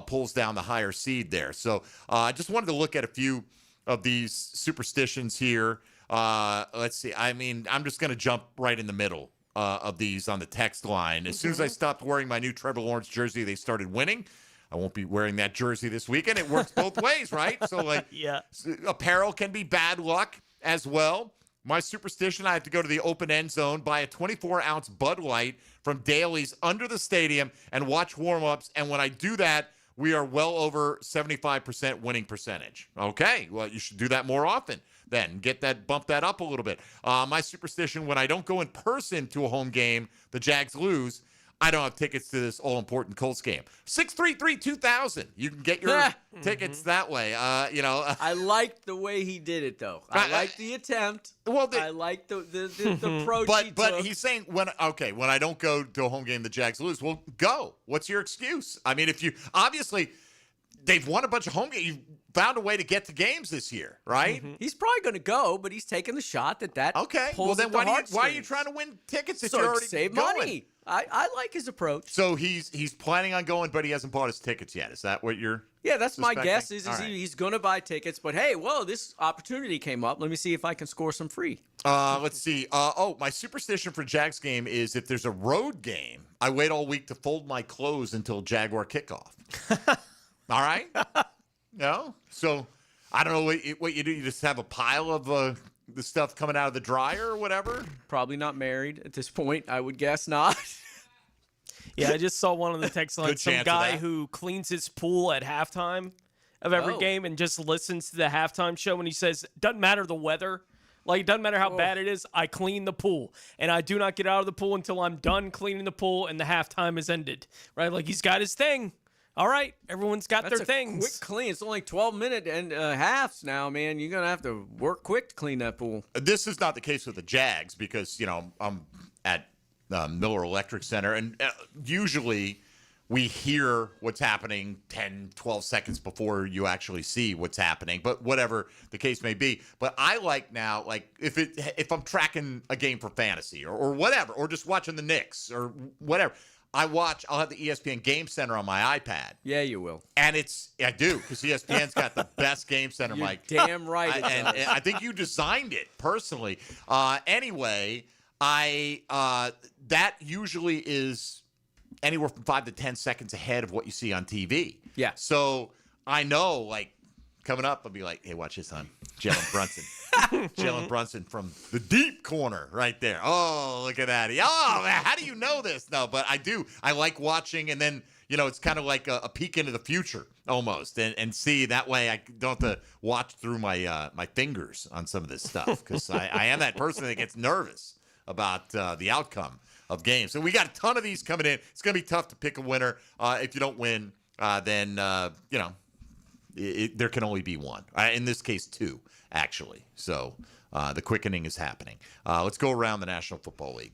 [SPEAKER 4] pulls down the higher seed there. So I just wanted to look at a few of these superstitions here. Let's see. I mean, I'm just going to jump right in the middle of these on the text line. As soon as I stopped wearing my new Trevor Lawrence jersey, they started winning. I won't be wearing that jersey this weekend. It works both ways, right? So, like,
[SPEAKER 7] yeah,
[SPEAKER 4] apparel can be bad luck as well. My superstition, I have to go to the open end zone, buy a 24-ounce Bud Light from Daly's under the stadium, and watch warm-ups. And when I do that, we are well over 75% winning percentage. Okay, well, you should do that more often then. Bump that up a little bit. My superstition, when I don't go in person to a home game, the Jags lose, I don't have tickets to this all-important Colts game. 633-2000. You can get your tickets that way.
[SPEAKER 6] I liked the way he did it, though. I liked the attempt.
[SPEAKER 4] Well,
[SPEAKER 6] I liked the approach he
[SPEAKER 4] But
[SPEAKER 6] took.
[SPEAKER 4] he's saying, when I don't go to a home game, the Jags lose. Well, go. What's your excuse? I mean, if you – obviously, they've won a bunch of home games. You've found a way to get to games this year, right?
[SPEAKER 6] He's probably going to go, but he's taking the shot that
[SPEAKER 4] Okay.
[SPEAKER 6] pulls
[SPEAKER 4] Well, then
[SPEAKER 6] at the
[SPEAKER 4] why are you
[SPEAKER 6] heartstrings.
[SPEAKER 4] trying to win tickets if
[SPEAKER 6] So
[SPEAKER 4] you're
[SPEAKER 6] to
[SPEAKER 4] already
[SPEAKER 6] save
[SPEAKER 4] going?
[SPEAKER 6] money. I like his approach.
[SPEAKER 4] So he's planning on going, but he hasn't bought his tickets yet. Is that what you're
[SPEAKER 6] Yeah, that's my
[SPEAKER 4] suspecting?
[SPEAKER 6] guess. Is
[SPEAKER 4] All right.
[SPEAKER 6] he's going to buy tickets, but hey, whoa, this opportunity came up. Let me see if I can score some free.
[SPEAKER 4] Let's see. My superstition for Jags game is if there's a road game, I wait all week to fold my clothes until Jaguar kickoff. All right? No? So I don't know what you do. You just have a pile of the stuff coming out of the dryer or whatever?
[SPEAKER 6] Probably not married at this point. I would guess not.
[SPEAKER 7] Yeah, I just saw one on the text line.
[SPEAKER 4] Good
[SPEAKER 7] Some
[SPEAKER 4] chance of
[SPEAKER 7] guy
[SPEAKER 4] that.
[SPEAKER 7] who cleans his pool at halftime of every game and just listens to the halftime show. And he says, doesn't matter the weather. Like, it doesn't matter how bad it is. I clean the pool. And I do not get out of the pool until I'm done cleaning the pool and the halftime is ended. Right? Like, he's got his thing. All right, everyone's got
[SPEAKER 6] That's
[SPEAKER 7] their
[SPEAKER 6] a
[SPEAKER 7] things.
[SPEAKER 6] quick clean. It's only 12-minute and halves now, man. You're going to have to work quick to clean that pool.
[SPEAKER 4] This is not the case with the Jags because, I'm at Miller Electric Center, and usually we hear what's happening 10, 12 seconds before you actually see what's happening, but whatever the case may be. But I like now, like, if I'm tracking a game for fantasy or whatever, or just watching the Knicks or whatever, I'll have the ESPN Game Center on my iPad.
[SPEAKER 6] Yeah, you will.
[SPEAKER 4] And I do, because ESPN's got the best Game Center,
[SPEAKER 6] You're
[SPEAKER 4] Mike.
[SPEAKER 6] damn right it
[SPEAKER 4] And
[SPEAKER 6] does.
[SPEAKER 4] I think you designed it personally. Anyway, that usually is anywhere from 5 to 10 seconds ahead of what you see on TV.
[SPEAKER 6] Yeah.
[SPEAKER 4] So I know, like, coming up, I'll be like, hey, watch this, hon. Jalen Brunson. Jalen Brunson from the deep corner right there. Oh, look at that. Oh, man, how do you know this? No, but I do. I like watching, and then, it's kind of like a peek into the future almost, and see that way I don't have to watch through my my fingers on some of this stuff, because I am that person that gets nervous about the outcome of games. So we got a ton of these coming in. It's going to be tough to pick a winner. If you don't win, then, there can only be one. In this case, two, actually. So the quickening is happening. Let's go around the National Football League.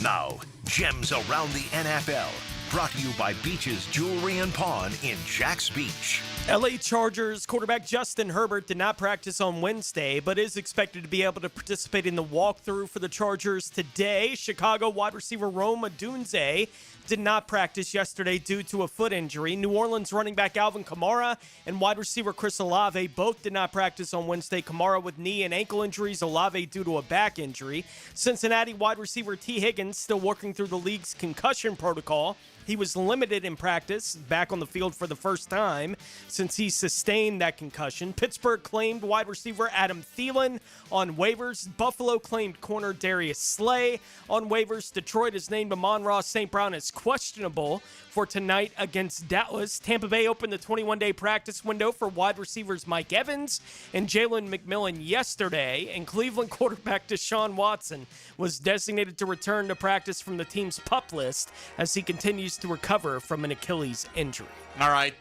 [SPEAKER 3] Now, Gems Around the NFL, brought to you by Beach's Jewelry and Pawn in Jax Beach.
[SPEAKER 7] LA Chargers quarterback Justin Herbert did not practice on Wednesday, but is expected to be able to participate in the walkthrough for the Chargers today. Chicago wide receiver Rome Odunze did not practice yesterday due to a foot injury. New Orleans running back Alvin Kamara and wide receiver Chris Olave both did not practice on Wednesday. Kamara with knee and ankle injuries, Olave due to a back injury. Cincinnati wide receiver T. Higgins still working through the league's concussion protocol. He was limited in practice, back on the field for the first time since he sustained that concussion. Pittsburgh claimed wide receiver Adam Thielen on waivers. Buffalo claimed corner Darius Slay on waivers. Detroit has named Amon-Ra St. Brown as questionable for tonight against Dallas. Tampa Bay opened the 21-day practice window for wide receivers Mike Evans and Jalen McMillan yesterday, and Cleveland quarterback Deshaun Watson was designated to return to practice from the team's PUP list as he continues to recover from an Achilles injury.
[SPEAKER 4] All right.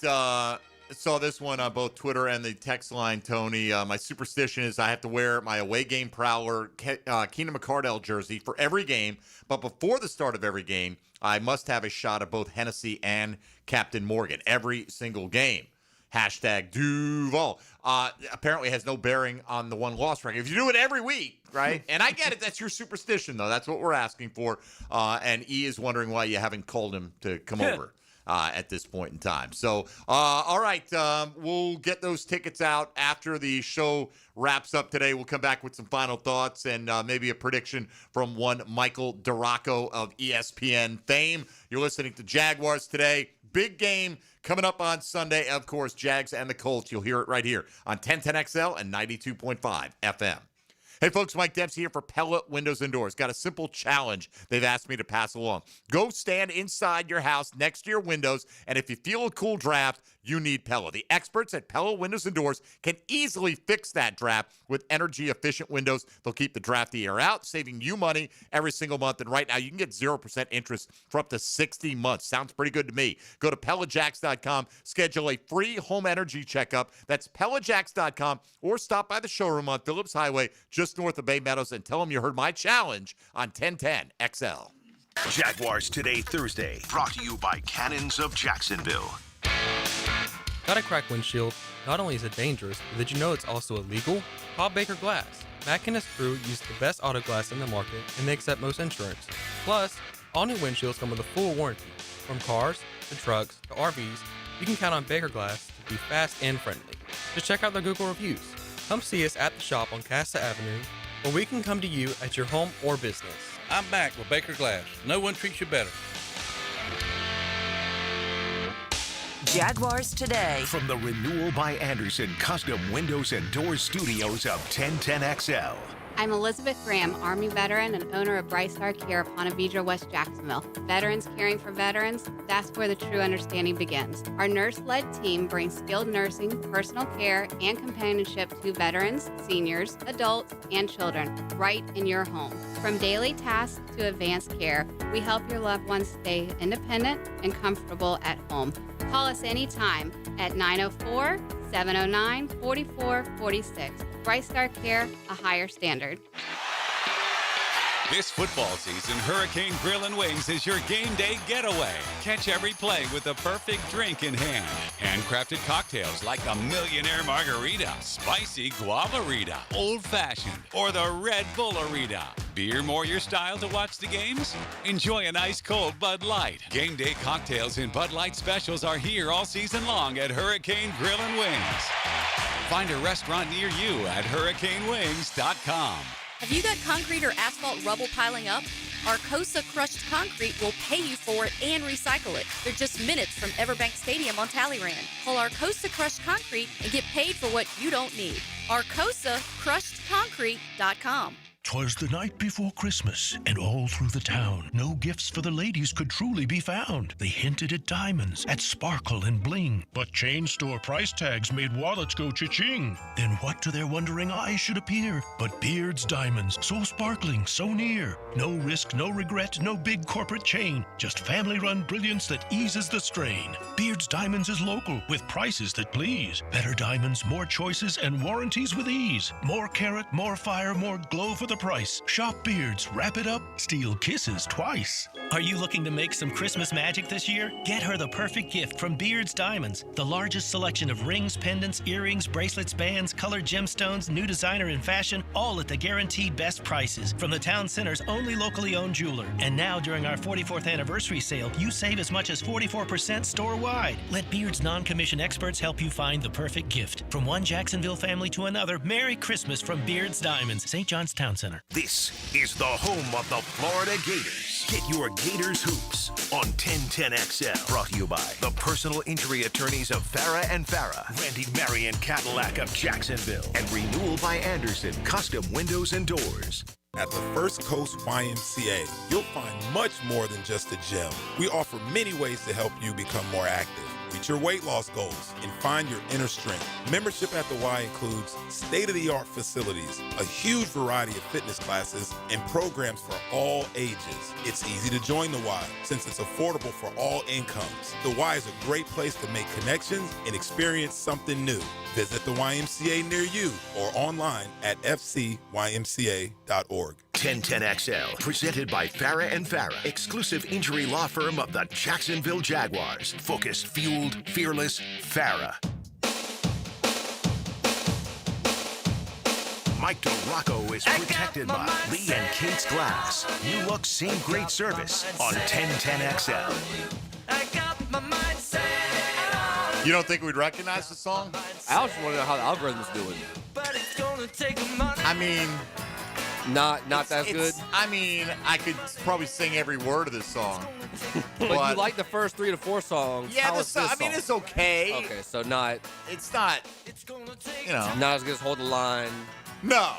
[SPEAKER 4] saw this one on both Twitter and the text line, Tony. My superstition is I have to wear my away game Prowler Keenan McCardell jersey for every game, but before the start of every game, I must have a shot of both Hennessy and Captain Morgan every single game. Hashtag Duval. Apparently has no bearing on the one-loss record. If you do it every week, right? And I get it. That's your superstition, though. That's what we're asking for. And E is wondering why you haven't called him to come over at this point in time. So, all right. We'll get those tickets out after the show wraps up today. We'll come back with some final thoughts and maybe a prediction from one Michael Duraco of ESPN fame. You're listening to Jaguars Today. Big game coming up on Sunday. Of course, Jags and the Colts. You'll hear it right here on 1010XL and 92.5 FM. Hey, folks, Mike Dempsey here for Pella Windows and Doors. Got a simple challenge they've asked me to pass along. Go stand inside your house next to your windows, and if you feel a cool draft, you need Pella. The experts at Pella Windows and Doors can easily fix that draft with energy-efficient windows. They'll keep the drafty air out, saving you money every single month. And right now, you can get 0% interest for up to 60 months. Sounds pretty good to me. Go to PellaJacks.com, schedule a free home energy checkup. That's PellaJacks.com, or stop by the showroom on Phillips Highway, just north of Bay Meadows, and tell them you heard my challenge on 1010XL.
[SPEAKER 3] Jaguars Today Thursday, brought to you by Cannons of Jacksonville.
[SPEAKER 2] Got a cracked windshield? Not only is it dangerous, but did you know it's also illegal? Call Baker Glass. Mack and his crew use the best auto glass in the market, and they accept most insurance. Plus, all new windshields come with a full warranty. From cars, to trucks, to RVs, you can count on Baker Glass to be fast and friendly. Just check out their Google reviews. Come see us at the shop on Casta Avenue, or we can come to you at your home or business.
[SPEAKER 15] I'm back with Baker Glass. No one treats you better.
[SPEAKER 8] Jaguars Today.
[SPEAKER 3] From the Renewal by Anderson Custom Windows and Doors Studios of 1010XL.
[SPEAKER 17] I'm Elizabeth Graham, Army veteran and owner of Bright Star Care of Ponte Vedra, West Jacksonville. Veterans caring for veterans, that's where the true understanding begins. Our nurse-led team brings skilled nursing, personal care, and companionship to veterans, seniors, adults, and children right in your home. From daily tasks to advanced care, we help your loved ones stay independent and comfortable at home. Call us anytime at 904-709-4446. Bright Star Care, a higher standard.
[SPEAKER 10] This football season, Hurricane Grill and Wings is your game day getaway. Catch every play with the perfect drink in hand. Handcrafted cocktails like the Millionaire Margarita, Spicy Guavarita, Old Fashioned, or the Red Bullerita. Beer more your style to watch the games? Enjoy an ice cold Bud Light. Game day cocktails and Bud Light specials are here all season long at Hurricane Grill and Wings. Find a restaurant near you at hurricanewings.com.
[SPEAKER 11] Have you got concrete or asphalt rubble piling up? Arcosa Crushed Concrete will pay you for it and recycle it. They're just minutes from Everbank Stadium on Talleyrand. Call Arcosa Crushed Concrete and get paid for what you don't need. ArcosaCrushedConcrete.com.
[SPEAKER 18] 'Twas the night before Christmas, and all through the town, no gifts for the ladies could truly be found. They hinted at diamonds, at sparkle and bling, but chain store price tags made wallets go cha-ching. Then what to their wondering eyes should appear but Beard's diamonds, so sparkling, so near. No risk, no regret, no big corporate chain, just family-run brilliance that eases the strain. Beard's Diamonds is local, with prices that please. Better diamonds, more choices, and warranties with ease. More carat, more fire, more glow for the price. Shop Beards, wrap it up, steal kisses twice.
[SPEAKER 19] Are you looking to make some Christmas magic this year? Get her the perfect gift from Beards Diamonds. The largest selection of rings, pendants, earrings, bracelets, bands, colored gemstones, new designer and fashion, all at the guaranteed best prices from the town center's only locally owned jeweler. And now during our 44th anniversary sale, you save as much as 44% store-wide. Let Beards non-commissioned experts help you find the perfect gift. From one Jacksonville family to another, Merry Christmas from Beards Diamonds, St. John's Town Center.
[SPEAKER 3] This is the home of the Florida Gators. Get your Gators hoops on 1010XL. Brought to you by the personal injury attorneys of Farah and Farah, Randy Marion Cadillac of Jacksonville, and Renewal by Anderson Custom Windows and Doors.
[SPEAKER 26] At the First Coast YMCA, you'll find much more than just a gym. We offer many ways to help you become more active,
[SPEAKER 5] reach your weight loss goals, and find your inner strength. Membership at the Y includes state-of-the-art facilities, a huge variety of fitness classes, and programs for all ages. It's easy to join the Y since it's affordable for all incomes. The Y is a great place to make connections and experience something new. Visit the YMCA near you or online at fcymca.org.
[SPEAKER 3] 1010XL, presented by Farah and Farah, exclusive injury law firm of the Jacksonville Jaguars. Focused, fueled, fearless, Farah. Mike DeRocco is protected by Lee and Kate's Glass. New look, same great service on 1010XL.
[SPEAKER 4] You don't think we'd recognize the song?
[SPEAKER 12] I just want to know how the algorithm's doing.
[SPEAKER 4] I mean,
[SPEAKER 12] not that good.
[SPEAKER 4] I mean, I could probably sing every word of this song.
[SPEAKER 12] But you like the first 3 to 4 songs.
[SPEAKER 4] Yeah,
[SPEAKER 12] How is this
[SPEAKER 4] I mean,
[SPEAKER 12] song?
[SPEAKER 4] it's okay.
[SPEAKER 12] Okay, so not.
[SPEAKER 4] It's not. You know,
[SPEAKER 12] not as good as Hold the Line.
[SPEAKER 4] No.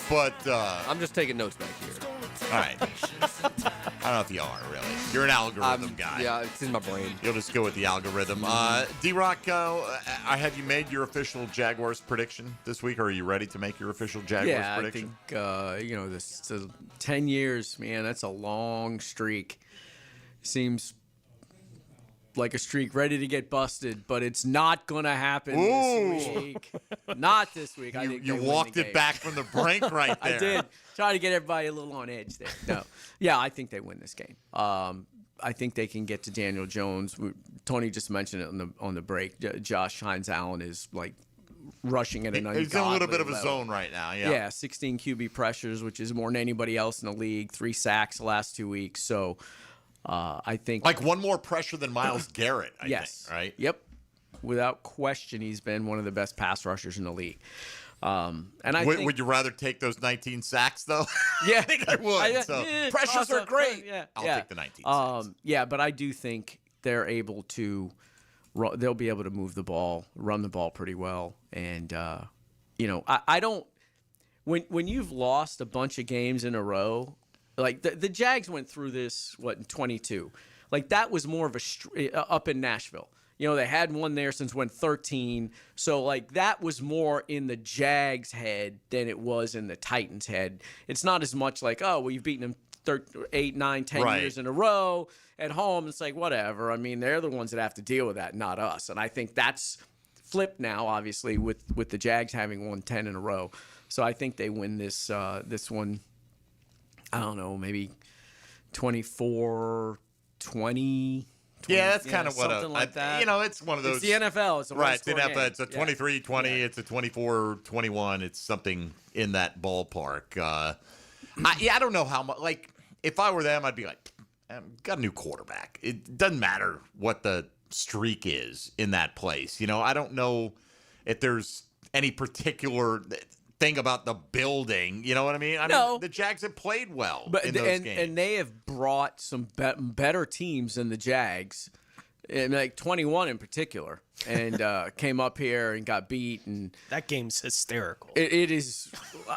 [SPEAKER 4] But
[SPEAKER 12] I'm just taking notes back here.
[SPEAKER 4] All right. I don't know if you are really. You're an algorithm guy.
[SPEAKER 12] Yeah, it's in my brain.
[SPEAKER 4] You'll just go with the algorithm. D-Rock, have you made your official Jaguars prediction this week, or are you ready to make your official Jaguars prediction?
[SPEAKER 6] I think this 10 years, man. That's a long streak. Seems like a streak ready to get busted, but it's not gonna happen this week. Not this week. I think
[SPEAKER 4] you walked it back from the brink right there.
[SPEAKER 6] I did. Try to get everybody a little on edge there. No. Yeah, I think they win this game. I think they can get to Daniel Jones. Tony just mentioned it on the break. Josh Hines-Allen is like rushing at an ungodly
[SPEAKER 4] He's in a little bit of a
[SPEAKER 6] level.
[SPEAKER 4] zone right now. Yeah,
[SPEAKER 6] 16 QB pressures, which is more than anybody else in the league. 3 sacks the last 2 weeks. So I think
[SPEAKER 4] like one more pressure than Myles Garrett. I think, right?
[SPEAKER 6] Yep. Without question, he's been one of the best pass rushers in the league. And I think,
[SPEAKER 4] would you rather take those 19 sacks though?
[SPEAKER 6] Yeah,
[SPEAKER 4] I think I would. Pressures are great. I'll take the 19 sacks.
[SPEAKER 6] Yeah, but I do think they're able to. They'll be able to move the ball, run the ball pretty well, and I don't. When you've lost a bunch of games in a row, like the Jags went through this in 22, like that was more of a up in Nashville. They hadn't won there since 13. So, like, that was more in the Jags' head than it was in the Titans' head. It's not as much like, oh, well, you've beaten them 8, 9, 10 years in a row at home. It's like, whatever. I mean, they're the ones that have to deal with that, not us. And I think that's flipped now, obviously, with the Jags having won 10 in a row. So I think they win this one, I don't know, maybe 24-20.
[SPEAKER 4] Yeah, that's kind of what
[SPEAKER 6] something like that.
[SPEAKER 4] It's one of those.
[SPEAKER 6] It's the NFL. It's a
[SPEAKER 4] right. The
[SPEAKER 6] one-score
[SPEAKER 4] NFL.
[SPEAKER 6] game.
[SPEAKER 4] It's a 23-20. Yeah. It's a 24-21. It's something in that ballpark. I don't know how much. Like, if I were them, I'd be like, got a new quarterback. It doesn't matter what the streak is in that place. I don't know if there's any particular thing about the building. You know what I mean? I mean, the Jags have played well in those games.
[SPEAKER 6] And they have brought some better teams than the Jags, and like 21 in particular, and came up here and got beat. And
[SPEAKER 7] that game's hysterical.
[SPEAKER 6] It is.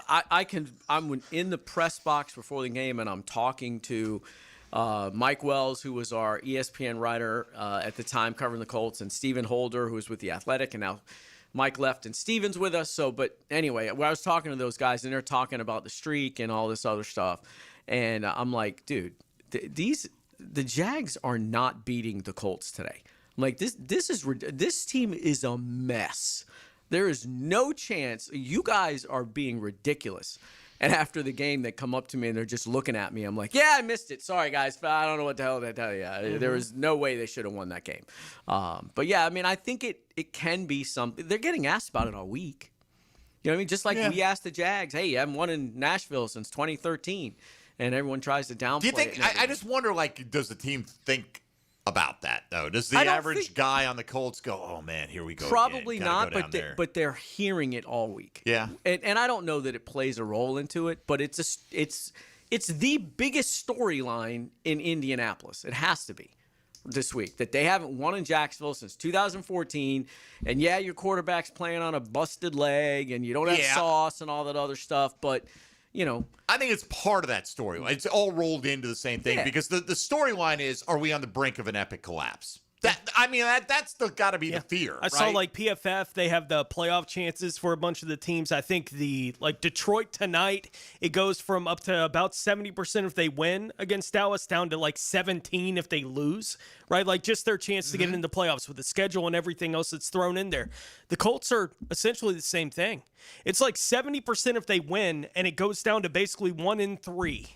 [SPEAKER 6] I'm in the press box before the game, and I'm talking to Mike Wells, who was our ESPN writer at the time covering the Colts, and Stephen Holder, who was with The Athletic, and now Mike left and Steven's with us. But anyway, I was talking to those guys, and they're talking about the streak and all this other stuff. And I'm like, dude, the Jags are not beating the Colts today. I'm like, this team is a mess. There is no chance. You guys are being ridiculous. And after the game, they come up to me and they're just looking at me. I'm like, yeah, I missed it. Sorry, guys. I don't know what the hell to tell you. Mm-hmm. There was no way they should have won that game. But, yeah, I mean, I think it can be something. They're getting asked about it all week. You know what I mean? Just like we asked the Jags, hey, you haven't won in Nashville since 2013. And everyone tries to downplay it.
[SPEAKER 4] Do you think – I just wonder, like, does the team think about that, though? Does the average guy on the Colts go, oh, man, here we go
[SPEAKER 6] Probably
[SPEAKER 4] again.
[SPEAKER 6] not, but they're hearing it all week.
[SPEAKER 4] Yeah.
[SPEAKER 6] And I don't know that it plays a role into it, but it's the biggest storyline in Indianapolis. It has to be this week, that they haven't won in Jacksonville since 2014. And, yeah, your quarterback's playing on a busted leg, and you don't have sauce and all that other stuff, but –
[SPEAKER 4] I think it's part of that storyline. It's all rolled into the same thing because the storyline is, are we on the brink of an epic collapse? That's got to be the fear.
[SPEAKER 7] I saw like PFF, they have the playoff chances for a bunch of the teams. I think Detroit tonight, it goes from up to about 70% if they win against Dallas down to like 17 if they lose, right? Like just their chance to get into the playoffs with the schedule and everything else that's thrown in there. The Colts are essentially the same thing. It's like 70% if they win, and it goes down to basically 1 in 3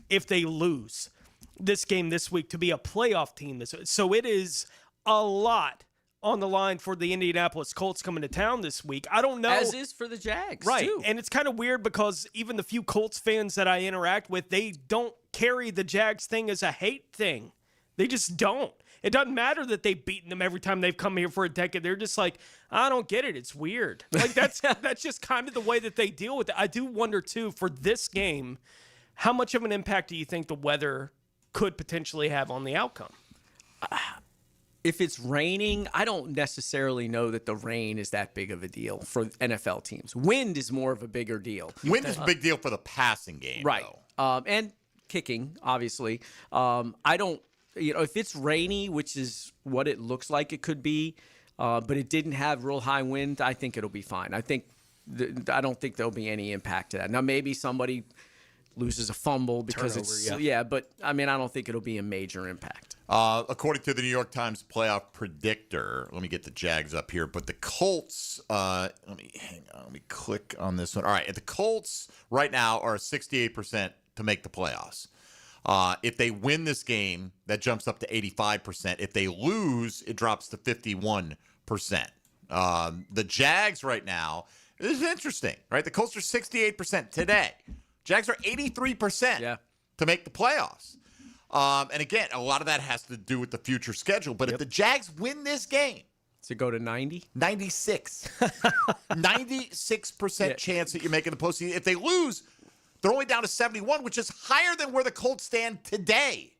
[SPEAKER 7] if they lose this game this week to be a playoff team. So it is a lot on the line for the Indianapolis Colts coming to town this week. I don't know.
[SPEAKER 6] As is for the Jags,
[SPEAKER 7] right?
[SPEAKER 6] Too.
[SPEAKER 7] And it's kind of weird because even the few Colts fans that I interact with, they don't carry the Jags thing as a hate thing. They just don't. It doesn't matter that they've beaten them every time they've come here for a decade. They're just like, I don't get it. It's weird. Like that's just kind of the way that they deal with it. I do wonder too, for this game, how much of an impact do you think the weather could potentially have on the outcome?
[SPEAKER 6] If it's raining, I don't necessarily know that the rain is that big of a deal for NFL teams. Wind is more of a bigger deal.
[SPEAKER 4] Wind is a big deal for the passing game,
[SPEAKER 6] right? And kicking, obviously. I don't, if it's rainy, which is what it looks like it could be, but it didn't have real high wind, I think it'll be fine. I don't think there'll be any impact to that. Now, maybe somebody loses a fumble because but I don't think it'll be a major impact.
[SPEAKER 4] According to the New York Times playoff predictor, let me get the Jags up here, but the Colts, let me click on this one. All right, the Colts right now are 68% to make the playoffs. If they win this game, that jumps up to 85%. If they lose, it drops to 51%. The Jags right now, this is interesting, right? The Colts are 68% today. Jags are 83% to make the playoffs. And again, a lot of that has to do with the future schedule. But if the Jags win this game,
[SPEAKER 6] to go to 90?
[SPEAKER 4] 96. 96% chance that you're making the postseason. If they lose, they're only down to 71, which is higher than where the Colts stand today.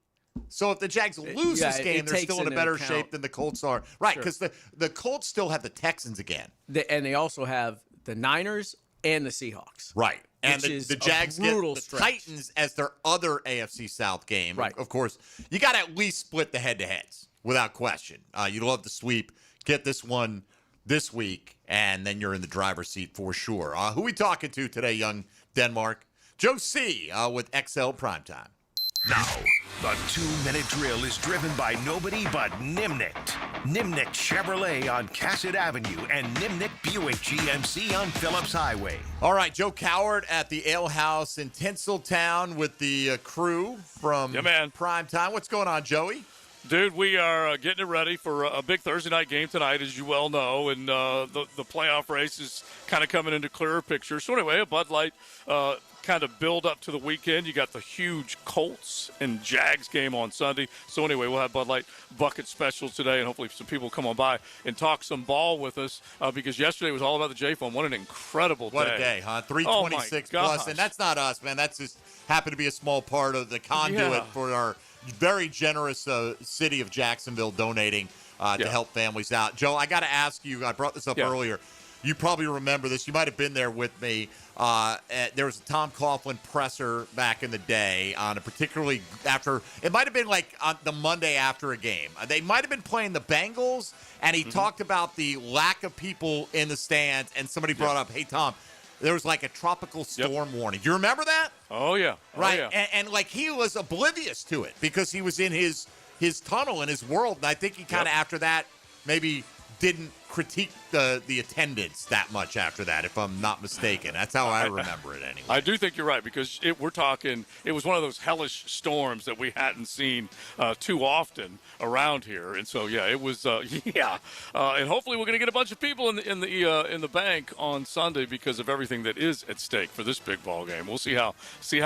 [SPEAKER 4] So if the Jags lose this game, they're still in a better shape than the Colts are. Right, because the Colts still have the Texans again.
[SPEAKER 6] And they also have the Niners and the Seahawks.
[SPEAKER 4] Right. And the Jags get the
[SPEAKER 6] stretch.
[SPEAKER 4] Titans as their other AFC South game.
[SPEAKER 6] Right.
[SPEAKER 4] Of course, you got to at least split the head-to-heads, without question. You'd love to sweep, get this one this week, and then you're in the driver's seat for sure. Who we talking to today, young Denmark? Joe C. With XL Primetime.
[SPEAKER 3] Now, the 2-minute drill is driven by nobody but Nimnicht. Nimnicht Chevrolet on Cassett Avenue and Nimnicht Buick GMC on Phillips Highway.
[SPEAKER 4] All right, Joe Coward at the Ale House in Tinseltown with the crew from Primetime. What's going on, Joey?
[SPEAKER 22] Dude, we are getting it ready for a big Thursday night game tonight, as you well know, and the playoff race is kind of coming into clearer picture. So anyway, a Bud Light kind of build up to the weekend. You got the huge Colts and Jags game on Sunday. So anyway, we'll have Bud Light bucket specials today, and hopefully some people come on by and talk some ball with us because yesterday was all about the J-Phone. What an incredible day.
[SPEAKER 4] What a day, huh? 326 plus, and that's not us, man. That's just happened to be a small part of the conduit for our very generous city of Jacksonville donating to help families out. Joe, I got to ask you, I brought this up earlier. You probably remember this. You might have been there with me. There was a Tom Coughlin presser back in the day on a particularly after – it might have been like on the Monday after a game. They might have been playing the Bengals, and he talked about the lack of people in the stands, and somebody brought up, hey, Tom, there was like a tropical storm warning. Do you remember that?
[SPEAKER 22] Oh, yeah.
[SPEAKER 4] Right. And like he was oblivious to it because he was in his tunnel in his world. And I think he kind of after that maybe didn't critique the attendance that much after that, if I'm not mistaken. That's how I remember it anyway.
[SPEAKER 22] I do think you're right because it was one of those hellish storms that we hadn't seen too often around here, and so it was and hopefully we're going to get a bunch of people in the bank on Sunday because of everything that is at stake for this big ball game. We'll see how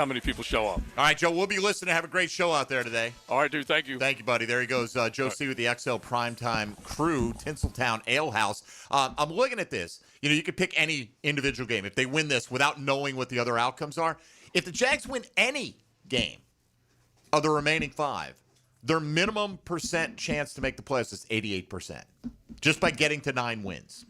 [SPEAKER 22] many people show up.
[SPEAKER 4] All right, Joe, we'll be listening. Have a great show out there today.
[SPEAKER 22] All right, dude. Thank you.
[SPEAKER 4] Thank you, buddy. There he goes, Joe C. with the XL Primetime crew, Tinseltown Ale House. I'm looking at this. You could pick any individual game. If they win this without knowing what the other outcomes are, if the Jags win any game of the remaining 5, their minimum percent chance to make the playoffs is 88%. Just by getting to 9 wins.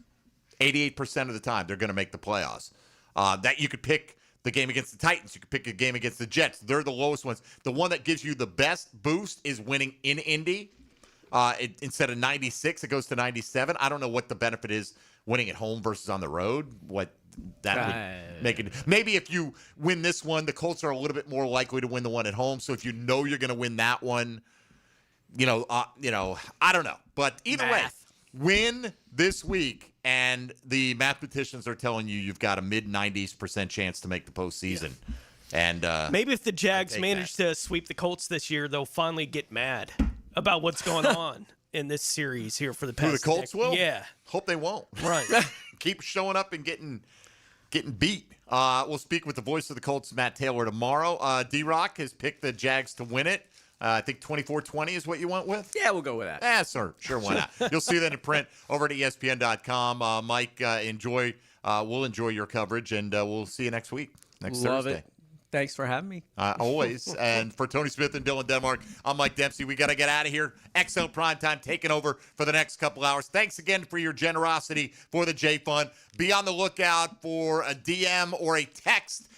[SPEAKER 4] 88% of the time, they're going to make the playoffs. That you could pick the game against the Titans. You could pick a game against the Jets. They're the lowest ones. The one that gives you the best boost is winning in Indy. Instead of 96, it goes to 97. I don't know what the benefit is winning at home versus on the road. What that would make it. Maybe if you win this one, the Colts are a little bit more likely to win the one at home. So if you know you're going to win that one, I don't know. But either way, win this week, and the mathematicians are telling you you've got a mid-90s% chance to make the postseason. And
[SPEAKER 7] maybe if the Jags manage to sweep the Colts this year, they'll finally get mad about what's going on in this series here for the past.
[SPEAKER 4] Who, the Colts will?
[SPEAKER 7] Yeah.
[SPEAKER 4] Hope they won't.
[SPEAKER 7] Right.
[SPEAKER 4] Keep showing up and getting beat. We'll speak with the voice of the Colts, Matt Taylor, tomorrow. D-Rock has picked the Jags to win it. I think 24-20 is what you went with?
[SPEAKER 6] Yeah, we'll go with that.
[SPEAKER 4] Yeah, sir. Sure, why not? You'll see that in print over at ESPN.com. Mike, we'll enjoy your coverage, and we'll see you next week, next
[SPEAKER 6] Love
[SPEAKER 4] Thursday.
[SPEAKER 6] It. Thanks for having me.
[SPEAKER 4] Always. And for Tony Smith and Dylan Denmark, I'm Mike Dempsey. We got to get out of here. XL Primetime taking over for the next couple hours. Thanks again for your generosity for the J-Fund. Be on the lookout for a DM or a text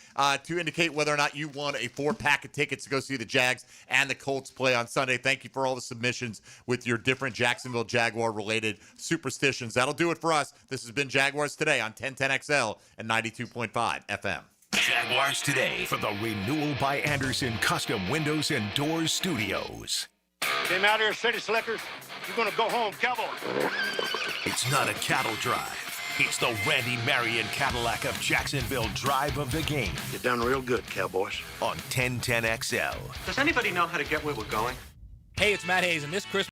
[SPEAKER 4] to indicate whether or not you won a 4-pack of tickets to go see the Jags and the Colts play on Sunday. Thank you for all the submissions with your different Jacksonville Jaguar-related superstitions. That'll do it for us. This has been Jaguars Today on 1010XL and 92.5 FM.
[SPEAKER 3] Jaguars Today for the Renewal by Anderson Custom Windows and Doors Studios.
[SPEAKER 1] Came out here, city slickers. You're going to go home, Cowboys.
[SPEAKER 3] It's not a cattle drive. It's the Randy Marion Cadillac of Jacksonville drive of the game.
[SPEAKER 1] You're done real good, Cowboys.
[SPEAKER 3] On 1010XL.
[SPEAKER 9] Does anybody know how to get where we're going?
[SPEAKER 13] Hey, it's Matt Hayes, and this Christmas